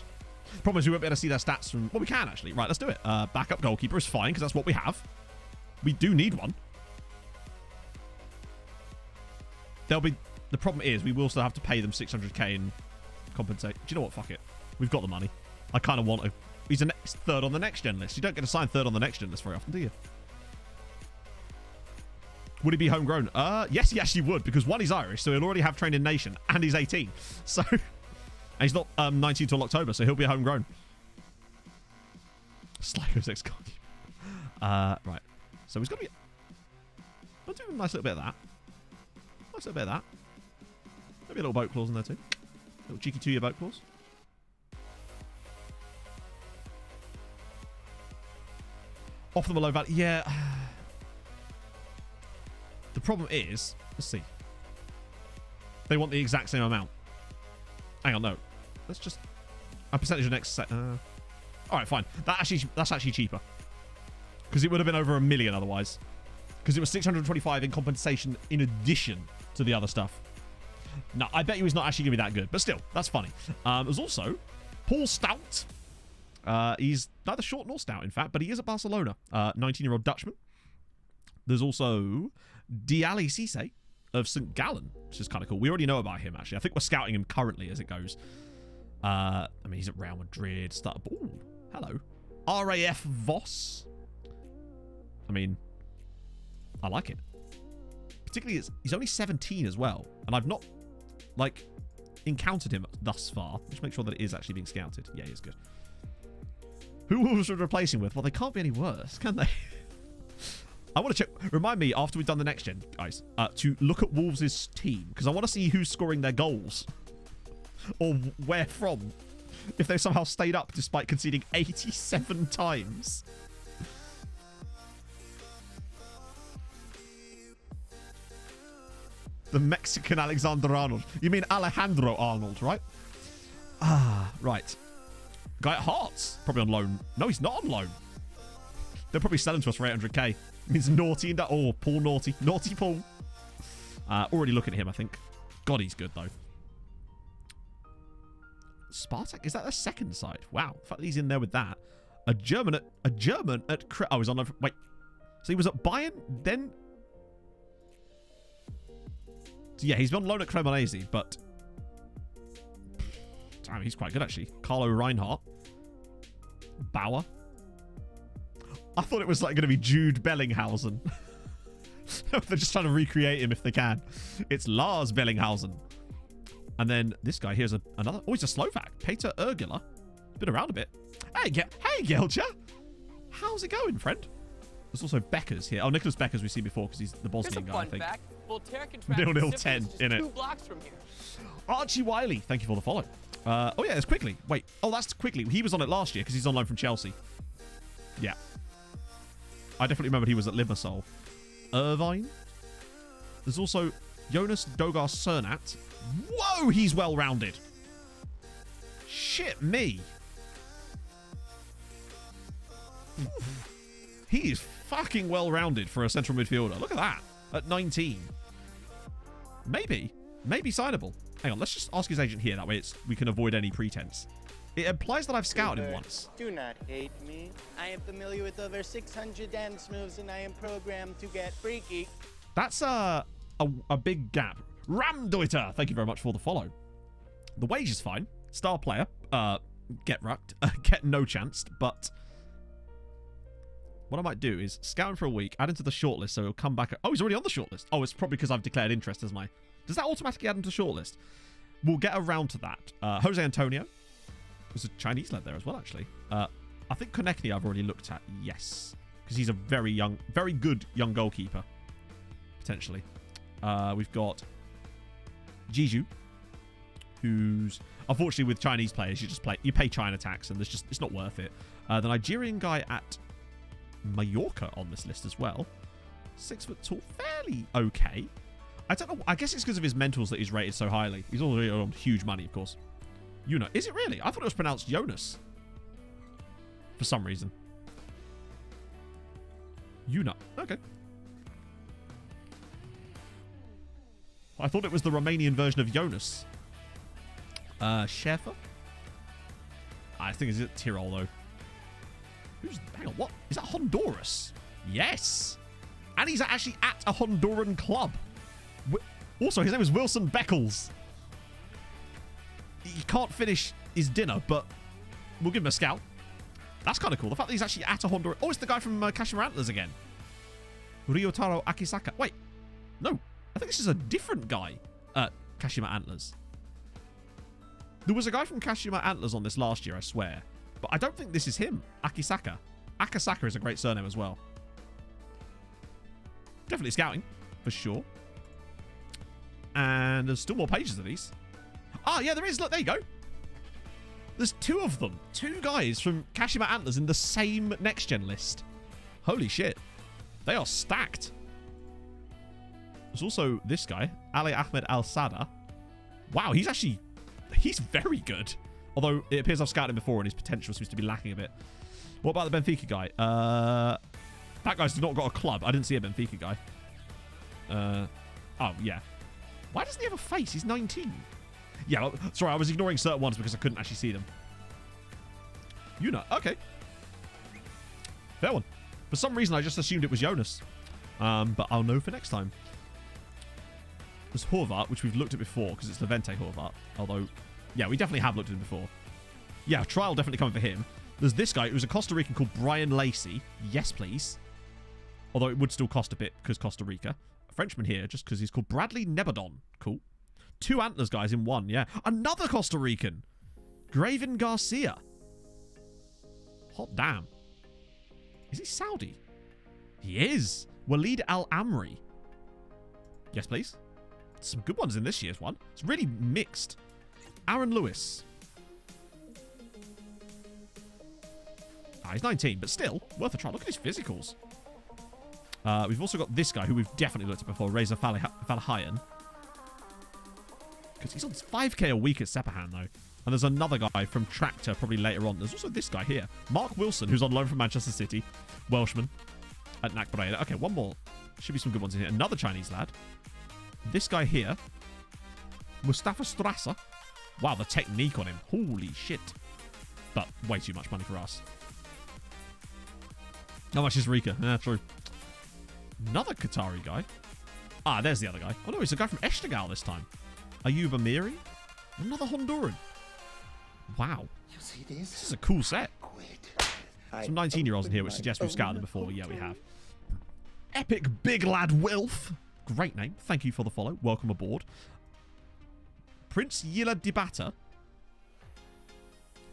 Problem is we won't be able to see their stats from... Well, we can, actually. Right, let's do it. Backup goalkeeper is fine, because that's what we have. We do need one. There'll be... The problem is, we will still have to pay them 600k and compensate. Do you know what? Fuck it. We've got the money. I kind of want to... He's a 3rd on the next-gen list. You don't get assigned 3rd on the next-gen list very often, do you? Would he be homegrown? Yes, he actually would, because 1, he's Irish, so he'll already have trained in nation, and he's 18. So... And he's not 19 till October, so he'll be homegrown. Sligo's ex-goalkeeper. Right. So he's got to be... I'll do a nice little bit of that. Nice little bit of that. Maybe a little boat clause in there too. Little cheeky 2-year boat clause. Off them a low value. Yeah. The problem is... Let's see. They want the exact same amount. Hang on, no. Let's just... A percentage of next set. Alright, fine. That's actually cheaper. Because it would have been over 1 million otherwise. Because it was 625 in compensation in addition to the other stuff. No, I bet you he's not actually going to be that good. But still, that's funny. There's also Paul Stout. He's neither short nor stout, in fact, but he is at Barcelona. 19-year-old Dutchman. There's also Diali Cisse of St. Gallen, which is kind of cool. We already know about him, actually. I think we're scouting him currently as it goes. I mean, he's at Real Madrid. Ooh, hello. RAF Voss. I mean, I like it. Particularly, he's only 17 as well. And I've not, like, encountered him thus far. Just make sure that it is actually being scouted. Yeah, he is good. Who should replace him with? Well, they can't be any worse, can they? I want to check. Remind me, after we've done the next gen, guys, to look at Wolves' team. Because I want to see who's scoring their goals. Or where from. If they somehow stayed up despite conceding 87 times. The Mexican Alexander Arnold. You mean Alejandro Arnold, right? Ah, right. Guy at Hearts. Probably on loan. No, he's not on loan. They'll probably sell him to us for 800k. It means Naughty and... Oh, Paul Naughty. Naughty Paul. Already looking at him, I think. God, he's good, though. Spartak? Is that their second side? Wow. The fact that he's in there with that. A German at... Oh, he's on... Wait. So he was at Bayern, then... So yeah, he's been on loan at Cremonese, but damn, he's quite good actually. Carlo Reinhardt, Bauer. I thought it was like going to be Jude Bellinghausen. They're just trying to recreate him if they can. It's Lars Bellinghausen. And then this guy here's another. Oh, he's a Slovak. Peter Urgula. Been around a bit. Hey, Gelja. How's it going, friend? There's also Beckers here. Oh, Nicholas Beckers we've seen before because he's the Here's a Bosnian guy, I fun think. fact. Voltaire can travel 0-0-10 just in it. 2 blocks from here. Archie Wiley, thank you for the follow. Oh, yeah, it's Quickly. Wait. Oh, that's Quickly. He was on it last year because he's on loan from Chelsea. Yeah. I definitely remember he was at Limassol. Irvine. There's also Jonas Dogar Cernat. Whoa, he's well-rounded. Shit me. He is fucking well-rounded for a central midfielder. Look at that. At 19. Maybe signable. Hang on, let's just ask his agent here. That way we can avoid any pretense. It implies that I've scouted him once. Do not hate me. I am familiar with over 600 dance moves and I am programmed to get freaky. That's a big gap. Ramdeuter, thank you very much for the follow. The wage is fine. Star player. Get rucked. Get no chance. But what I might do is scout him for a week, add him to the shortlist so he'll come back. Oh, he's already on the shortlist. Oh, it's probably because I've declared interest as my... Does that automatically add him to shortlist? We'll get around to that. Jose Antonio. There's a Chinese lad there as well, actually. I think Konechny I've already looked at. Yes. Because he's a very good young goalkeeper. Potentially. We've got Jiju, who's... Unfortunately, with Chinese players, you pay China tax, and it's not worth it. The Nigerian guy at Mallorca on this list as well. 6 foot tall, fairly okay. I don't know. I guess it's because of his mentals that he's rated so highly. He's already on huge money, of course. Yuna. Is it really? I thought it was pronounced Jonas. For some reason. Yuna. Okay. I thought it was the Romanian version of Jonas. Schäfer? I think it's Tyrol, though. Hang on, what? Is that Honduras? Yes! And he's actually at a Honduran club. Also, his name is Wilson Beckles. He can't finish his dinner, but we'll give him a scout. That's kind of cool. The fact that he's actually at a Honduran... Oh, it's the guy from Kashima Antlers again. Ryotaro Akisaka. Wait. No. I think this is a different guy at Kashima Antlers. There was a guy from Kashima Antlers on this last year, I swear. But I don't think this is him. Akisaka. Akasaka is a great surname as well. Definitely scouting, for sure. And there's still more pages of these. Ah, yeah, there is. Look, there you go. There's 2 of them. 2 guys from Kashima Antlers in the same next-gen list. Holy shit. They are stacked. There's also this guy, Ali Ahmed Al-Sada. Wow, he's very good. Although it appears I've scouted him before and his potential seems to be lacking a bit. What about the Benfica guy? That guy's not got a club. I didn't see a Benfica guy. Oh, yeah. Why doesn't he have a face? He's 19. Yeah, sorry, I was ignoring certain ones because I couldn't actually see them. Okay. Fair one. For some reason, I just assumed it was Jonas. But I'll know for next time. There's Horvath, which we've looked at before because it's Levante Horvath. Although, yeah, we definitely have looked at him before. Yeah, trial definitely coming for him. There's this guy who's a Costa Rican called Brian Lacey. Yes, please. Although it would still cost a bit because Costa Rica. A Frenchman here just because he's called Bradley Nebadon. Cool. 2 Antlers guys in one, yeah. Another Costa Rican. Graven Garcia. Hot damn. Is he Saudi? He is. Walid Al-Amri. Yes, please. Some good ones in this year's one. It's really mixed. Aaron Lewis. He's 19, but still worth a try. Look at his physicals. We've also got this guy who we've definitely looked at before, Reza Falahayan. Because he's on 5k a week at Sepahan, though. And there's another guy from Tractor probably later on. There's also this guy here. Mark Wilson, who's on loan from Manchester City. Welshman at NAC Breda. Okay, one more. Should be some good ones in here. Another Chinese lad. This guy here. Mustafa Strasser. Wow, the technique on him. Holy shit. But way too much money for us. How much is Rika? Yeah, true. Another Qatari guy. Ah, there's the other guy. Oh, no, it's a guy from Eshtagal this time. Ayub Amiri? Another Honduran. Wow. You see This is a cool set. Quit. Some 19-year-olds in here, which suggests we've scouted them before. Yeah, we have. Epic Big Lad Wilf. Great name. Thank you for the follow. Welcome aboard. Prince Yila Dibata.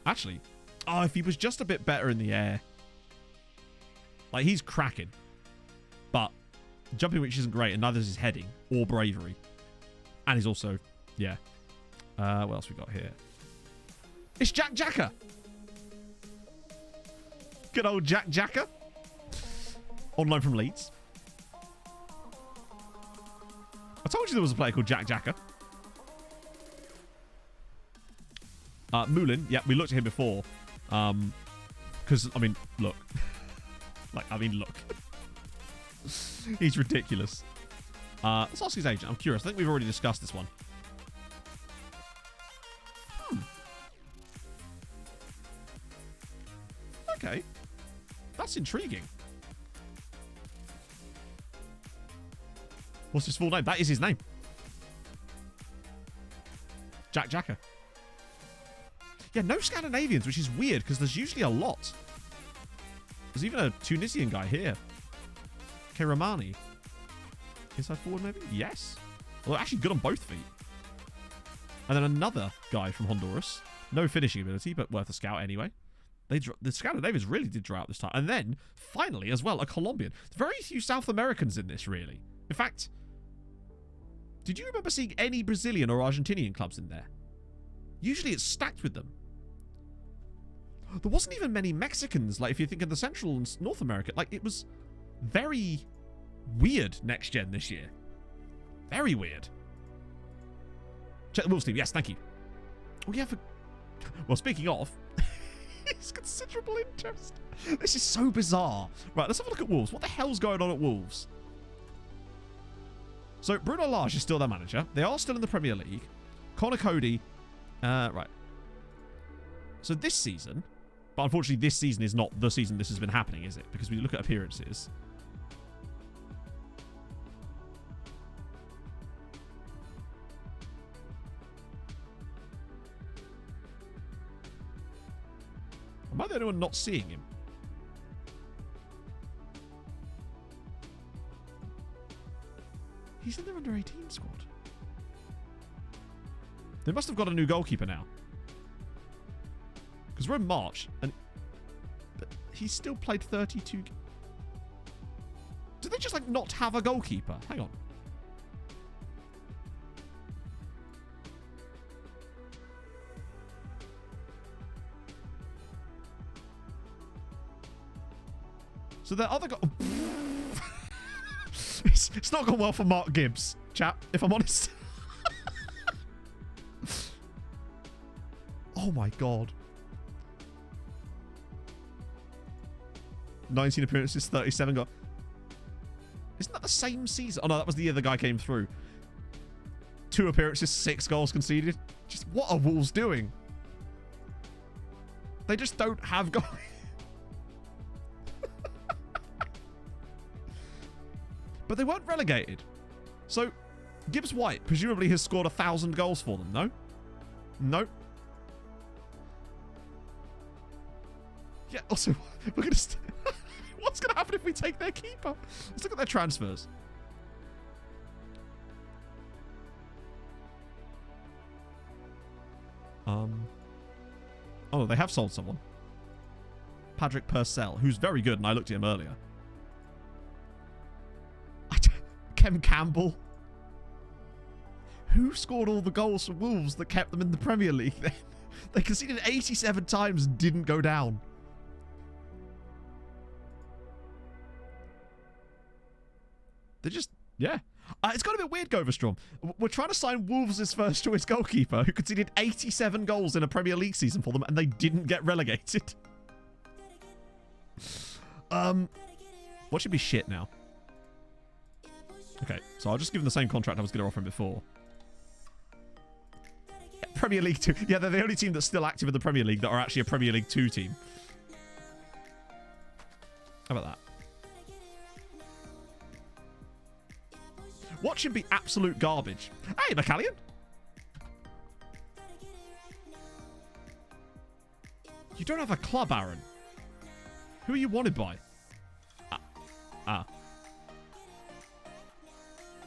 Actually, oh, if he was just a bit better in the air. Like, he's cracking. But jumping which isn't great, and neither is his heading or bravery. And he's also, yeah. What else we got here? It's Jack Jacker. Good old Jack Jacker. On loan from Leeds. I told you there was a player called Jack Jacker. Moulin, yeah, we looked at him before. Because, I mean, look. Look. He's ridiculous. Let's ask his agent. I'm curious. I think we've already discussed this one. Okay. That's intriguing. What's his full name? That is his name. Jack Jacker. Yeah, no Scandinavians, which is weird because there's usually a lot. There's even a Tunisian guy here. Keramani. Inside forward, maybe? Yes. Well, actually good on both feet. And then another guy from Honduras. No finishing ability, but worth a scout anyway. The Scandinavians really did draw out this time. And then, finally, as well, a Colombian. Very few South Americans in this, really. In fact, did you remember seeing any Brazilian or Argentinian clubs in there? Usually it's stacked with them. There wasn't even many Mexicans, like if you think of the Central and North America. Like, it was very weird next gen this year. Very weird. Check the Wolves team. Yes, thank you. Oh, yeah, well, speaking of, it's considerable interest. This is so bizarre. Right, let's have a look at Wolves. What the hell's going on at Wolves? So, Bruno Lage is still their manager. They are still in the Premier League. Connor Cody. Right. So, this season, but unfortunately, this season is not the season this has been happening, is it? Because we look at appearances. Am I the only one not seeing him? He's in their under-18 squad. They must have got a new goalkeeper now. Because we're in March, and but he's still played 32. Did they just, like, not have a goalkeeper? Hang on. So the other guy... it's not gone well for Mark Gibbs, chap, if I'm honest. Oh my god. 19 appearances, 37 goals. Isn't that the same season? Oh no, that was the year the guy came through. 2 appearances, 6 goals conceded. Just what are Wolves doing? They just don't have goals. But they weren't relegated. So, Gibbs White presumably has scored 1,000 goals for them, no? No. Yeah, also, we're going to... What's going to happen if we take their keeper? Let's look at their transfers. Oh, they have sold someone. Patrick Purcell, who's very good, and I looked at him earlier. Kem Campbell. Who scored all the goals for Wolves that kept them in the Premier League then? They conceded 87 times and didn't go down. They're just, yeah. It's got a bit weird, Govestrom. We're trying to sign Wolves' first choice goalkeeper who conceded 87 goals in a Premier League season for them and they didn't get relegated. What should be shit now? Okay, so I'll just give him the same contract I was going to offer him before. Premier League 2. Yeah, they're the only team that's still active in the Premier League that are actually a Premier League 2 team. How about that? Watch him be absolute garbage. Hey, McCallion. You don't have a club, Aaron. Who are you wanted by?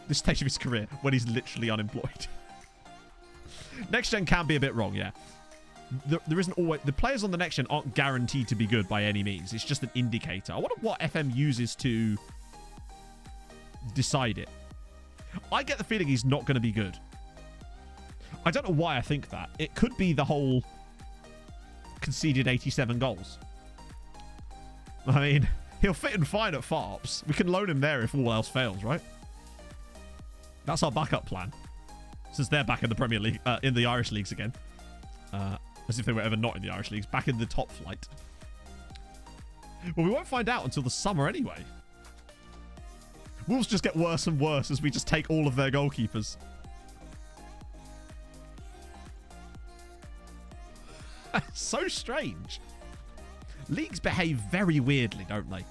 This stage of his career when he's literally unemployed. Next gen can be a bit wrong, yeah. There isn't always... The players on the next gen aren't guaranteed to be good by any means. It's just an indicator. I wonder what FM uses to decide it. I get the feeling he's not going to be good. I don't know why I think that. It could be the whole conceded 87 goals. I mean, he'll fit in fine at Farps. We can loan him there if all else fails, right? That's our backup plan. Since they're back in the Premier League, in the Irish leagues again. As if they were ever not in the Irish leagues. Back in the top flight. Well, we won't find out until the summer anyway. Wolves just get worse and worse as we just take all of their goalkeepers. So strange. Leagues behave very weirdly, don't they?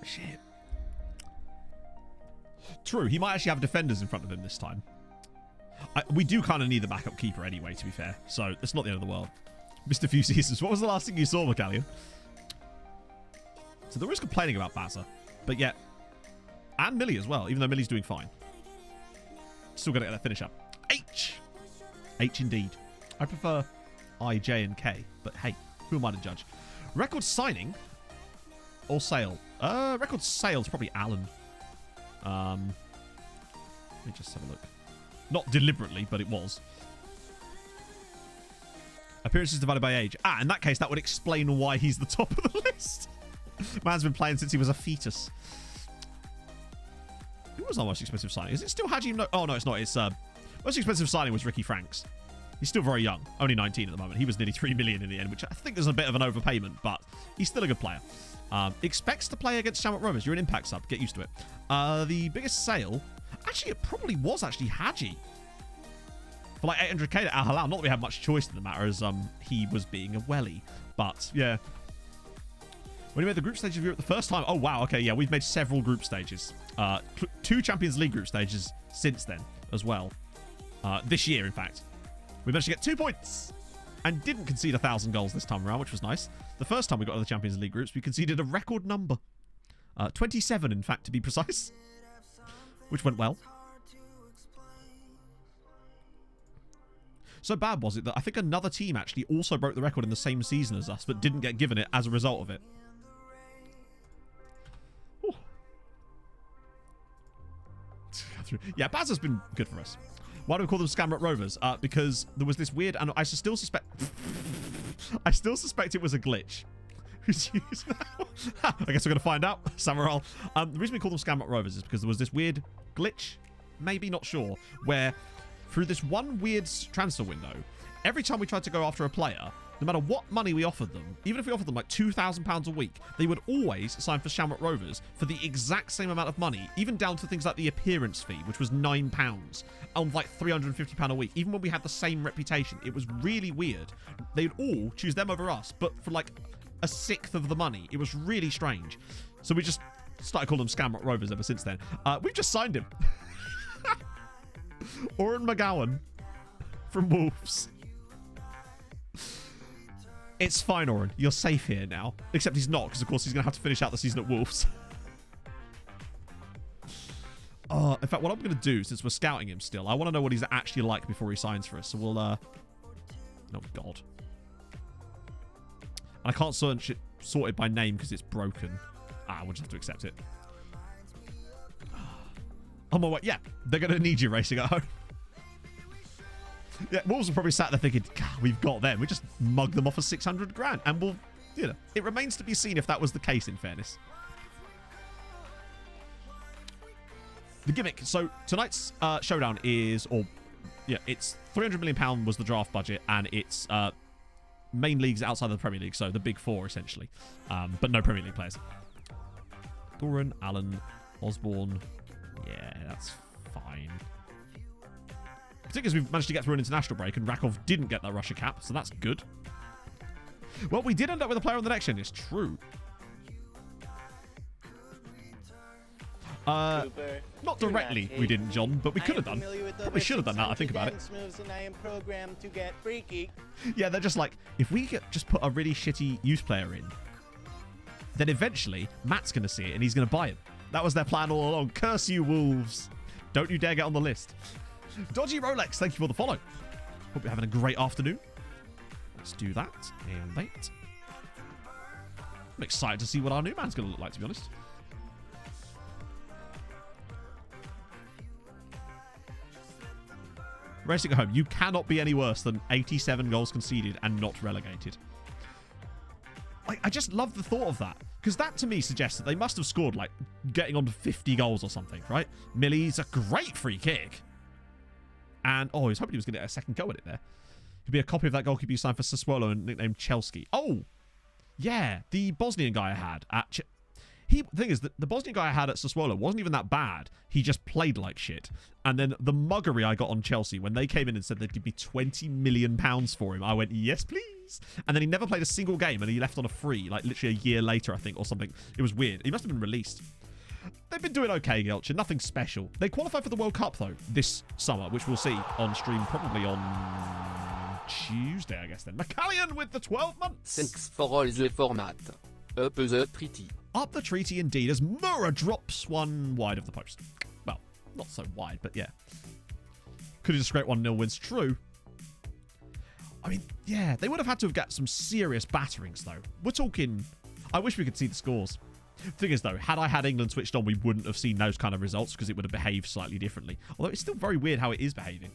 Shit. True, he might actually have defenders in front of him this time. We do kind of need the backup keeper anyway, to be fair. So, it's not the end of the world. Missed a few seasons. What was the last thing you saw, McCallion? So, there is complaining about Bazza. But yet... And Millie as well, even though Millie's doing fine. Still got to get that finish up. H! H indeed. I prefer I, J, and K. But hey, who am I to judge? Record signing or sale? Record sale is probably Alan. Let me just have a look. Not deliberately, but it was. Appearances divided by age. In that case, that would explain why he's the top of the list. Man's been playing since he was a fetus. Who was our most expensive signing? Is it still Haji? No, oh, no, it's not. It's most expensive signing was Ricky Franks. He's still very young. Only 19 at the moment. He was nearly 3 million in the end, which I think is a bit of an overpayment, but he's still a good player. Expects to play against Shamrock Rovers. You're an impact sub. Get used to it. The biggest sale... Actually, it probably was actually Haji. For like 800k to Al Hilal. Not that we had much choice in the matter as he was being a welly. But, yeah. When you made the group stage of Europe the first time... Oh, wow. Okay, yeah. We've made several group stages. 2 Champions League group stages since then as well. This year, in fact. We managed to get 2 points. And didn't concede 1,000 goals this time around, which was nice. The first time we got to the Champions League groups, we conceded a record number. 27, in fact, to be precise. Which went well. So bad was it that I think another team actually also broke the record in the same season as us, but didn't get given it as a result of it. Ooh. Yeah, Baz has been good for us. Why do we call them Scamrock Rovers? Because there was this weird, and I still suspect it was a glitch. Who's used now? I guess we're gonna find out. Samaral. The reason we call them Scamrock Rovers is because there was this weird glitch, maybe not sure, where through this one weird transfer window, every time we tried to go after a player, no matter what money we offered them, even if we offered them like £2,000 a week, they would always sign for Shamrock Rovers for the exact same amount of money, even down to things like the appearance fee, which was £9, on like £350 a week, even when we had the same reputation. It was really weird. They'd all choose them over us, but for like a sixth of the money. It was really strange. So we just started calling them Scamrock Rovers ever since then. We've just signed him. Oren McGowan from Wolves. It's fine, Oren. You're safe here now. Except he's not, because of course he's going to have to finish out the season at Wolves. In fact, what I'm going to do, since we're scouting him still, I want to know what he's actually like before he signs for us. So we'll, oh, God. I can't sort it by name because it's broken. We'll just have to accept it. On my way. Yeah, they're going to need you racing at home. Yeah, Wolves are probably sat there thinking, God, we've got them. We just mug them off for 600 grand. And we'll, you know, it remains to be seen if that was the case, in fairness. The gimmick. So tonight's showdown is, it's £300 million was the draft budget, and it's main leagues outside of the Premier League, so the big four essentially, but no Premier League players. Doran, Allen, Osborne. Yeah, that's fine. Particularly as we've managed to get through an international break, and Rakov didn't get that Russia cap, so that's good. Well, we did end up with a player on the next gen. It's true. Cooper, Not do directly, not we hate didn't, me. John, but we I could am have done. familiar with Probably over should have done that, I think 600 about it. dance moves, and I am programmed to get freaky. Yeah, they're just like, if we just put a really shitty use player in, then eventually Matt's going to see it and he's going to buy him. That was their plan all along. Curse you, Wolves. Don't you dare get on the list. Dodgy Rolex, thank you for the follow. Hope you're having a great afternoon. Let's do that and wait. I'm excited to see what our new man's going to look like, to be honest. Racing at home, you cannot be any worse than 87 goals conceded and not relegated. I just love the thought of that, because that to me suggests that they must have scored like getting on to 50 goals or something, right? Millie's a great free kick. And, oh, I was hoping he was going to get a second go at it there. Could be a copy of that goalkeeper you signed for Sassuolo and nicknamed Chelsea. Oh, yeah, the Bosnian guy I had at... The thing is, the Bosnian guy I had at Sassuolo wasn't even that bad. He just played like shit. And then the muggery I got on Chelsea, when they came in and said they'd give me £20 million for him, I went, yes, please. And then he never played a single game, and he left on a free, like literally a year later, I think, or something. It was weird. He must have been released. They've been doing okay, Gelcher. Nothing special. They qualified for the World Cup, though, this summer, which we'll see on stream probably on Tuesday, I guess, then. McCallion with the 12 months. Thanks for all the format. Up the treaty. Up the treaty indeed, as Mura drops one wide of the post. Well, not so wide, but yeah. Could have just scraped 1-0 wins. True. I mean, yeah, they would have had to have got some serious batterings, though. We're talking... I wish we could see the scores. Thing is, though, had I had England switched on, we wouldn't have seen those kind of results because it would have behaved slightly differently. Although it's still very weird how it is behaving.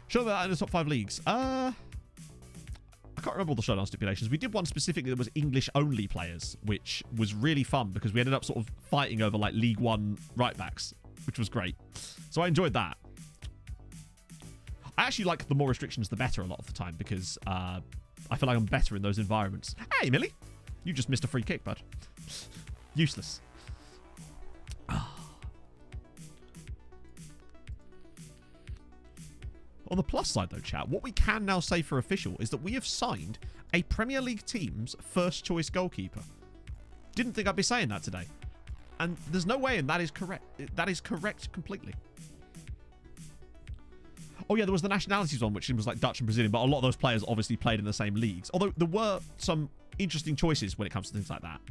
Show that in the top 5 leagues. I can't remember all the showdown stipulations. We did one specifically that was English-only players, which was really fun because we ended up sort of fighting over like League One right-backs, which was great. So I enjoyed that. I actually like the more restrictions, the better a lot of the time because I feel like I'm better in those environments. Hey, Millie! You just missed a free kick, bud. Useless. On the plus side, though, chat, what we can now say for official is that we have signed a Premier League team's first-choice goalkeeper. Didn't think I'd be saying that today. And there's no way, and that is correct. That is correct completely. Oh, yeah, there was the nationalities one, which was like Dutch and Brazilian, but a lot of those players obviously played in the same leagues. Although there were some interesting choices when it comes to things like that.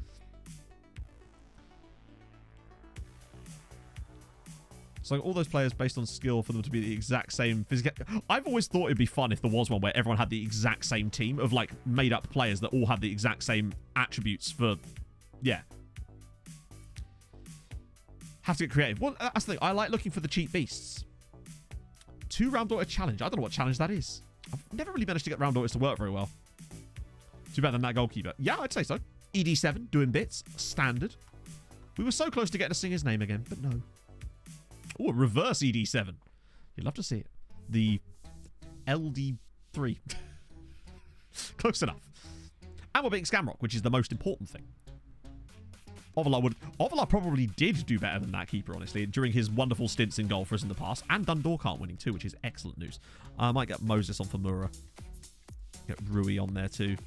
So all those players based on skill for them to be the exact same physical. I've always thought it'd be fun if there was one where everyone had the exact same team of like made up players that all had the exact same attributes for, yeah. Have to get creative. Well, that's the thing. I like looking for the cheap beasts. 2 round daughter challenge. I don't know what challenge that is. I've never really managed to get round daughters to work very well. Too bad than that goalkeeper. Yeah, I'd say so. ED7 doing bits. Standard. We were so close to getting to sing his name again, but no. Oh, reverse ED7. You'd love to see it. The LD3. Close enough. And we're beating Scamrock, which is the most important thing. Ovalar probably did do better than that keeper, honestly, during his wonderful stints in goal for us in the past. And Dundalk aren't winning too, which is excellent news. I might get Moses on for Mura. Get Rui on there too.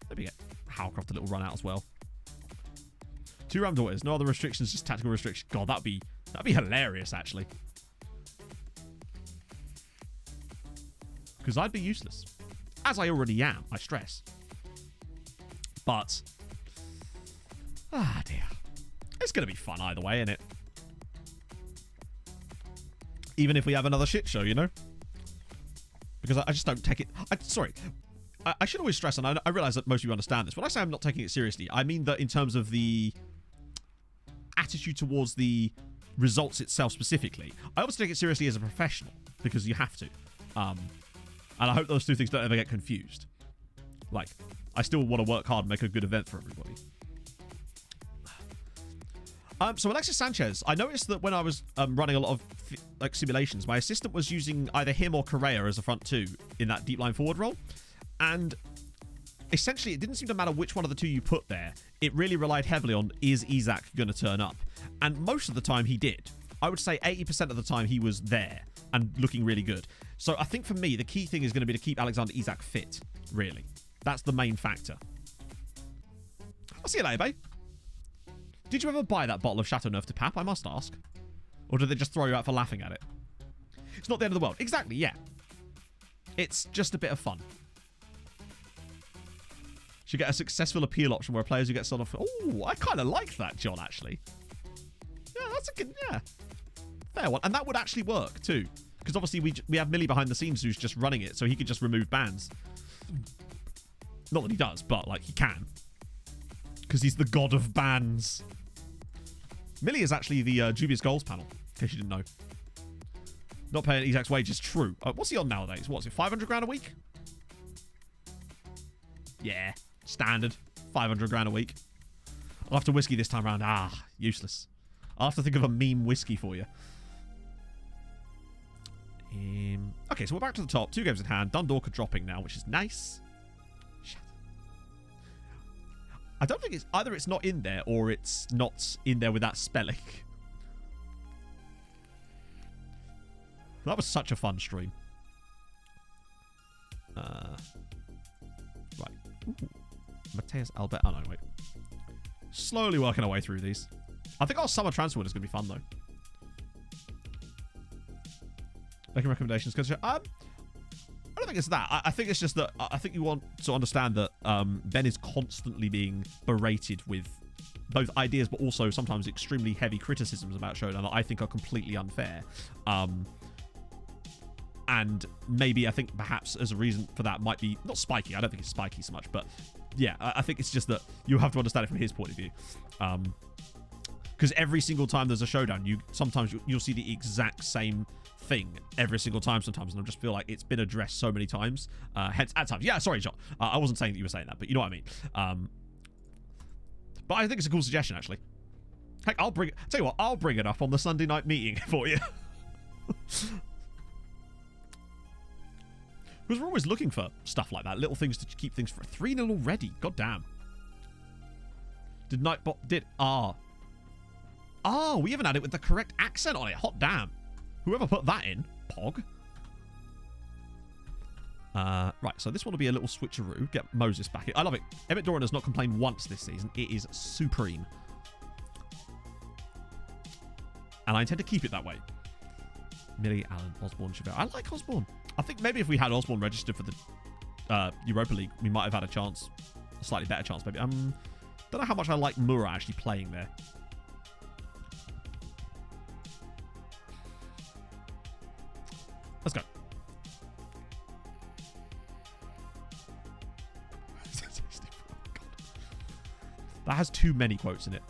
Maybe get Howcroft a little run out as well. 2 round daughters. No other restrictions, just tactical restrictions. God, that'd be hilarious, actually. Because I'd be useless. As I already am, I stress. But... ah, dear. It's going to be fun either way, isn't it? Even if we have another shit show, you know? Because I just don't take it... sorry. I should always stress, and I realise that most of you understand this. When I say I'm not taking it seriously, I mean that in terms of the attitude towards the results itself specifically. I obviously take it seriously as a professional, because you have to. And I hope those two things don't ever get confused. Like, I still want to work hard and make a good event for everybody. So Alexis Sanchez, I noticed that when I was running a lot of simulations, my assistant was using either him or Correa as a front 2 in that deep line forward role. And essentially, it didn't seem to matter which one of the 2 you put there. It really relied heavily on, is Isak going to turn up? And most of the time, he did. I would say 80% of the time, he was there and looking really good. So I think for me, the key thing is going to be to keep Alexander Isak fit, really. That's the main factor. I'll see you later, babe. Did you ever buy that bottle of Chateauneuf de Pape, I must ask? Or did they just throw you out for laughing at it? It's not the end of the world. Exactly, yeah. It's just a bit of fun. Should get a successful appeal option where players who get sold off... Oh, I kind of like that, John, actually. Yeah, that's a good... Yeah. Fair one. And that would actually work, too. Because obviously we have Millie behind the scenes who's just running it, so he could just remove bans. Not that he does, but, like, he can. Because he's the god of bans. Millie is actually the dubious goals panel, in case you didn't know. Not paying exact wages, true. What's he on nowadays? What's it, 500 grand a week? Yeah, standard. 500 grand a week. I'll have to whiskey this time around. Ah, useless. I'll have to think of a meme whiskey for you. Okay, so we're back to the top. 2 games in hand. Dundalk are dropping now, which is nice. Shit. I don't think it's... Either it's not in there, or it's not in there with that spelling. That was such a fun stream. Right. Ooh. Mateus Albert. Oh, no, wait. Slowly working our way through these. I think our summer transfer window is going to be fun, though. Making recommendations. I don't think it's that. I think it's just that I think you want to understand that Ben is constantly being berated with both ideas, but also sometimes extremely heavy criticisms about Showdown that I think are completely unfair. And maybe I think perhaps as a reason for that might be not spiky. I don't think it's spiky so much, but yeah, I think it's just that you have to understand it from his point of view. Because every single time there's a Showdown, sometimes you'll see the exact same thing every single time sometimes, and I just feel like it's been addressed so many times. Hence, at times. Yeah, sorry, John. I wasn't saying that you were saying that, but you know what I mean. But I think it's a cool suggestion, actually. Heck, tell you what, I'll bring it up on the Sunday night meeting for you. Because we're always looking for stuff like that. Little things to keep things for 3-0 already. God damn. Did Nightbot... Oh, we haven't had it with the correct accent on it. Hot damn. Whoever put that in. Pog. Right, so this one will be a little switcheroo. Get Moses back in. I love it. Emmett Doran has not complained once this season. It is supreme. And I intend to keep it that way. Millie, Allen, Osborne, Chevelle. I like Osborne. I think maybe if we had Osborne registered for the Europa League, we might have had a chance. A slightly better chance, maybe. Don't know how much I like Mura actually playing there. Let's go. That has too many quotes in it.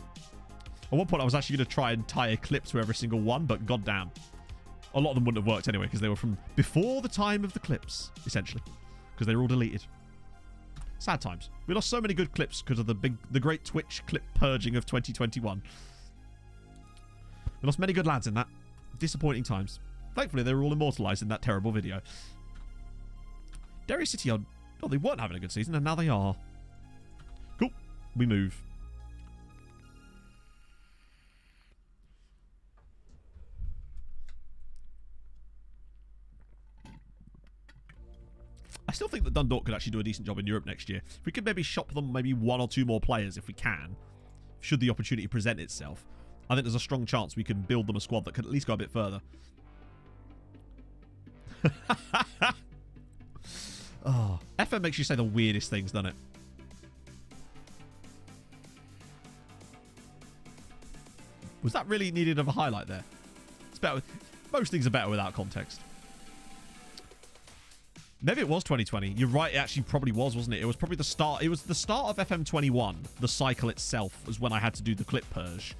At one point, I was actually going to try and tie a clip to every single one, but goddamn. A lot of them wouldn't have worked anyway, because they were from before the time of the clips, essentially. Because they were all deleted. Sad times. We lost so many good clips because of the great Twitch clip purging of 2021. We lost many good lads in that. Disappointing times. Thankfully, they were all immortalised in that terrible video. Derry City are... Oh, they weren't having a good season, and now they are. Cool. We move. I still think that Dundalk could actually do a decent job in Europe next year. If we could maybe shop them maybe 1 or 2 more players if we can, should the opportunity present itself, I think there's a strong chance we can build them a squad that could at least go a bit further. Oh, FM makes you say the weirdest things, doesn't it? Was that really needed of a highlight there? It's better. Most things are better without context. Maybe it was 2020. You're right. It actually probably was, wasn't it? It was probably the start. It was the start of FM21. The cycle itself was when I had to do the clip purge.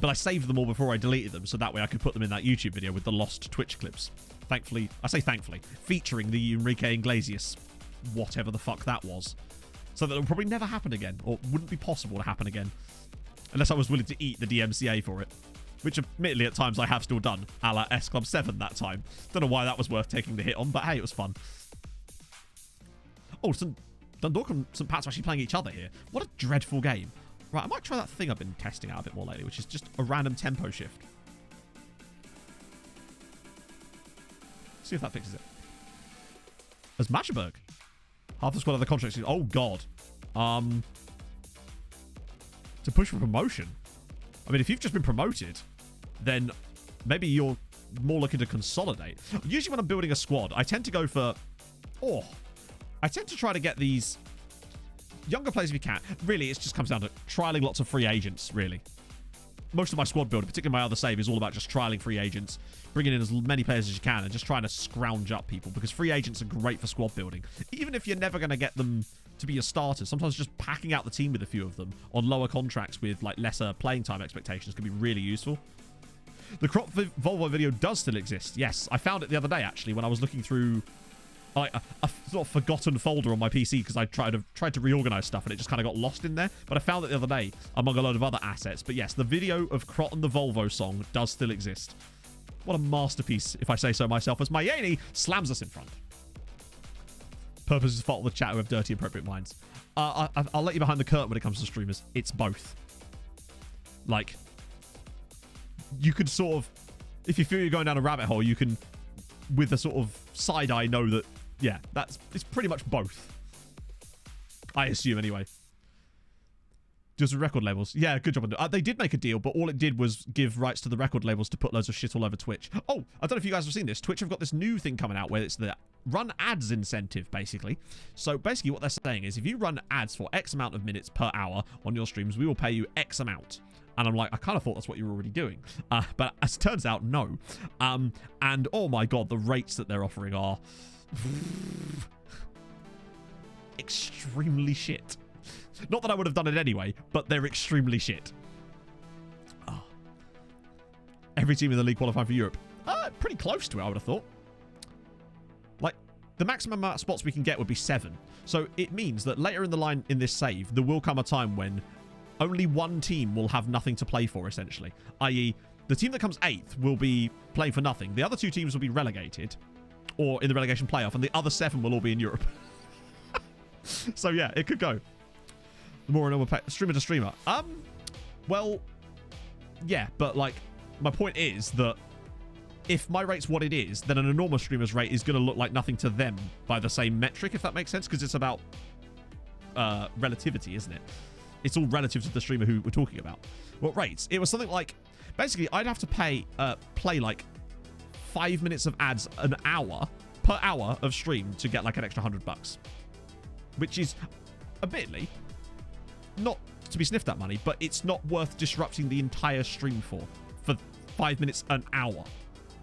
But I saved them all before I deleted them, so that way I could put them in that YouTube video with the lost Twitch clips. Thankfully, I say thankfully, featuring the Enrique Iglesias, whatever the fuck that was. So that it will probably never happen again, or wouldn't be possible to happen again. Unless I was willing to eat the DMCA for it. Which, admittedly, at times I have still done, a la S Club 7 that time. Don't know why that was worth taking the hit on, but hey, it was fun. Oh, Dundalk and St. Pat's are actually playing each other here. What a dreadful game. Right, I might try that thing I've been testing out a bit more lately, which is just a random tempo shift. See if that fixes it. As Matcherberg. Half the squad of the contracts. Oh, God. To push for promotion. I mean, if you've just been promoted, then maybe you're more looking to consolidate. Usually when I'm building a squad, I tend to go for... I tend to try to get these younger players if you can. Really, it just comes down to trialing lots of free agents, really. Most of my squad building, particularly my other save, is all about just trialing free agents, bringing in as many players as you can, and just trying to scrounge up people, because free agents are great for squad building. Even if you're never going to get them to be your starters, sometimes just packing out the team with a few of them on lower contracts with like lesser playing time expectations can be really useful. The crop Volvo video does still exist. Yes, I found it the other day, actually, when I was looking through like a sort of forgotten folder on my PC because I tried to reorganize stuff and it just kind of got lost in there. But I found it the other day among a load of other assets. But yes, the video of Crot and the Volvo song does still exist. What a masterpiece, if I say so myself, as Mayeni slams us in front. Purpose is fault of the chat who have dirty, appropriate minds. I'll let you behind the curtain when it comes to streamers. It's both. Like, you could sort of, if you feel you're going down a rabbit hole, you can, with a sort of side eye, know that, yeah, it's pretty much both. I assume, anyway. Just record labels. Yeah, good job. They did make a deal, but all it did was give rights to the record labels to put loads of shit all over Twitch. Oh, I don't know if you guys have seen this. Twitch have got this new thing coming out where it's the run ads incentive, basically. So basically what they're saying is if you run ads for X amount of minutes per hour on your streams, we will pay you X amount. And I'm like, I kind of thought that's what you were already doing. But as it turns out, no. And oh my God, the rates that they're offering are extremely shit. Not that I would have done it anyway, but they're extremely shit. Oh. Every team in the league qualifying for Europe. Pretty close to it, I would have thought. Like, the maximum amount of spots we can get would be 7. So it means that later in the line in this save, there will come a time when only one team will have nothing to play for, essentially. I.e., the team that comes 8th will be playing for nothing. The other 2 teams will be relegated, or in the relegation playoff, and the other 7 will all be in Europe. So yeah, it could go. The more a normal streamer to streamer. Well, yeah, but like, my point is that if my rate's what it is, then an enormous streamer's rate is going to look like nothing to them by the same metric, if that makes sense, because it's about relativity, isn't it? It's all relative to the streamer who we're talking about. What rates? It was something like, basically, I'd have to play like 5 minutes of ads an hour, per hour of stream to get like an extra $100. Which is, admittedly, not to be sniffed at money, but it's not worth disrupting the entire stream for 5 minutes an hour.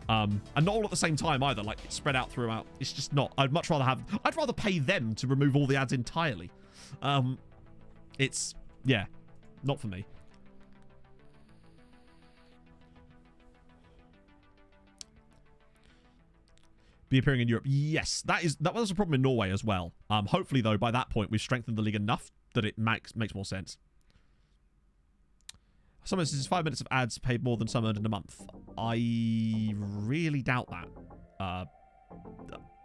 And not all at the same time either, like it's spread out throughout. It's just not. I'd rather pay them to remove all the ads entirely. It's, yeah, not for me. Be appearing in Europe. Yes, that was a problem in Norway as well. Hopefully, though, by that point, we've strengthened the league enough that it makes more sense. Some instances, 5 minutes of ads paid more than some earned in a month. I really doubt that.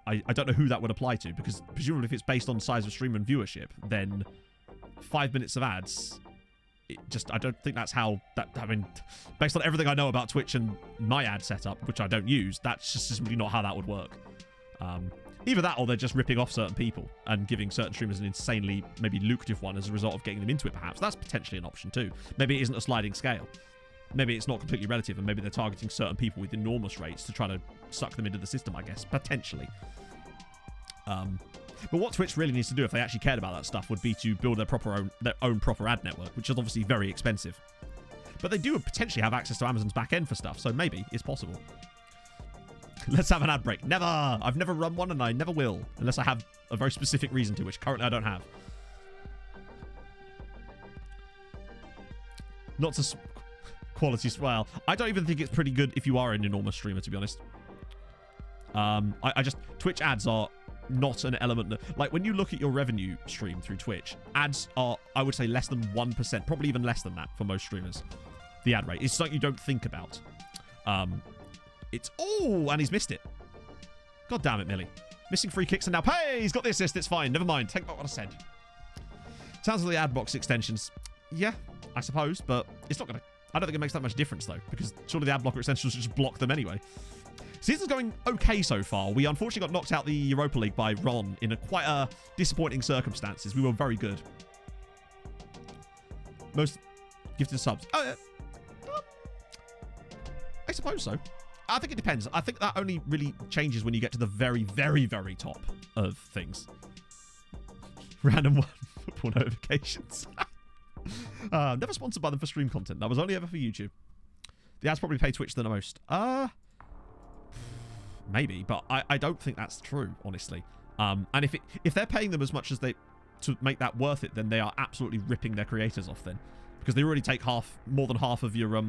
I don't know who that would apply to, because presumably if it's based on size of stream and viewership, then 5 minutes of ads, I don't think that's how that, I mean, based on everything I know about Twitch and my ad setup, which I don't use, that's just simply not how that would work. Either that or they're just ripping off certain people and giving certain streamers an insanely, maybe lucrative one as a result of getting them into it, perhaps. That's potentially an option too. Maybe it isn't a sliding scale. Maybe it's not completely relative, and maybe they're targeting certain people with enormous rates to try to suck them into the system, I guess. Potentially. But what Twitch really needs to do if they actually cared about that stuff would be to build their own proper ad network, which is obviously very expensive. But they do potentially have access to Amazon's back end for stuff, so maybe it's possible. Let's have an ad break. Never! I've never run one and I never will, unless I have a very specific reason to, which currently I don't have. Not to quality swell. I don't even think it's pretty good if you are an enormous streamer, to be honest. Twitch ads are not an element that, like, when you look at your revenue stream through Twitch, ads are, I would say, less than 1%, probably even less than that for most streamers. The ad rate. It's something you don't think about. Oh, and he's missed it. God damn it, Millie. Missing free kicks and now, hey, he's got the assist. It's fine. Never mind. Take back what I said. Sounds like the ad box extensions. Yeah, I suppose, but it's not going to, I don't think it makes that much difference, though, because surely the ad blocker extensions just block them anyway. Season's going okay so far. We unfortunately got knocked out the Europa League by Ron in quite a disappointing circumstances. We were very good. Most gifted subs. I suppose so. I think it depends. I think that only really changes when you get to the very, very, very top of things. Random one football notifications. Never sponsored by them for stream content. That was only ever for YouTube. The ads probably pay Twitch the most. Maybe, but I don't think that's true, honestly. And if they're paying them as much as they to make that worth it, then they are absolutely ripping their creators off then, because they already take more than half of your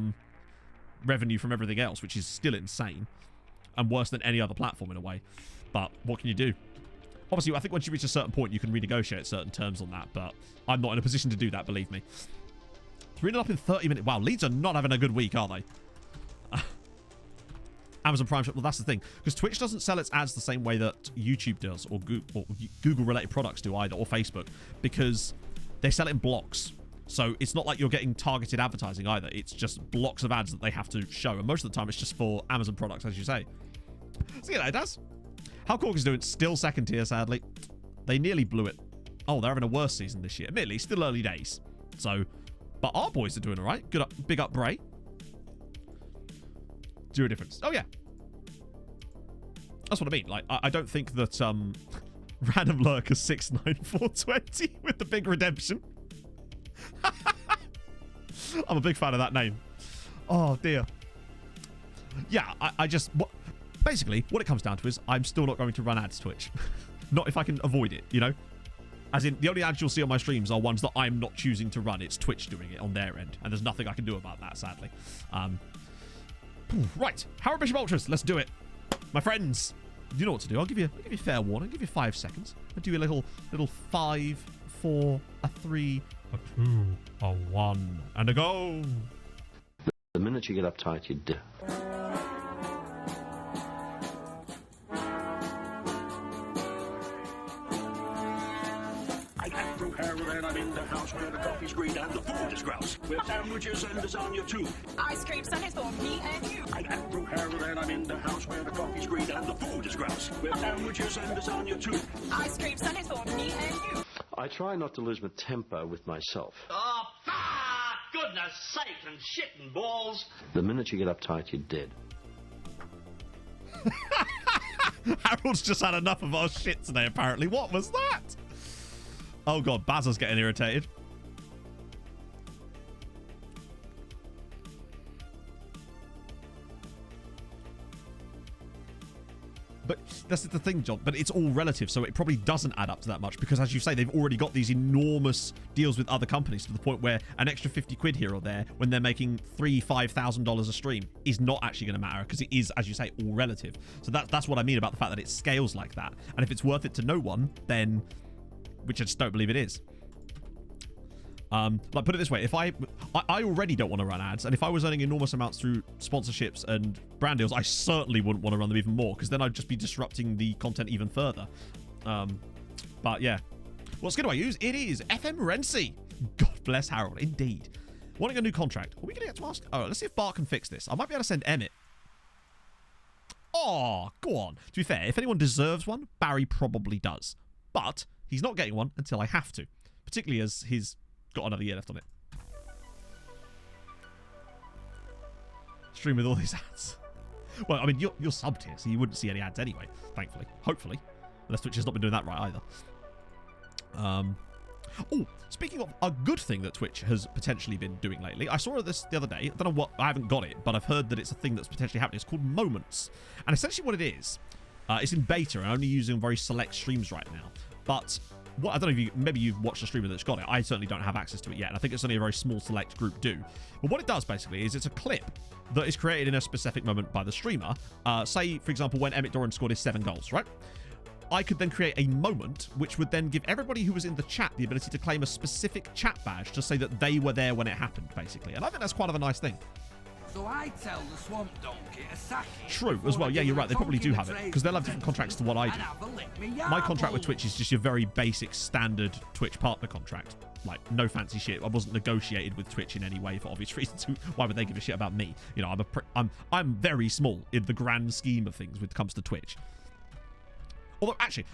revenue from everything else, which is still insane and worse than any other platform in a way. But what can you do? Obviously, I think once you reach a certain point, you can renegotiate certain terms on that, but I'm not in a position to do that, believe me. 3-0 up in 30 minutes. Wow, Leeds are not having a good week, are they? Amazon Prime Shop. Well, that's the thing, because Twitch doesn't sell its ads the same way that YouTube does, or Google-related products do either, or Facebook, because they sell it in blocks. So it's not like you're getting targeted advertising either. It's just blocks of ads that they have to show, and most of the time it's just for Amazon products, as you say. See you later, Daz. How Cork is doing? Still second tier, sadly. They nearly blew it. Oh, they're having a worse season this year. Admittedly, still early days. So, but our boys are doing all right. Good up, big up, Bray. Do a difference. Oh yeah, that's what I mean. Like, I don't think that Random Lurker 69420 with the big redemption. I'm a big fan of that name. Oh dear. Yeah, I just basically what it comes down to is I'm still not going to run ads Twitch. Not if I can avoid it, you know. As in, the only ads you'll see on my streams are ones that I'm not choosing to run. It's Twitch doing it on their end, and there's nothing I can do about that, sadly. Right, Howard Bishop Ultras, let's do it, my friends. You know what to do. I'll give you fair warning. I'll give you 5 seconds. I'll do a little 5, 4, a 3, a 2, a 1, and a go. The minute you get uptight, you dip. I'm in the house where the coffee's green and the food is grouse, with sandwiches and lasagna too. Ice cream sundaes for me and you. I'm Andrew Harold and I'm in the house where the coffee's green and the food is grouse, with sandwiches and lasagna too. Ice cream sundaes for me and you. I try not to lose my temper with myself. Oh, goodness sake and shit and balls. The minute you get uptight, you're dead. Harold's just had enough of our shit today, apparently. What was that? Oh god, Bazza's getting irritated. But that's the thing, John. But it's all relative, so it probably doesn't add up to that much because, as you say, they've already got these enormous deals with other companies to the point where an extra 50 quid here or there when they're making $3,000-$5,000 a stream is not actually going to matter because it is, as you say, all relative. So that's what I mean about the fact that it scales like that. And if it's worth it to no one, then, which I just don't believe it is. Like, put it this way, if I already don't want to run ads, and if I was earning enormous amounts through sponsorships and brand deals, I certainly wouldn't want to run them even more, because then I'd just be disrupting the content even further. But yeah. What skin do I use? It is FM Renzi. God bless Harold, indeed. Wanting a new contract. Are we going to get to ask? Oh, let's see if Bart can fix this. I might be able to send Emmett. Oh, go on. To be fair, if anyone deserves one, Barry probably does. But he's not getting one until I have to, particularly as he's got another year left on it. Stream with all these ads. Well, I mean, you're subbed here, so you wouldn't see any ads anyway, thankfully. Hopefully. Unless Twitch has not been doing that right either. Oh, speaking of a good thing that Twitch has potentially been doing lately, I saw this the other day. I don't know what, I haven't got it, but I've heard that it's a thing that's potentially happening. It's called Moments. And essentially what it is, it's in beta and only using very select streams right now. But what, I don't know if maybe you've watched a streamer that's got it. I certainly don't have access to it yet, and I think it's only a very small select group do. But what it does basically is it's a clip that is created in a specific moment by the streamer. Say, for example, when Emmett Doran scored his 7 goals, right? I could then create a moment which would then give everybody who was in the chat the ability to claim a specific chat badge to say that they were there when it happened, basically. And I think that's quite of a nice thing. So I tell the swamp donkey to sack it. True, as well. Yeah, you're right. They probably do have it, because they'll have different contracts to what I do. My contract with Twitch is just your very basic standard Twitch partner contract. Like, no fancy shit. I wasn't negotiated with Twitch in any way for obvious reasons. Why would they give a shit about me? You know, I'm very small in the grand scheme of things when it comes to Twitch. Although, actually,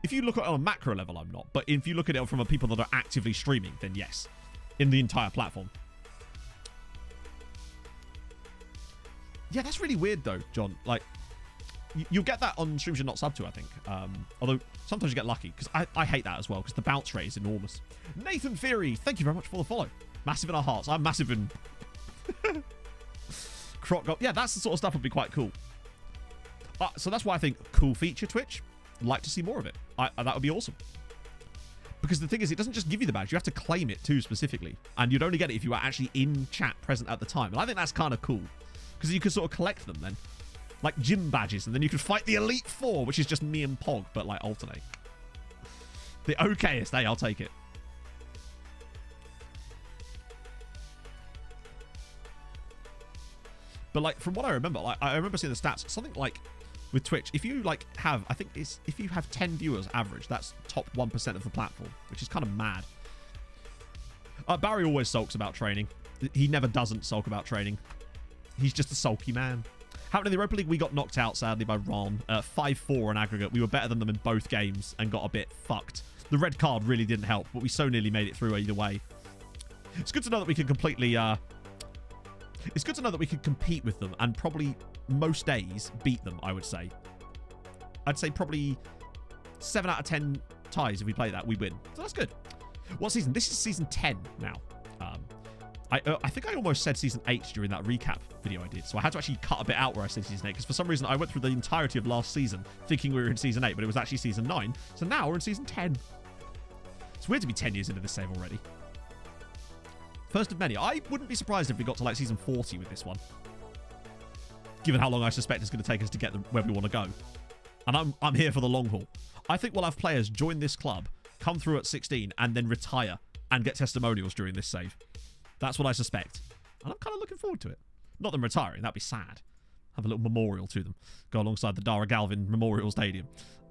if you look at it on a macro level, I'm not. But if you look at it from people that are actively streaming, then yes. In the entire platform. Yeah, that's really weird, though, John. Like, you'll get that on streams you're not subbed to, I think. Although, sometimes you get lucky, because I hate that as well, because the bounce rate is enormous. Nathan Theory, thank you very much for the follow. Massive in our hearts. I'm massive in... Croc. Yeah, that's the sort of stuff that would be quite cool. So that's why I think cool feature Twitch. Like to see more of it. That would be awesome. Because the thing is, it doesn't just give you the badge. You have to claim it too, specifically. And you'd only get it if you were actually in chat present at the time. And I think that's kind of cool. Because you could sort of collect them then. Like gym badges. And then you could fight the Elite Four, which is just me and Pog, but like alternate. The okayest, hey, I'll take it. But like, from what I remember, like, I remember seeing the stats. Something like... with Twitch, if you like have, I think it's if you have 10 viewers average, that's top 1% of the platform, which is kind of mad. Barry always sulks about training. He never doesn't sulk about training. He's just a sulky man. Happened in the Europa League, we got knocked out sadly by Ron. 5-4 on aggregate. We were better than them in both games and got a bit fucked. The red card really didn't help, but we so nearly made it through either way. It's good to know that we can completely it's good to know that we could compete with them and probably most days beat them, I would say. I'd say probably 7 out of 10 ties if we play that, we win. So that's good. What season? This is season 10 now. I think I almost said season 8 during that recap video I did. So I had to actually cut a bit out where I said season 8 because for some reason I went through the entirety of last season thinking we were in season 8, but it was actually season 9. So now we're in season 10. It's weird to be 10 years into this save already. First of many. I wouldn't be surprised if we got to like season 40 with this one. Given how long I suspect it's going to take us to get where we want to go. And I'm here for the long haul. I think we'll have players join this club, come through at 16, and then retire and get testimonials during this save. That's what I suspect. And I'm kind of looking forward to it. Not them retiring. That'd be sad. Have a little memorial to them. Go alongside the Dara Galvin Memorial Stadium.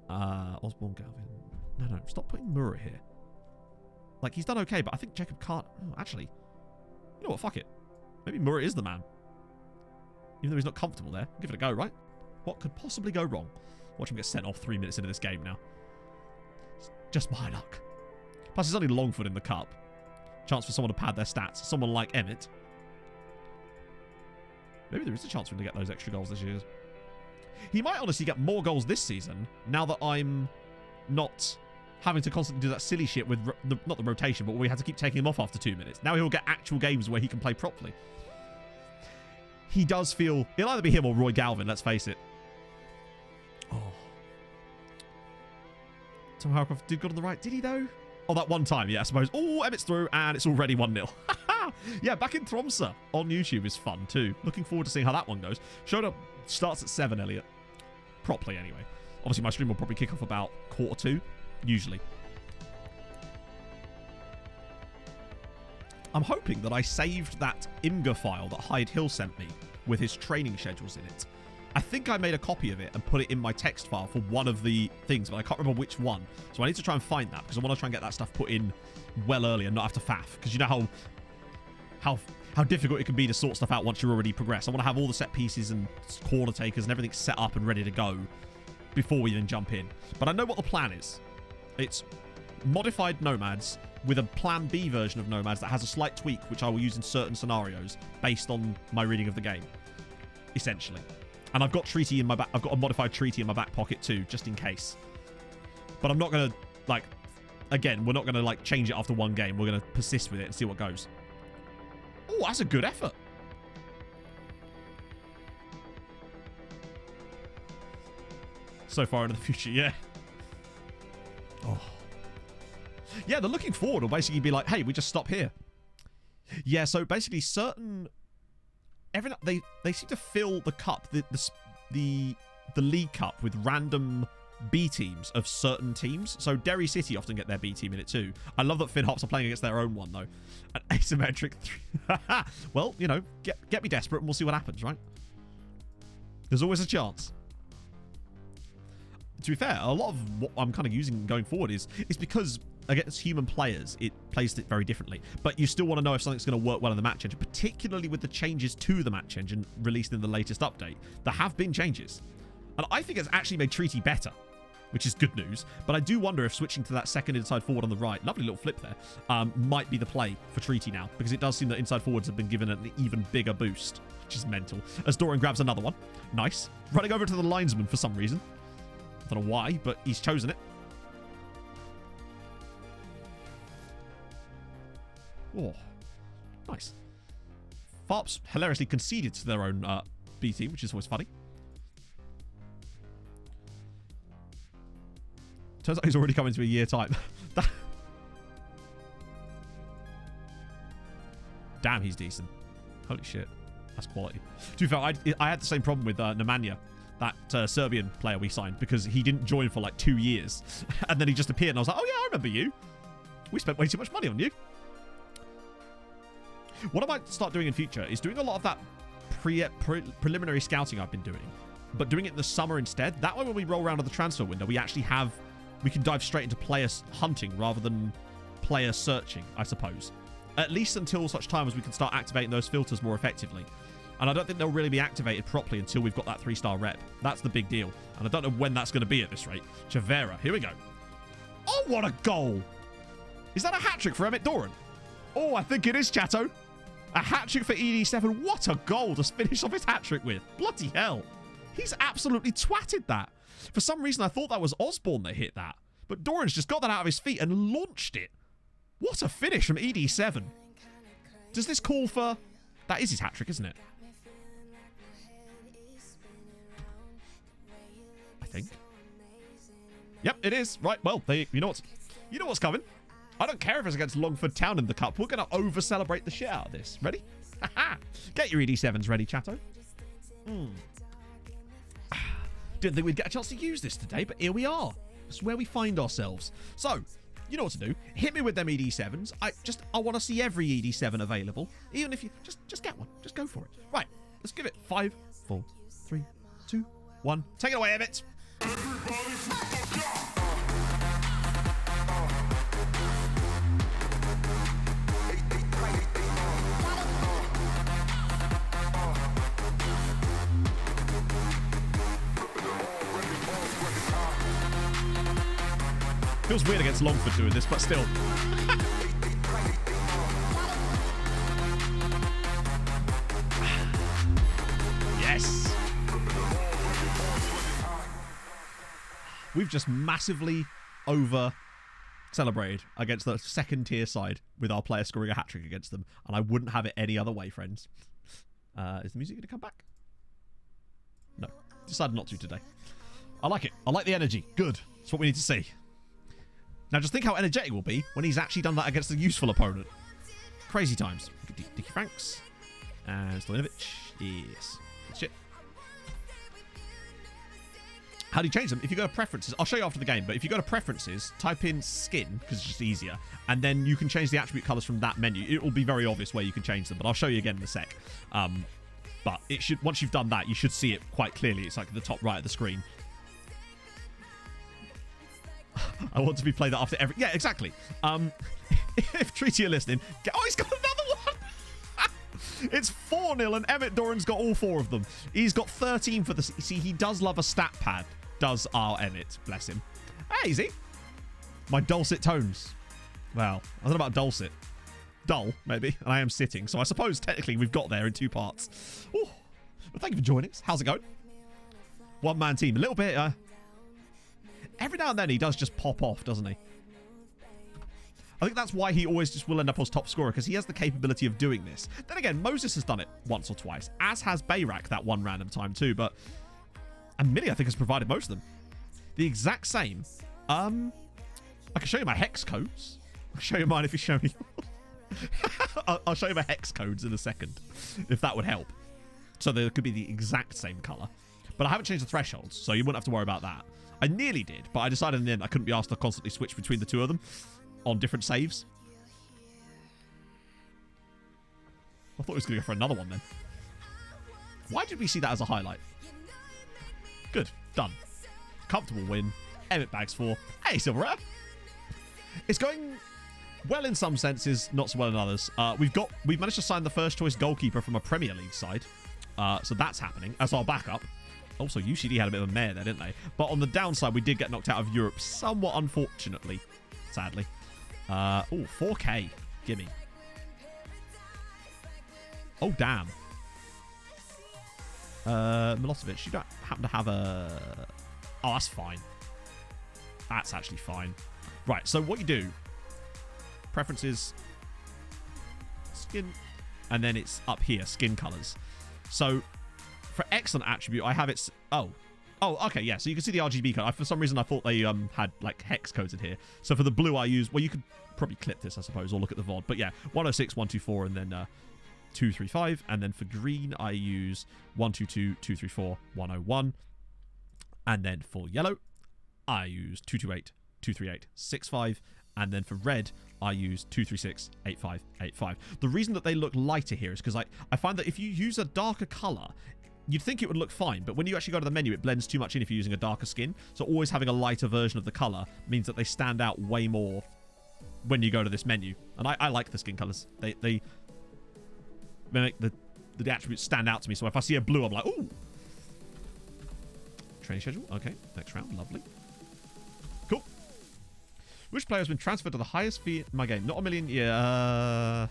Osborne Galvin. No. Stop putting Murray here. Like, he's done okay, but I think Jacob can't... Oh, actually... You know what? Fuck it. Maybe Murray is the man. Even though he's not comfortable there. Give it a go, right? What could possibly go wrong? Watch him get sent off 3 minutes into this game now. It's just my luck. Plus, it's only Longford in the cup. Chance for someone to pad their stats. Someone like Emmett. Maybe there is a chance for him to get those extra goals this year. He might honestly get more goals this season now that I'm not having to constantly do that silly shit with, not the rotation, but we had to keep taking him off after 2 minutes. Now he'll get actual games where he can play properly. He does feel... It'll either be him or Roy Galvin, let's face it. Oh. Tom Howcroft did good on the right. Did he, though? Oh, that one time, yeah, I suppose. Oh, Emmett's through, and it's already 1-0. Yeah, back in Tromsø on YouTube is fun, too. Looking forward to seeing how that one goes. Showed up, starts at 7, Elliot. Properly, anyway. Obviously, my stream will probably kick off about 1:45, usually. I'm hoping that I saved that IMGA file that Hyde Hill sent me with his training schedules in it. I think I made a copy of it and put it in my text file for one of the things, but I can't remember which one. So I need to try and find that because I want to try and get that stuff put in well early and not have to faff. Because you know how difficult it can be to sort stuff out once you're already progressed. I want to have all the set pieces and corner takers and everything set up and ready to go before we then jump in. But I know what the plan is. It's modified Nomads with a Plan B version of Nomads that has a slight tweak, which I will use in certain scenarios based on my reading of the game, essentially. And I've got Treaty in my back. I've got a modified Treaty in my back pocket too, just in case. But I'm not gonna again, we're not gonna change it after one game. We're gonna persist with it and see what goes. Oh, that's a good effort. So far into the future, yeah. Oh. Yeah, the looking forward will basically be like, hey, we just stop here. Yeah, so basically they seem to fill the cup, the League Cup with random B teams of certain teams. So Derry City often get their B team in it too. I love that FinHops are playing against their own one though. An asymmetric 3. Well, you know, get me desperate and we'll see what happens, right? There's always a chance. To be fair, a lot of what I'm kind of using going forward is because against human players, it plays it very differently. But you still want to know if something's going to work well in the match engine, particularly with the changes to the match engine released in the latest update. There have been changes. And I think it's actually made Treaty better, which is good news. But I do wonder if switching to that second inside forward on the right, lovely little flip there, might be the play for Treaty now. Because it does seem that inside forwards have been given an even bigger boost, which is mental. As Dorian grabs another one. Nice. Running over to the linesman for some reason. I don't know why, but he's chosen it. Oh, nice. Farps hilariously conceded to their own B team, which is always funny. Turns out he's already come into a year time. Damn, he's decent. Holy shit. That's quality. To be fair, I had the same problem with Nemanja, that Serbian player we signed, because he didn't join for like 2 years. And then he just appeared and I was like, oh yeah, I remember you. We spent way too much money on you. What I might start doing in future is doing a lot of that preliminary scouting I've been doing, but doing it in the summer instead. That way when we roll around to the transfer window, we can dive straight into player hunting rather than player searching, I suppose. At least until such time as we can start activating those filters more effectively. And I don't think they'll really be activated properly until we've got that 3-star rep. That's the big deal. And I don't know when that's going to be at this rate. Chavera, here we go. Oh, what a goal! Is that a hat-trick for Emmett Doran? Oh, I think it is, Chatto. A hat-trick for ED7. What a goal to finish off his hat-trick with. Bloody hell. He's absolutely twatted that. For some reason, I thought that was Osborne that hit that. But Doran's just got that out of his feet and launched it. What a finish from ED7. Does this call for... That is his hat-trick, isn't it? I think. Yep, it is. Right, well, you know what's coming. I don't care if it's against Longford Town in the cup. We're going to over-celebrate the shit out of this. Ready? Get your ED7s ready, chatto. Didn't think we'd get a chance to use this today, but here we are. It's where we find ourselves. So, you know what to do. Hit me with them ED7s. I want to see every ED7 available. Even if you... Just get one. Just go for it. Right. Let's give it 5, 4, 3, 2, 1. Take it away, Emmett. Feels weird against Longford doing this, but still. Yes. We've just massively over-celebrated against the second-tier side with our player scoring a hat-trick against them, and I wouldn't have it any other way, friends. Is the music going to come back? No. Decided not to today. I like it. I like the energy. Good. That's what we need to see. Now just think how energetic we'll be when he's actually done that against a useful opponent. Crazy times. Dickie Franks. And Stojanovic. Yes. Good shit. How do you change them? If you go to preferences, I'll show you after the game, but if you go to preferences, type in skin, because it's just easier, and then you can change the attribute colors from that menu. It will be very obvious where you can change them, but I'll show you again in a sec. But it should, once you've done that, you should see it quite clearly. It's like at the top right of the screen. I want to be played that after every... Yeah, exactly. If Treaty are listening... Oh, he's got another one! It's 4-0 and Emmett Doran's got all 4 of them. He's got 13 for the... See, he does love a stat pad. Does our Emmett. Bless him. Hey, easy. My dulcet tones. Well, I don't know about dulcet. Dull, maybe. And I am sitting. So I suppose technically we've got there in 2 parts. Ooh. Well, thank you for joining us. How's it going? One-man team. A little bit... Every now and then he does just pop off, doesn't he? I think that's why he always just will end up as top scorer, because he has the capability of doing this. Then again, Moses has done it once or twice, as has Bayrak that one random time too, but... And Millie, I think, has provided most of them. The exact same. I can show you my hex codes. I'll show you mine if you show me I'll show you my hex codes in a second, if that would help. So they could be the exact same colour. But I haven't changed the thresholds, so you wouldn't have to worry about that. I nearly did, but I decided in the end I couldn't be asked to constantly switch between the two of them on different saves. I thought he was going to go for another one then. Why did we see that as a highlight? Good. Done. Comfortable win. Emmett bags 4. Hey, Silver. It's going well in some senses, not so well in others. We've managed to sign the first choice goalkeeper from a Premier League side. So that's happening as our backup. Also, UCD had a bit of a mare there, didn't they? But on the downside, we did get knocked out of Europe somewhat unfortunately. Sadly. 4K. Gimme. Oh, damn. Milosevic, you don't happen to have a... Oh, that's fine. That's actually fine. Right, so what you do... Preferences... Skin... And then it's up here, skin colors. So, for excellent attribute, I have it... Oh, okay, yeah. So you can see the RGB code. For some reason, I thought they had, like, hex codes in here. So for the blue, I use... Well, you could probably clip this, I suppose, or look at the VOD. But yeah, 106, 124, and then... 235, and then for green I use 122, 234, 101, and then for yellow I use 228, 238, 65, and then for red I use 236, 85, 85. The reason that they look lighter here is because I find that if you use a darker color, you'd think it would look fine, but when you actually go to the menu, it blends too much in if you're using a darker skin. So always having a lighter version of the color means that they stand out way more when you go to this menu. And I like the skin colors. They make the attributes stand out to me. So if I see a blue, I'm like, ooh. Training schedule. Okay, next round. Lovely. Cool. Which player has been transferred to the highest fee in my game? Not a million. Yeah.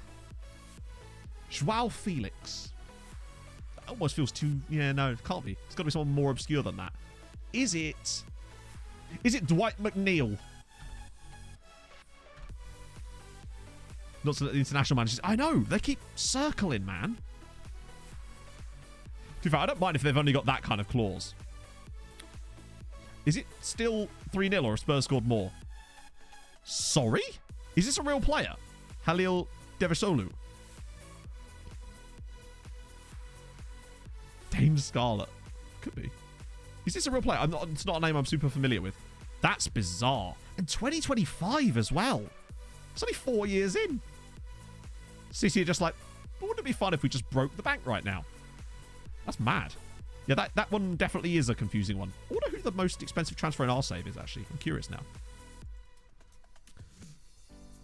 Joao Felix. That almost feels too... Yeah, no, it can't be. It's got to be someone more obscure than that. Is it Dwight McNeil? Not so that the international managers... I know! They keep circling, man. To be fair, I don't mind if they've only got that kind of clause. Is it still 3-0 or Spurs scored more? Sorry? Is this a real player? Halil Devisolu. Dane Scarlett. Could be. Is this a real player? It's not a name I'm super familiar with. That's bizarre. And 2025 as well. It's only 4 years in. City are just like, wouldn't it be fun if we just broke the bank right now? That's mad. Yeah, that one definitely is a confusing one. I wonder who the most expensive transfer in our save is, actually. I'm curious now.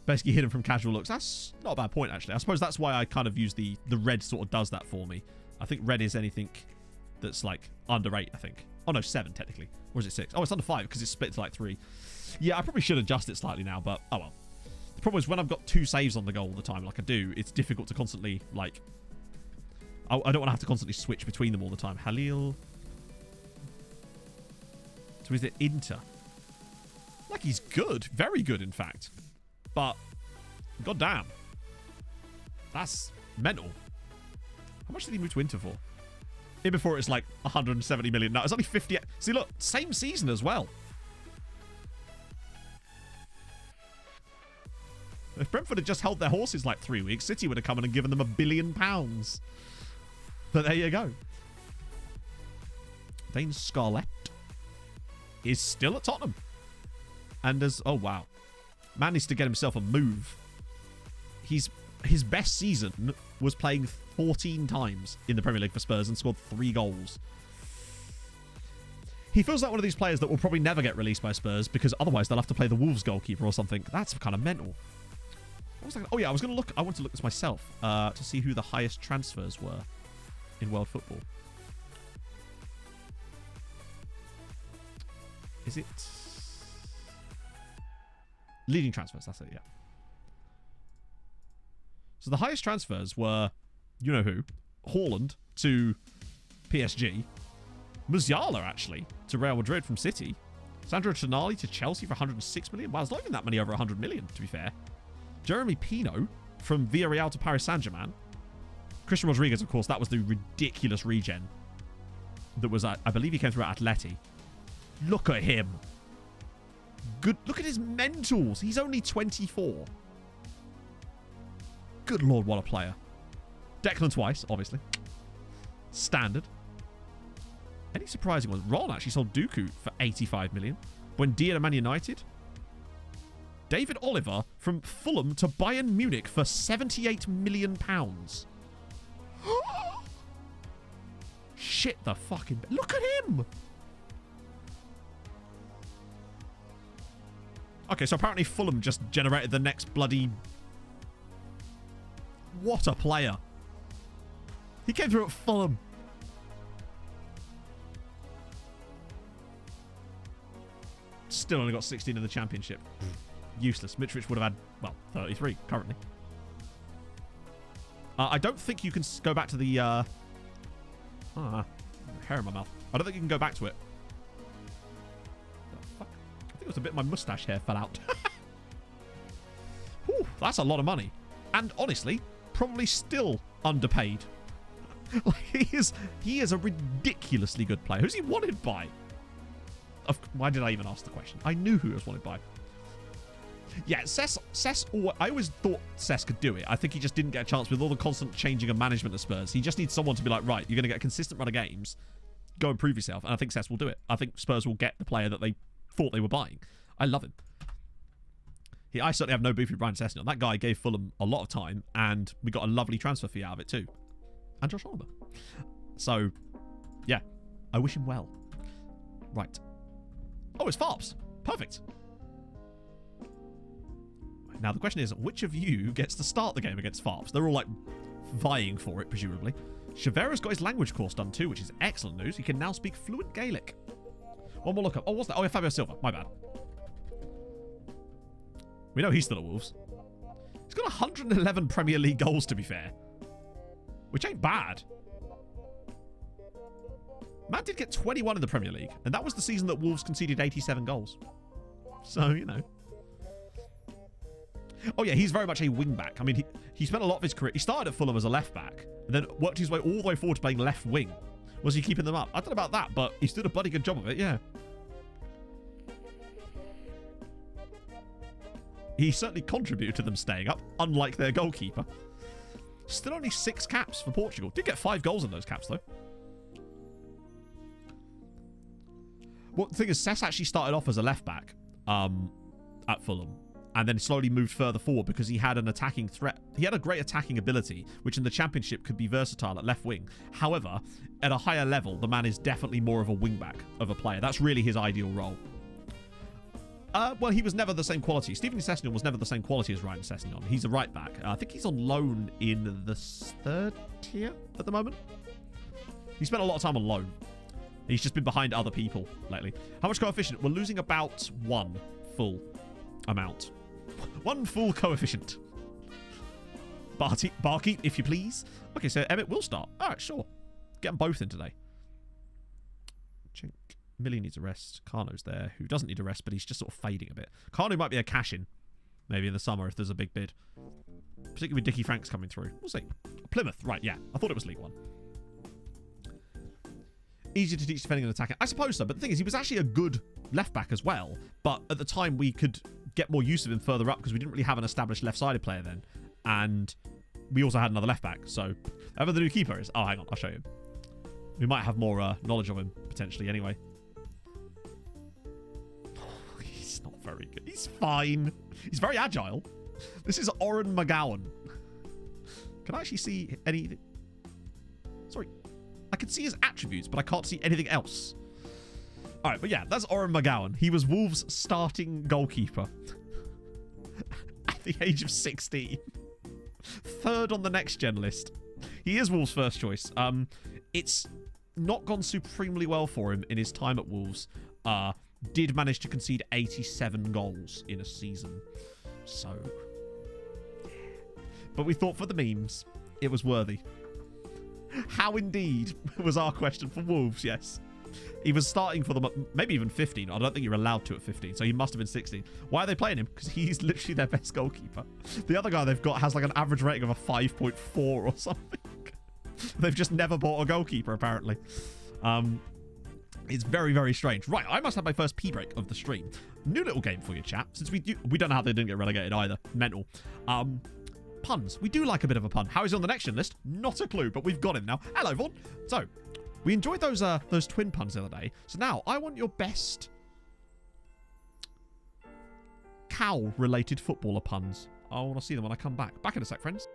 Basically hidden from casual looks. That's not a bad point, actually. I suppose that's why I kind of use the red sort of does that for me. I think red is anything that's like under 8, I think. Oh, no, 7, technically. Or is it 6? Oh, it's under 5 because it's split to like 3. Yeah, I probably should adjust it slightly now, but oh well. The problem is when I've got 2 saves on the go all the time, like I do, it's difficult to constantly, like... I don't want to have to constantly switch between them all the time. Halil... So is it Inter? Like, he's good. Very good, in fact. But, goddamn. That's mental. How much did he move to Inter for? In before it's like 170 million. No, it's only 50... See, look, same season as well. If Brentford had just held their horses like 3 weeks, City would have come in and given them £1 billion. But there you go. Dane Scarlett is still at Tottenham. And as... Oh, wow. Man needs to get himself a move. His best season was playing 14 times in the Premier League for Spurs and scored 3 goals. He feels like one of these players that will probably never get released by Spurs because otherwise they'll have to play the Wolves goalkeeper or something. That's kind of mental. What was I oh, yeah, I was going to look... I want to look this myself to see who the highest transfers were in world football. Is it... Leading transfers, that's it, yeah. So the highest transfers were, you know who, Haaland to PSG, Musiala, actually, to Real Madrid from City, Sandro Tonali to Chelsea for 106 million. Wow, there's not even that many over 100 million, to be fair. Jeremy Pino from Villarreal to Paris Saint-Germain. Christian Rodriguez, of course, that was the ridiculous regen that was, I believe he came through at Atleti. Look at him. Good. Look at his mentals. He's only 24. Good Lord, what a player. Declan twice, obviously. Standard. Any surprising ones? Ron actually sold Dooku for 85 million. Buendia to Man United. David Oliver from Fulham to Bayern Munich for 78 million pounds. Shit the fucking... Look at him! Okay, so apparently Fulham just generated the next bloody... What a player. He came through at Fulham. Still only got 16 in the championship. Useless. Mitrovic would have had, well, 33 currently. I don't think you can go back to the... hair in my mouth. I don't think you can go back to it. The fuck? I think it was a bit my mustache hair fell out. Whew, that's a lot of money. And honestly, probably still underpaid. Like, he is a ridiculously good player. Who's he wanted by? Why did I even ask the question? I knew who he was wanted by. Yeah, Cess, I always thought Cess could do it. I think he just didn't get a chance with all the constant changing of management at Spurs. He just needs someone to be like, right, you're going to get a consistent run of games. Go and prove yourself. And I think Cess will do it. I think Spurs will get the player that they thought they were buying. I love him. I certainly have no beef with Brian Sessegnon. That guy gave Fulham a lot of time, and we got a lovely transfer fee out of it too. And Josh Oliver. So, yeah, I wish him well. Right. Oh, it's Farps. Perfect. Now, the question is, which of you gets to start the game against Farps? They're all, like, vying for it, presumably. Chavera's got his language course done, too, which is excellent news. He can now speak fluent Gaelic. One more look up. Oh, what's that? Oh, yeah, Fabio Silva. My bad. We know he's still at Wolves. He's got 111 Premier League goals, to be fair. Which ain't bad. Man did get 21 in the Premier League, and that was the season that Wolves conceded 87 goals. So, you know. Oh, yeah, he's very much a wing-back. I mean, he spent a lot of his career... He started at Fulham as a left-back, and then worked his way all the way forward to playing left wing. Was he keeping them up? I don't know about that, but he's did a bloody good job of it, yeah. He certainly contributed to them staying up, unlike their goalkeeper. Still only 6 caps for Portugal. Did get 5 goals in those caps, though. Well, the thing is, Cess actually started off as a left-back at Fulham, and then slowly moved further forward because he had an attacking threat. He had a great attacking ability, which in the Championship could be versatile at left wing. However, at a higher level, the man is definitely more of a wing-back of a player. That's really his ideal role. Well, he was never the same quality. Steven Sessegnon was never the same quality as Ryan Sessegnon. He's a right-back. I think he's on loan in the 3rd tier at the moment. He spent a lot of time on loan. He's just been behind other people lately. How much coefficient? We're losing about 1 full amount. 1 full coefficient. Barkeep, if you please. Okay, so Emmett will start. All right, sure. Get them both in today. Chink. Millie needs a rest. Carno's there, who doesn't need a rest, but he's just sort of fading a bit. Carno might be a cash-in, maybe in the summer if there's a big bid. Particularly with Dickie Franks coming through. We'll see. Plymouth, right, yeah. I thought it was League One. Easier to teach defending and attacking. I suppose so, but the thing is, he was actually a good left-back as well. But at the time, we could get more use of him further up because we didn't really have an established left-sided player then. And we also had another left-back, so... Whoever the new keeper is... Oh, hang on, I'll show you. We might have more knowledge of him, potentially, anyway. He's not very good. He's fine. He's very agile. This is Oren McGowan. Can I actually see anything? Sorry. I can see his attributes, but I can't see anything else. All right, but yeah, that's Oren McGowan. He was Wolves' starting goalkeeper at the age of 16. 3rd on the next-gen list. He is Wolves' first choice. It's not gone supremely well for him in his time at Wolves. Did manage to concede 87 goals in a season. So, but we thought for the memes, it was worthy. How indeed was our question for Wolves, yes. He was starting for them at maybe even 15. I don't think you're allowed to at 15, so he must have been 16. Why are they playing him? Because he's literally their best goalkeeper. The other guy they've got has like an average rating of a 5.4 or something. They've just never bought a goalkeeper, apparently. It's very, very strange. Right, I must have my first pee break of the stream. New little game for you, chat. Since we don't know how they didn't get relegated either. Mental. Puns. We do like a bit of a pun. How is he on the next gen list? Not a clue, but we've got him now. Hello, Vaughn. So, We enjoyed those twin puns the other day. So now, I want your best cow-related footballer puns. I want to see them when I come back. Back in a sec, friends.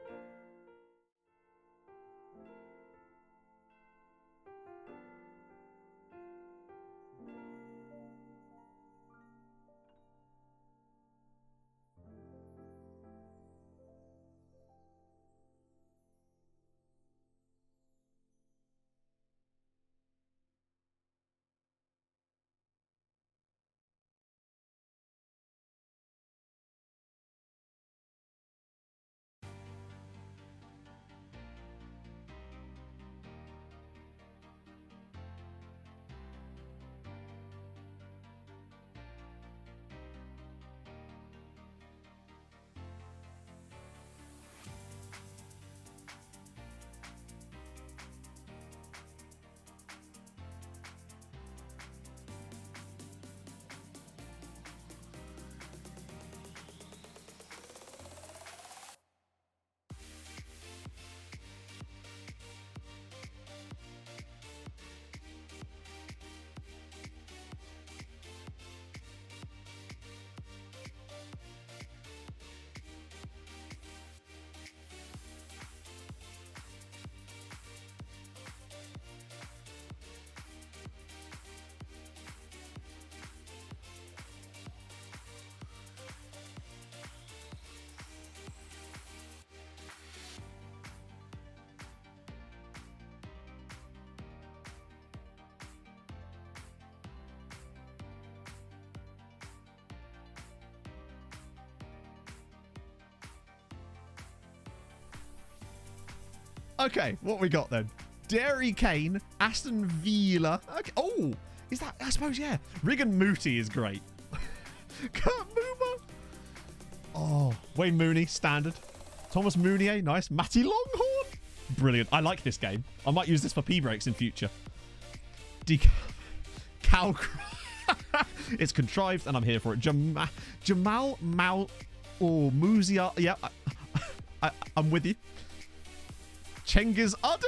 Okay, what we got then? Derry Kane, Aston Villa. Okay. Oh, is that? I suppose, yeah. Regan Moody is great. Kurt Boomer. Oh, Wayne Mooney, standard. Thomas Mounier, nice. Matty Longhorn. Brilliant. I like this game. I might use this for P-breaks in future. Cow. It's contrived, and I'm here for it. Jamal Mal. Oh, Muzia. Yeah, I'm with you. Chengiz Udder.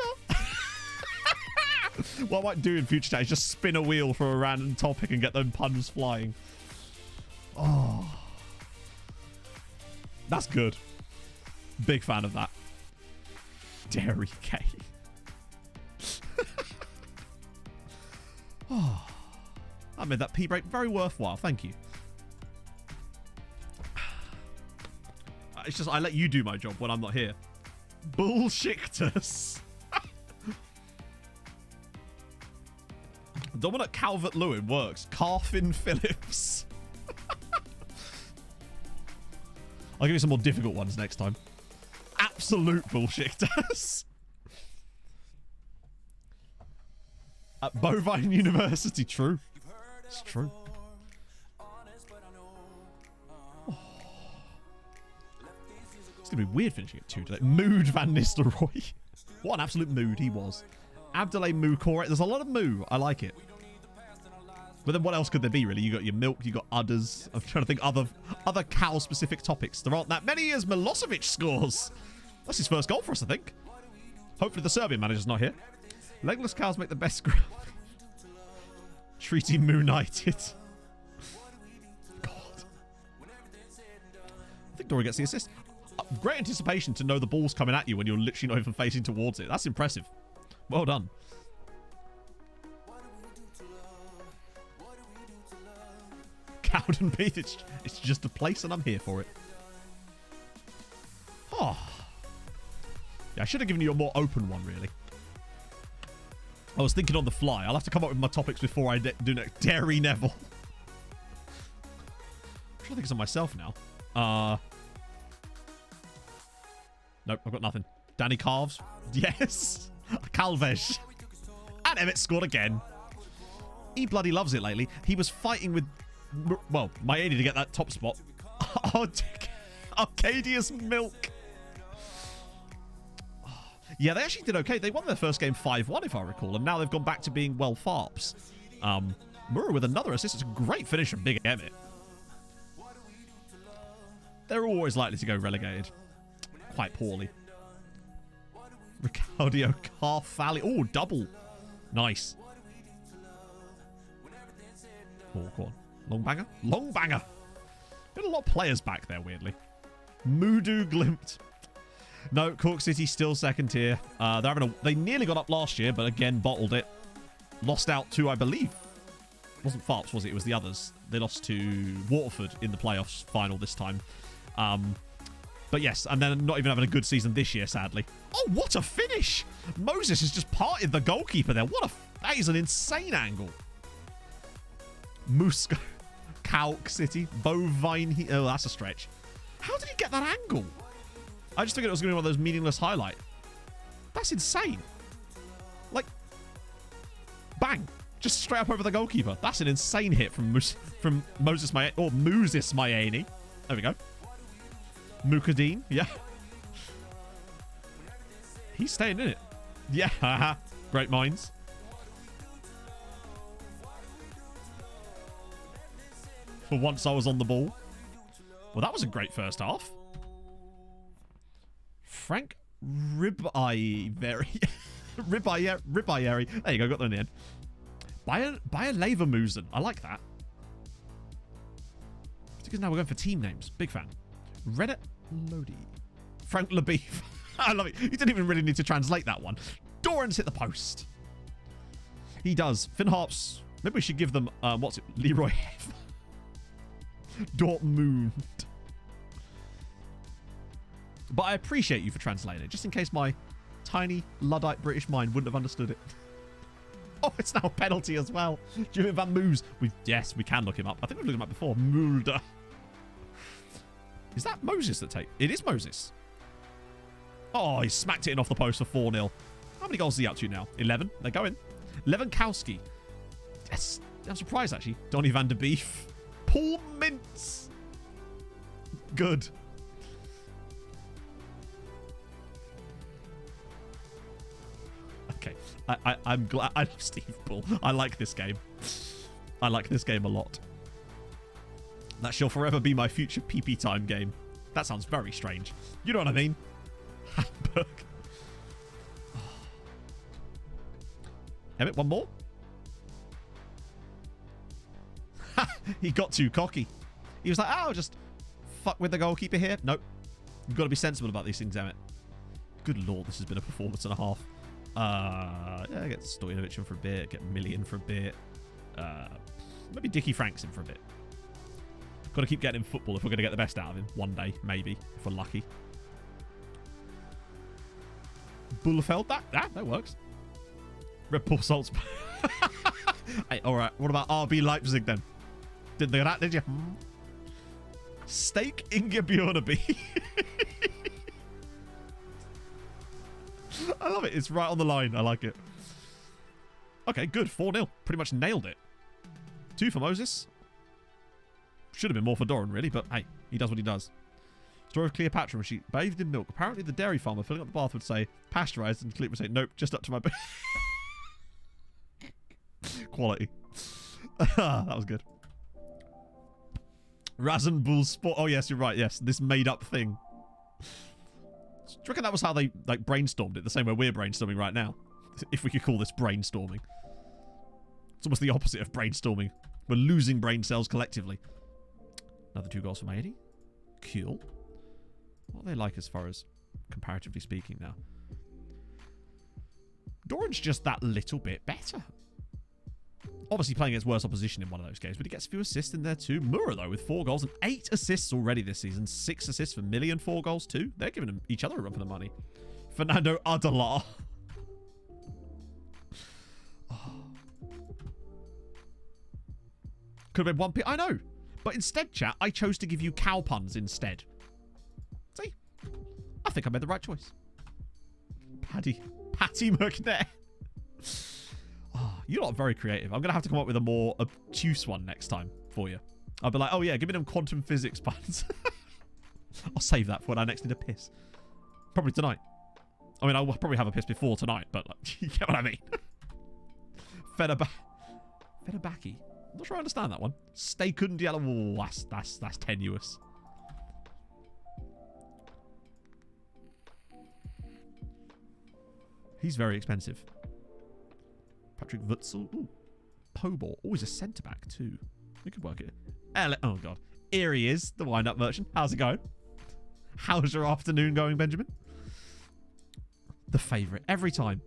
What I might do in future chat is just spin a wheel for a random topic and get them puns flying. Oh. That's good. Big fan of that. Derry Kane. Oh. I made that P-break very worthwhile. Thank you. It's just I let you do my job when I'm not here. Bullshictus. Dominic Calvert-Lewin works. Carfin Phillips. I'll give you some more difficult ones next time. Absolute bullshictus. At Bovine University. True. It's true. It's going to be weird finishing at 2 today. Mood Van Nistelrooy. What an absolute mood he was. Abdoulaye Moukore. There's a lot of moo. I like it. But then what else could there be, really? You got your milk, you got udders. I'm trying to think other cow-specific topics. There aren't that many as Milosevic scores. That's his first goal for us, I think. Hopefully the Serbian manager's not here. Legless cows make the best ground. Treaty Moonited. God. I think Dora gets the assist. Great anticipation to know the ball's coming at you when you're literally not even facing towards it. That's impressive. Well done. Cowden Beat, it's just a place and I'm here for it. Oh. Yeah, I should have given you a more open one, really. I was thinking on the fly. I'll have to come up with my topics before I do next. Derry Neville. I'm trying to think of some myself now. Nope, I've got nothing. Danny Carves. Yes. Calvesh. And Emmett scored again. He bloody loves it lately. He was fighting with, well, Maeda to get that top spot. Arcadius Milk. Yeah, they actually did okay. They won their first game 5-1, if I recall, and now they've gone back to being, well, farps. Murray with another assist. It's a great finish from Big Emmett. They're always likely to go relegated. Quite poorly. Ricardo Carfali. Oh, double. Nice. Oh, go on. Long banger? Long banger! Got a lot of players back there, weirdly. Moodoo Glimped. No, Cork City still second tier. They nearly got up last year, but again, bottled it. Lost out to, I believe, it wasn't Farps, was it? It was the others. They lost to Waterford in the playoffs final this time. But yes, and then not even having a good season this year, sadly. Oh, what a finish! Moses has just parted the goalkeeper there. That is an insane angle. Moose Calc City. Bovine. Oh, that's a stretch. How did he get that angle? I just figured it was going to be one of those meaningless highlight. That's insane. Like, bang. Just straight up over the goalkeeper. That's an insane hit from Moses Mayeni. There we go. Mukadeen. Yeah. He's staying in it. Yeah. Great minds. For once I was on the ball. Well, that was a great first half. Frank Ribbayeri. Ribbayeri. There you go, got there in the end. Bayer Leverkusen. I like that. Because now we're going for team names. Big fan. Reddit Lodi. Frank Lebeef. I love it. You didn't even really need to translate that one. Doran's hit the post. He does. Finn Harps. Maybe we should give them, what's it? Leroy Dortmund. But I appreciate you for translating it, just in case my tiny Luddite British mind wouldn't have understood it. Oh, it's now a penalty as well. Jimmy Van Moos. Yes, we can look him up. I think we've looked him up before. Mulder. Is that Moses that take? It is Moses. Oh, he smacked it in off the post for 4-0. How many goals is he up to now? 11. They're going. Levankowski. Yes. I'm surprised, actually. Donny van der Beef. Paul Mintz. Good. Okay. I'm glad. I'm Steve Bull. I like this game. I like this game a lot. That shall forever be my future PP time game. That sounds very strange. You know what I mean? Hamburg. Emmett, one more? He got too cocky. He was like, oh, just fuck with the goalkeeper here. Nope. You've got to be sensible about these things, Emmett. Good lord, this has been a performance and a half. Yeah, get Stojanovic in for a bit. Get Million for a bit. Maybe Dickie Franks in for a bit. Got to keep getting him football if we're going to get the best out of him. One day, maybe, if we're lucky. Bullefeld, that works. Red Bull Salzburg. Hey, all right. What about RB Leipzig then? Didn't think of that, did you? Steak Inge Bjornaby. I love it. It's right on the line. I like it. Okay, good. 4-0. Pretty much nailed it. 2 for Moses. Should have been more for Doran, really, but hey, he does what he does. Story of Cleopatra when she bathed in milk. Apparently, the dairy farmer filling up the bath would say, pasteurized, and Cleopatra would say, nope, just up to my... Quality. That was good. Rasenbull Sport. Oh, yes, you're right. Yes, this made-up thing. Do you reckon that was how they like brainstormed it? The same way we're brainstorming right now. If we could call this brainstorming. It's almost the opposite of brainstorming. We're losing brain cells collectively. Another 2 goals for Maedy. Cool. What are they like as far as comparatively speaking now? Doran's just that little bit better. Obviously playing against worse opposition in one of those games, but he gets a few assists in there too. Mura, though, with 4 goals and 8 assists already this season. 6 assists for Millie and 4 goals too. They're giving them each other a run for the money. Fernando Adalar. Oh. Could have been 1 I know. But instead, chat, I chose to give you cow puns instead. See? I think I made the right choice. Patty McNair. Oh, you're not very creative. I'm going to have to come up with a more obtuse one next time for you. I'll be like, oh yeah, give me them quantum physics puns. I'll save that for when I next need a piss. Probably tonight. I mean, I'll probably have a piss before tonight, but like, you get what I mean. Fedabaki. I'm not sure I understand that one. SecondYellowCard. Oh, that's tenuous. He's very expensive. Patrick Wutzel. Ooh. Pobor. Always a centre-back, too. We could work it. Oh, God. Here he is, the wind-up merchant. How's it going? How's your afternoon going, Benjamin? The favourite. Every time.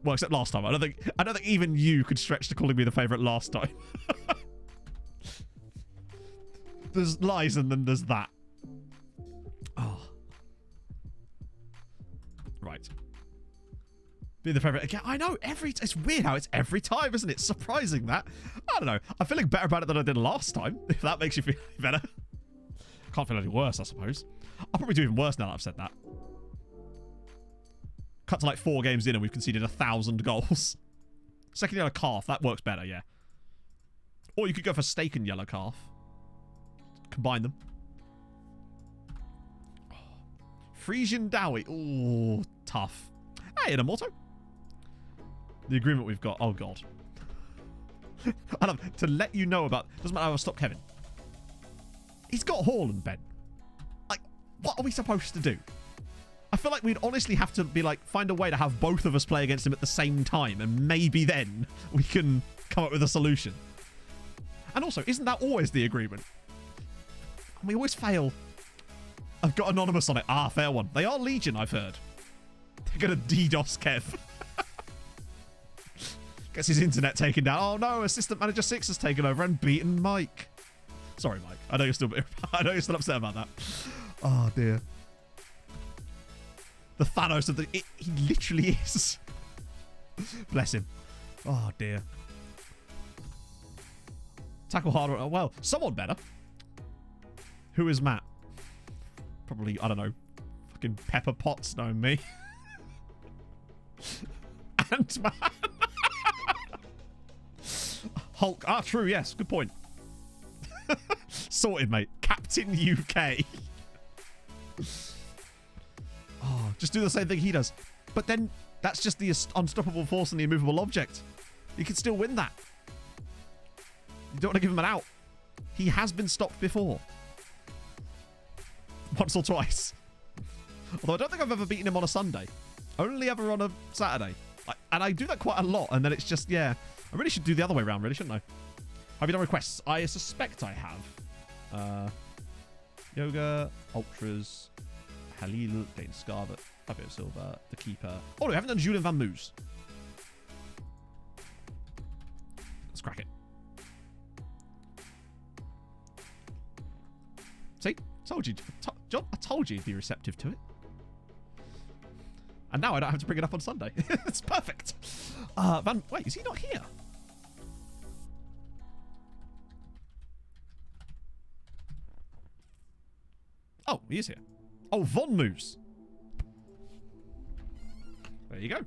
Well, except last time. I don't think even you could stretch to calling me the favourite last time. There's lies and then there's that. Oh. Right. Be the favourite again. I know. It's weird how it's every time, isn't it? Surprising that. I don't know. I'm feeling better about it than I did last time. If that makes you feel any better. Can't feel any worse, I suppose. I'll probably do even worse now that I've said that. Cut to like 4 games in and we've conceded 1,000 goals. Second yellow calf. That works better, yeah. Or you could go for steak and yellow calf. Combine them. Frisian Dowie. Ooh, tough. Hey, in a motto. The agreement we've got. Oh, God. I love to let you know about... Doesn't matter how I stop Kevin. He's got Haaland, Ben. Like, what are we supposed to do? I feel like we'd honestly have to be like, find a way to have both of us play against him at the same time. And maybe then we can come up with a solution. And also, isn't that always the agreement? And we always fail. I've got Anonymous on it. Ah, fair one. They are Legion, I've heard. They're going to DDoS Kev. Gets his internet taken down. Oh no, Assistant Manager 6 has taken over and beaten Mike. Sorry, Mike. I know you're still upset about that. Oh, dear. The Thanos of the... he literally is. Bless him. Oh, dear. Tackle harder. Oh, well, someone better. Who is Matt? Probably, I don't know. Fucking Pepper Potts knowing me. Ant-Man. Hulk. Ah, true, yes. Good point. Sorted, mate. Captain UK. Oh, just do the same thing he does. But then that's just the unstoppable force and the immovable object. You can still win that. You don't want to give him an out. He has been stopped before. Once or twice. Although I don't think I've ever beaten him on a Sunday. Only ever on a Saturday. And I do that quite a lot. And then it's just, yeah. I really should do the other way around, really, shouldn't I? Have you done requests? I suspect I have. Yoga, Ultras, Halil, Dane Scarvet, Fabio Silva, the Keeper. Oh, no, we haven't done Julian Van Moos. Let's crack it. See? Told you. John, I told you you'd be receptive to it. And now I don't have to bring it up on Sunday. It's perfect. Wait, is he not here? Oh, he is here. Oh, Von Moose. There you go.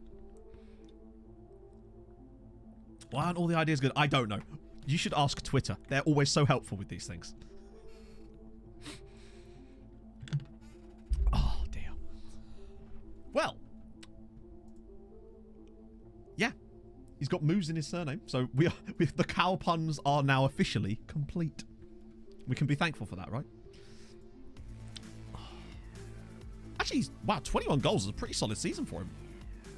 Why aren't all the ideas good? I don't know. You should ask Twitter. They're always so helpful with these things. Oh, dear. Well. Yeah. He's got Moose in his surname. So the cow puns are now officially complete. We can be thankful for that, right? Actually, wow, 21 goals is a pretty solid season for him.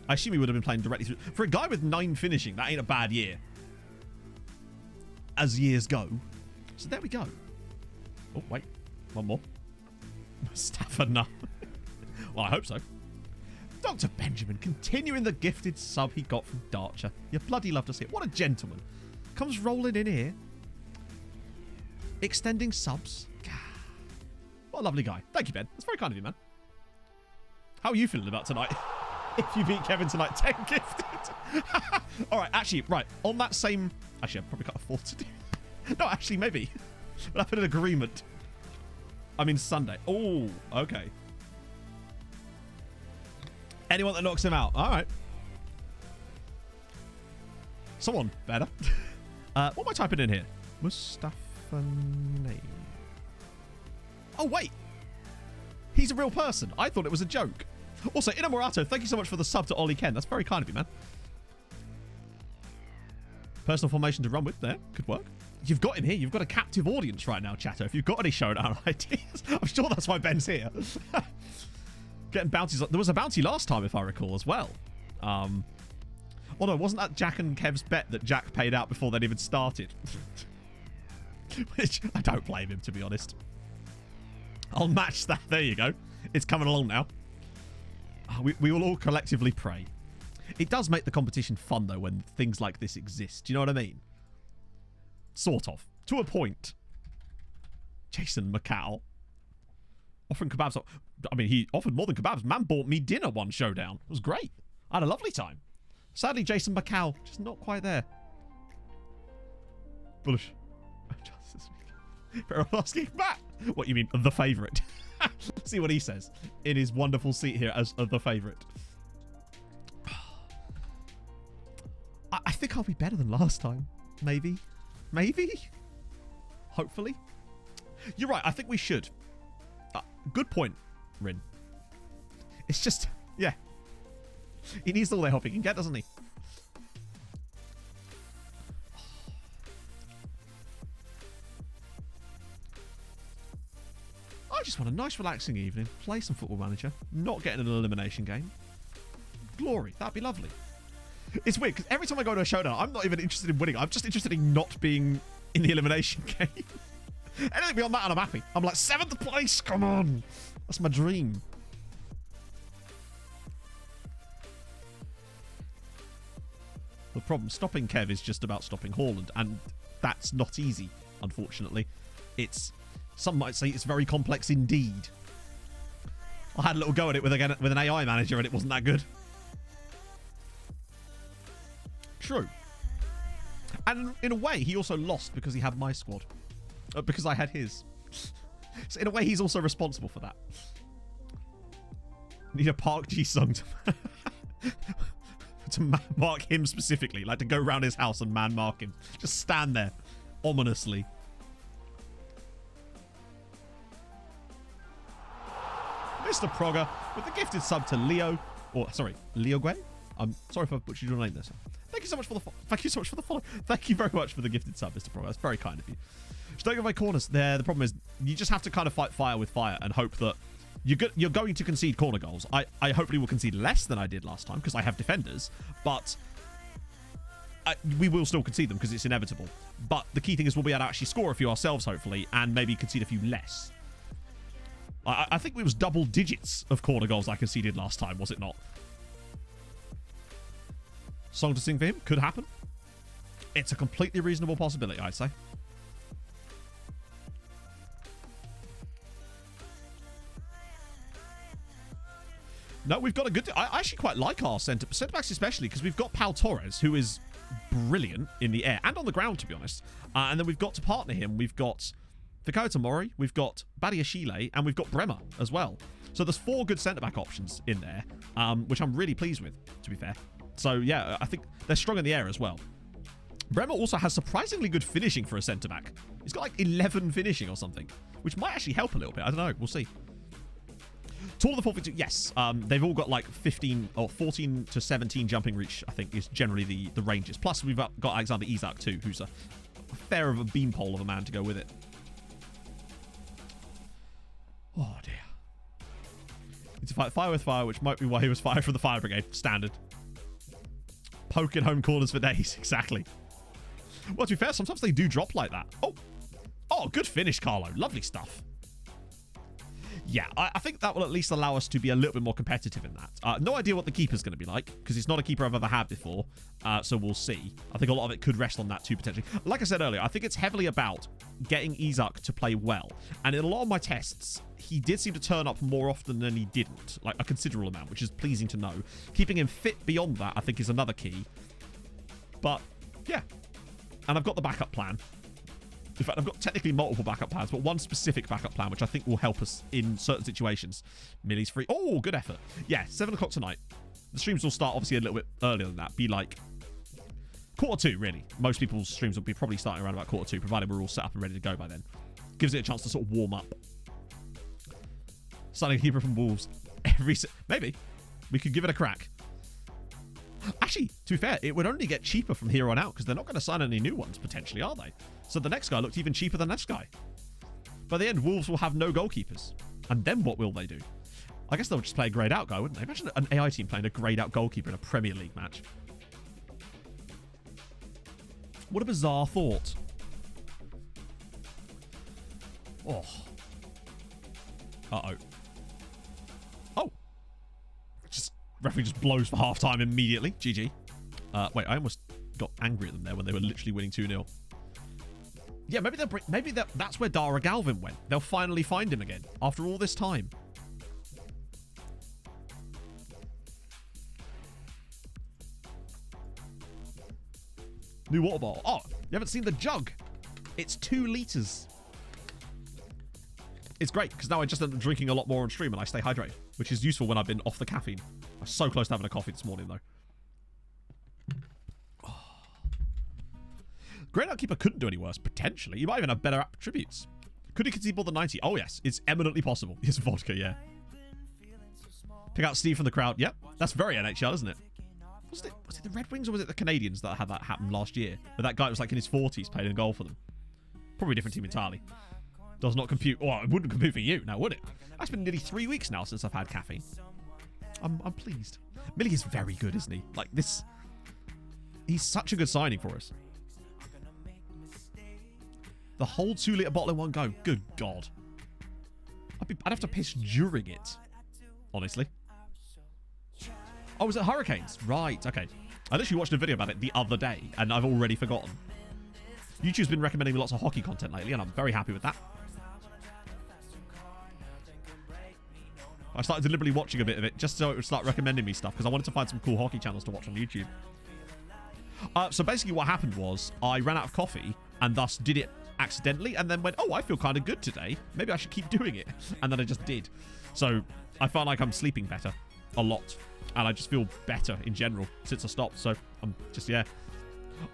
I assume he would have been playing directly through. For a guy with 9 finishing, that ain't a bad year. As years go. So there we go. Oh, wait. One more. Mustafa, no. Well, I hope so. Dr. Benjamin, continuing the gifted sub he got from Darcher. You bloody love to see it. What a gentleman. Comes rolling in here. Extending subs. What a lovely guy. Thank you, Ben. That's very kind of you, man. How are you feeling about tonight? If you beat Kevin tonight, 10 gifted. All right, actually, right. On that same... Actually, I probably can't afford to do... No, actually, maybe. But I put an agreement. I mean, Sunday. Oh, okay. Anyone that knocks him out. All right. Someone better. What am I typing in here? Mustafa name. Oh, wait. He's a real person. I thought it was a joke. Also, Inamorato, thank you so much for the sub to Ollie Ken. That's very kind of you, man. Personal formation to run with there. Could work. You've got him here. You've got a captive audience right now, chatter. If you've got any showdown ideas, I'm sure that's why Ben's here. Getting bounties. There was a bounty last time, if I recall, as well. Oh no, wasn't that Jack and Kev's bet that Jack paid out before they'd even started? Which I don't blame him, to be honest. I'll match that. There you go. It's coming along now. We will all collectively pray. It does make the competition fun, though, when things like this exist. Do you know what I mean? Sort of. To a point. Jason Macau. Offering kebabs. I mean, he offered more than kebabs. Man bought me dinner one showdown. It was great. I had a lovely time. Sadly, Jason Macau, just not quite there. Bullish. Farrell asking Matt, what you mean, the favourite? See what he says in his wonderful seat here as the favourite. I think I'll be better than last time. Maybe. Maybe? Hopefully. You're right. I think we should. Good point, Rin. It's just, yeah. He needs all the help he can get, doesn't he? I just want a nice relaxing evening, play some Football Manager, not get in an elimination game. Glory, that'd be lovely. It's weird, because every time I go to a showdown, I'm not even interested in winning. I'm just interested in not being in the elimination game. Anything beyond that and I'm happy. I'm like, 7th place, come on. That's my dream. The problem, stopping Kev is just about stopping Haaland, and that's not easy, unfortunately. Some might say it's very complex indeed. I had a little go at it with an AI manager, and it wasn't that good. True. And in a way, he also lost because he had my squad. Because I had his. So in a way, he's also responsible for that. Need a Park Ji song to mark him specifically. Like to go around his house and man mark him. Just stand there ominously. Mr. Progger with the gifted sub to Leo. Or, sorry, Leo Gray? I'm sorry if I butchered your name there, sir. Thank you so much for the follow. Thank you very much for the gifted sub, Mr. Progger. That's very kind of you. Just don't give away corners. There, the problem is you just have to kind of fight fire with fire and hope that you're going to concede corner goals. I hopefully will concede less than I did last time because I have defenders, but we will still concede them because it's inevitable. But the key thing is we'll be able to actually score a few ourselves, hopefully, and maybe concede a few less. I think it was double digits of corner goals I conceded last time, was it not? Song to sing for him? Could happen. It's a completely reasonable possibility, I'd say. No, we've got a good... I actually quite like our centre-backs especially because we've got Pau Torres, who is brilliant in the air and on the ground, to be honest. And then we've got to partner him, we've got Fikayo Tomori, we've got Badiashile, and we've got Bremer as well. So there's 4 good centre-back options in there, which I'm really pleased with, to be fair. So, yeah, I think they're strong in the air as well. Bremer also has surprisingly good finishing for a centre-back. He's got like 11 finishing or something, which might actually help a little bit. I don't know. We'll see. Tall the 4-feet. Yes, they've all got like 15 or 14 to 17 jumping reach, I think, is generally the ranges. Plus, we've got Alexander Isak too, who's a fair of a beanpole of a man to go with it. Oh, dear. Need to fight fire with fire, which might be why he was fired from the fire brigade. Standard. Poking home corners for days. Exactly. Well, to be fair, sometimes they do drop like that. Oh, good finish, Carlo. Lovely stuff. Yeah, I think that will at least allow us to be a little bit more competitive in that. No idea what the keeper's going to be like, because it's not a keeper I've ever had before, so we'll see. I think a lot of it could rest on that too, potentially. Like I said earlier, I think it's heavily about getting Isak to play well. And in a lot of my tests, he did seem to turn up more often than he didn't, like a considerable amount, which is pleasing to know. Keeping him fit beyond that, I think, is another key. But, yeah. And I've got the backup plan. In fact, I've got technically multiple backup plans, but one specific backup plan, which I think will help us in certain situations. Millie's free. Oh, good effort. Yeah, 7 o'clock tonight. The streams will start, obviously, a little bit earlier than that. Be like 1:45, really. Most people's streams will be probably starting around about 1:45, provided we're all set up and ready to go by then. Gives it a chance to sort of warm up. Signing a keeper from Wolves. Maybe. We could give it a crack. Actually, to be fair, it would only get cheaper from here on out because they're not going to sign any new ones, potentially, are they? So the next guy looked even cheaper than this guy. By the end, Wolves will have no goalkeepers. And then what will they do? I guess they'll just play a greyed out guy, wouldn't they? Imagine an AI team playing a greyed out goalkeeper in a Premier League match. What a bizarre thought. Oh. Uh-oh. Oh. Referee just blows for half-time immediately. GG. Wait, I almost got angry at them there when they were literally winning 2-0. Yeah, maybe that's where Dara Galvin went. They'll finally find him again after all this time. New water bottle. Oh, you haven't seen the jug. It's 2 litres. It's great because now I just end up drinking a lot more on stream and I stay hydrated, which is useful when I've been off the caffeine. I was so close to having a coffee this morning, though. Oh. Great Outkeeper couldn't do any worse, potentially. You might even have better attributes. Could he concede more than 90? Oh, yes. It's eminently possible. Yes, vodka, yeah. Pick out Steve from the crowd. Yep. That's very NHL, isn't it? Was it the Red Wings or was it the Canadians that had that happen last year? Where that guy was like in his 40s playing a goal for them. Probably a different team entirely. Does not compute. Oh, it wouldn't compute for you now, would it? That's been nearly 3 weeks now since I've had caffeine. I'm pleased. Millie is very good, isn't he? Like this. He's such a good signing for us. The whole 2-litre bottle in one go. Good God. I'd have to piss during it. Honestly. Oh, was it Hurricanes? Right, okay. I literally watched a video about it the other day, and I've already forgotten. YouTube's been recommending me lots of hockey content lately, and I'm very happy with that. I started deliberately watching a bit of it, just so it would start recommending me stuff, because I wanted to find some cool hockey channels to watch on YouTube. So basically what happened was, I ran out of coffee, and thus did it accidentally, and then went, oh, I feel kind of good today. Maybe I should keep doing it. And then I just did. So I felt like I'm sleeping better. A lot. And I just feel better in general since I stopped. So I'm just, yeah.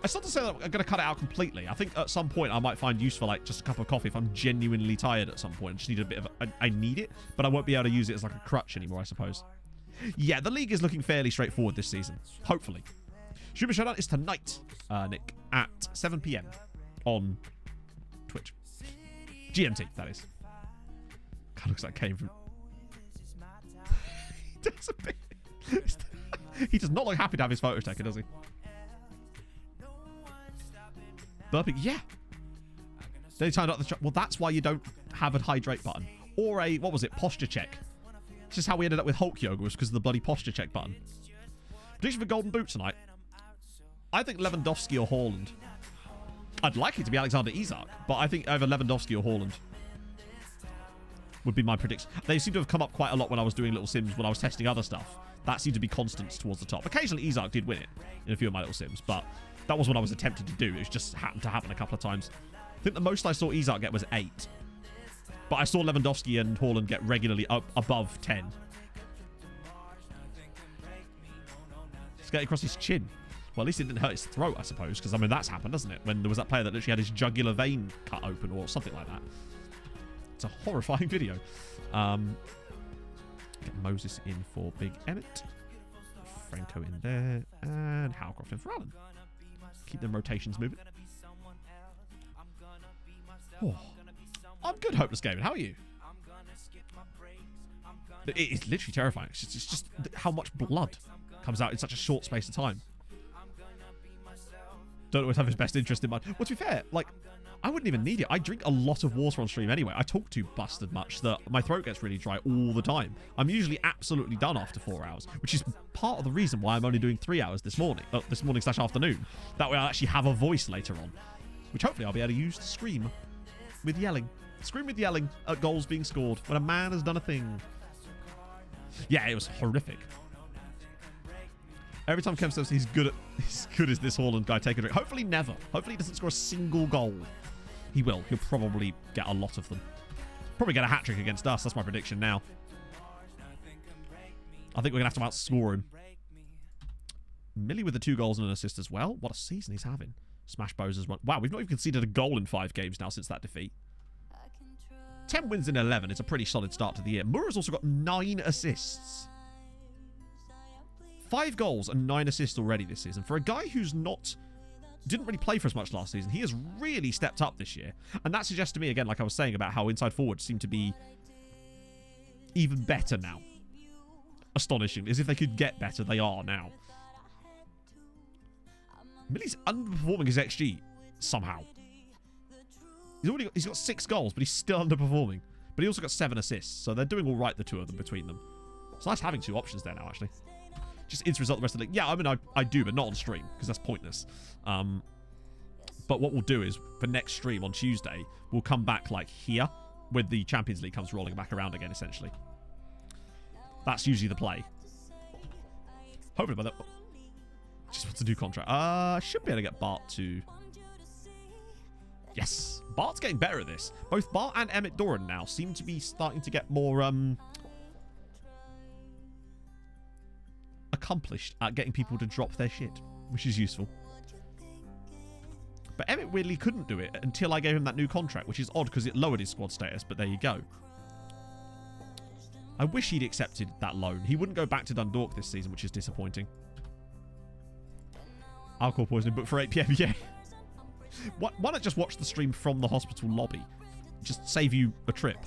It's not to say that I'm going to cut it out completely. I think at some point I might find use for like just a cup of coffee if I'm genuinely tired at some point. I just need a bit of I need it, but I won't be able to use it as like a crutch anymore, I suppose. Yeah, the league is looking fairly straightforward this season. Hopefully. Super Showdown is tonight, Nick, at 7 p.m. on Twitch. GMT, that is. God, looks like it came from... He does a bit... He does not look happy to have his photos taken, does he? Burping, yeah. They turned up the... Well, that's why you don't have a hydrate button. Or a, what was it, posture check. This is how we ended up with Hulk Yoga, was because of the bloody posture check button. Prediction for Golden Boot tonight. I think Lewandowski or Haaland. I'd like it to be Alexander Isak, but I think either Lewandowski or Haaland would be my prediction. They seem to have come up quite a lot when I was doing little sims, when I was testing other stuff. That seemed to be constants towards the top. Occasionally Isak did win it in a few of my little sims, but that was what I was attempting to do. It just happened to happen a couple of times. I think the most I saw Isak get was 8. But I saw Lewandowski and Haaland get regularly up above 10. Just get across his chin. Well, at least it didn't hurt his throat, I suppose, because, I mean, that's happened, doesn't it? When there was that player that literally had his jugular vein cut open or something like that. It's a horrifying video. Get Moses in for Big Emmett. Franco in there. And Howcroft in for Allen. Keep them rotations moving. Oh. I'm good, Hopeless Gaming. How are you? It's literally terrifying. It's just how much blood comes out in such a short space of time. Don't always have his best interest in mind. Well, to be fair, like, I wouldn't even need it. I drink a lot of water on stream anyway. I talk too busted much that my throat gets really dry all the time. I'm usually absolutely done after 4 hours, which is part of the reason why I'm only doing 3 hours this morning / afternoon. That way I'll actually have a voice later on, which hopefully I'll be able to use to scream with yelling. Scream with yelling at goals being scored when a man has done a thing. Yeah, it was horrific. Every time Kev says he's good as this Haaland guy, take a drink. Hopefully never. Hopefully he doesn't score a single goal. He will. He'll probably get a lot of them. Probably get a hat-trick against us. That's my prediction now. I think we're going to have to outscore him. Millie with the 2 goals and an assist as well. What a season he's having. Smash Bowes as well. Wow, we've not even conceded a goal in 5 games now since that defeat. 10 wins in 11 is a pretty solid start to the year. Mura's also got 9 assists. 5 goals and 9 assists already this season. For a guy who's didn't really play for as much last season, he has really stepped up this year. And that suggests to me, again, like I was saying about how inside forwards seem to be even better now. Astonishing. As if they could get better, they are now. Millie's underperforming his XG somehow. He's got 6 goals, but he's still underperforming. But he also got 7 assists, so they're doing all right, the two of them, between them. It's nice having 2 options there now, actually. Just instant result the rest of the league. Yeah, I mean, I do, but not on stream, because that's pointless. But what we'll do is, for next stream on Tuesday, we'll come back, like, here, when the Champions League comes rolling back around again, essentially. That's usually the play. Hopefully by that... Just wants a new contract. Should be able to get Bart to... Yes. Bart's getting better at this. Both Bart and Emmett Doran now seem to be starting to get more accomplished at getting people to drop their shit, which is useful. But Emmett weirdly couldn't do it until I gave him that new contract, which is odd because it lowered his squad status, but there you go. I wish he'd accepted that loan. He wouldn't go back to Dundalk this season, which is disappointing. Alcohol poisoning, but for 8 PM, yeah. Why not just watch the stream from the hospital lobby? Just save you a trip.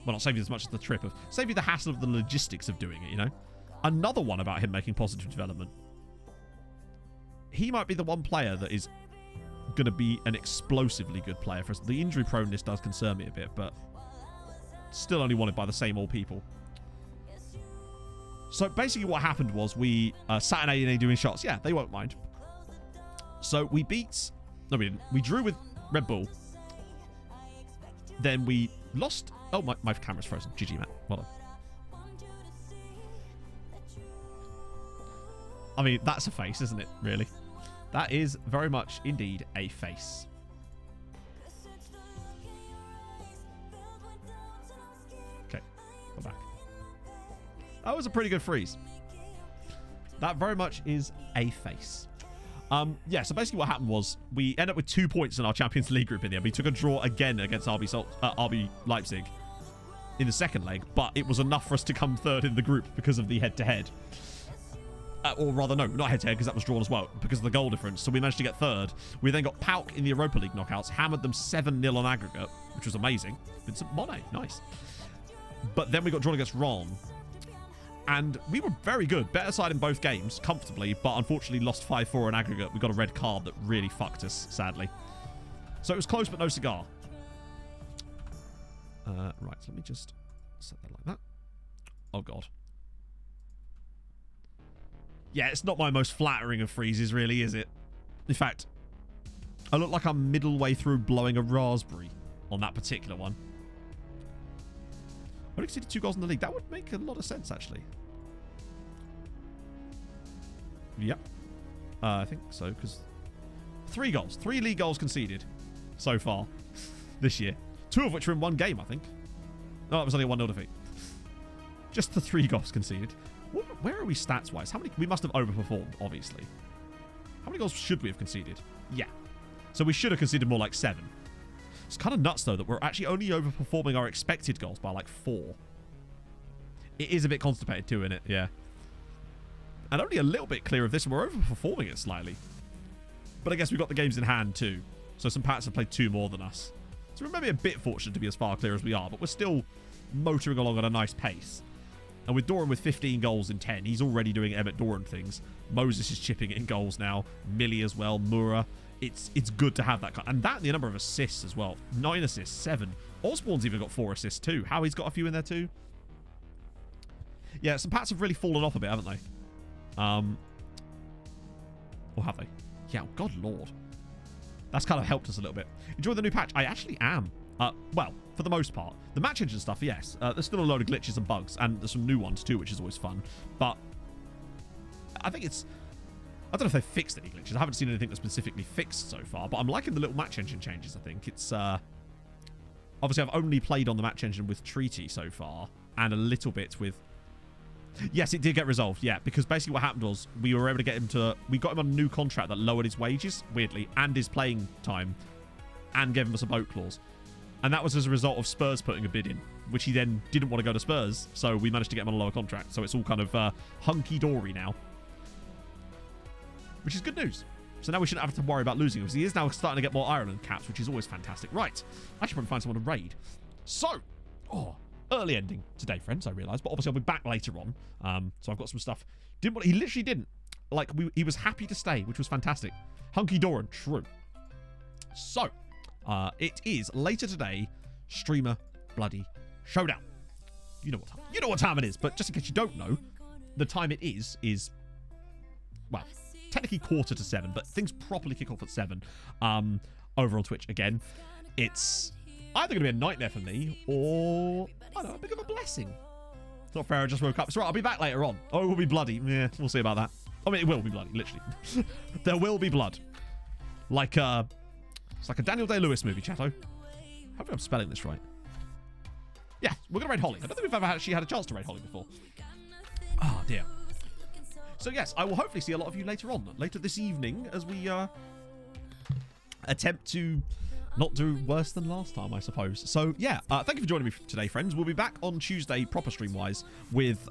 Well, not save you as much as the trip. Save you the hassle of the logistics of doing it, you know? Another one about him making positive development. He might be the one player that is going to be an explosively good player for us. The injury proneness does concern me a bit, but still only wanted by the same old people. So basically what happened was we sat in A&A doing shots. Yeah, they won't mind. So we beat... No, we didn't. We drew with Red Bull. Then we lost... Oh, my camera's frozen. GG, Matt. Well done. I mean, that's a face, isn't it? Really? That is very much indeed a face. Okay, we're back. That was a pretty good freeze. That very much is a face. Yeah, so basically what happened was we ended up with 2 points in our Champions League group in the end. We took a draw again against RB Leipzig in the second leg, but it was enough for us to come third in the group because of the head-to-head. Or rather, no, not head-to-head, because that was drawn as well, because of the goal difference. So we managed to get third. We then got PAOK in the Europa League knockouts, hammered them 7-0 on aggregate, which was amazing. Vincent Monet, nice. But then we got drawn against Ron. And we were very good. Better side in both games, comfortably, but unfortunately lost 5-4 on aggregate. We got a red card that really fucked us, sadly. So it was close, but no cigar. Right, so let me just set that like that. Oh, God. Yeah, it's not my most flattering of freezes, really, is it? In fact, I look like I'm middle way through blowing a raspberry on that particular one. I only conceded 2 goals in the league. That would make a lot of sense, actually. Yep. I think so, because 3 goals. 3 league goals conceded so far this year. 2 of which were in 1 game, I think. No, that was only a 1-0 defeat. Just the 3 goals conceded. Where are we stats-wise? How many? We must have overperformed, obviously. How many goals should we have conceded? Yeah. So we should have conceded more like 7. It's kind of nuts, though, that we're actually only overperforming our expected goals by like 4. It is a bit constipated too, isn't it? Yeah. And only a little bit clear of this, and we're overperforming it slightly. But I guess we've got the games in hand too. So some Pats have played 2 more than us. So we're maybe a bit fortunate to be as far clear as we are, but we're still motoring along at a nice pace. And with Doran with 15 goals in 10, he's already doing Emmett Doran things. Moses is chipping in goals now. Millie as well. Mura. It's good to have that. And that and the number of assists as well. 9 assists, 7. Osborne's even got 4 assists too. Howie's got a few in there too. Yeah, some Pats have really fallen off a bit, haven't they? Or have they? Yeah, oh, God Lord. That's kind of helped us a little bit. Enjoy the new patch? I actually am. Well, for the most part. The match engine stuff, yes. There's still a load of glitches and bugs, and there's some new ones too, which is always fun. But I think it's... I don't know if they've fixed any glitches. I haven't seen anything that's specifically fixed so far, but I'm liking the little match engine changes, I think. It's, obviously, I've only played on the match engine with Treaty so far, and a little bit with... Yes, it did get resolved, yeah, because basically what happened was we were able to get him to... We got him on a new contract that lowered his wages, weirdly, and his playing time, and gave him a boat clause. And that was as a result of Spurs putting a bid in, which he then didn't want to go to Spurs, so we managed to get him on a lower contract. So it's all kind of hunky-dory now. Which is good news. So now we shouldn't have to worry about losing him, because he is now starting to get more Ireland caps, which is always fantastic. Right. I should probably find someone to raid. So, early ending today, friends, I realise. But obviously I'll be back later on. So I've got some stuff. He literally didn't. like, he was happy to stay, which was fantastic. Hunky Doran, true. So, it is later today, streamer bloody showdown. You know what time it is, but just in case you don't know, the time it is, well, technically 6:45, but things properly kick off at 7, over on Twitch. Again, it's either going to be a nightmare for me, or, I don't know, a bit of a blessing. It's not fair, I just woke up. It's right, I'll be back later on. Oh, it will be bloody. Yeah, we'll see about that. I mean, it will be bloody, literally. There will be blood. Like, it's like a Daniel Day-Lewis movie, chatto. Hopefully I'm spelling this right. Yeah, we're going to raid Holly. I don't think we've ever actually had a chance to raid Holly before. Oh, dear. So, yes, I will hopefully see a lot of you later on. Later this evening, as we attempt to not do worse than last time, I suppose. So, yeah, thank you for joining me today, friends. We'll be back on Tuesday, proper stream-wise, with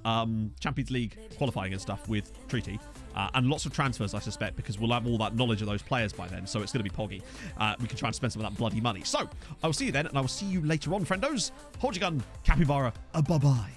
Champions League qualifying and stuff with Treaty. And lots of transfers, I suspect, because we'll have all that knowledge of those players by then, so it's going to be poggy. We can try and spend some of that bloody money. So, I will see you then, and I will see you later on, friendos. Hold your gun, capybara, bye-bye.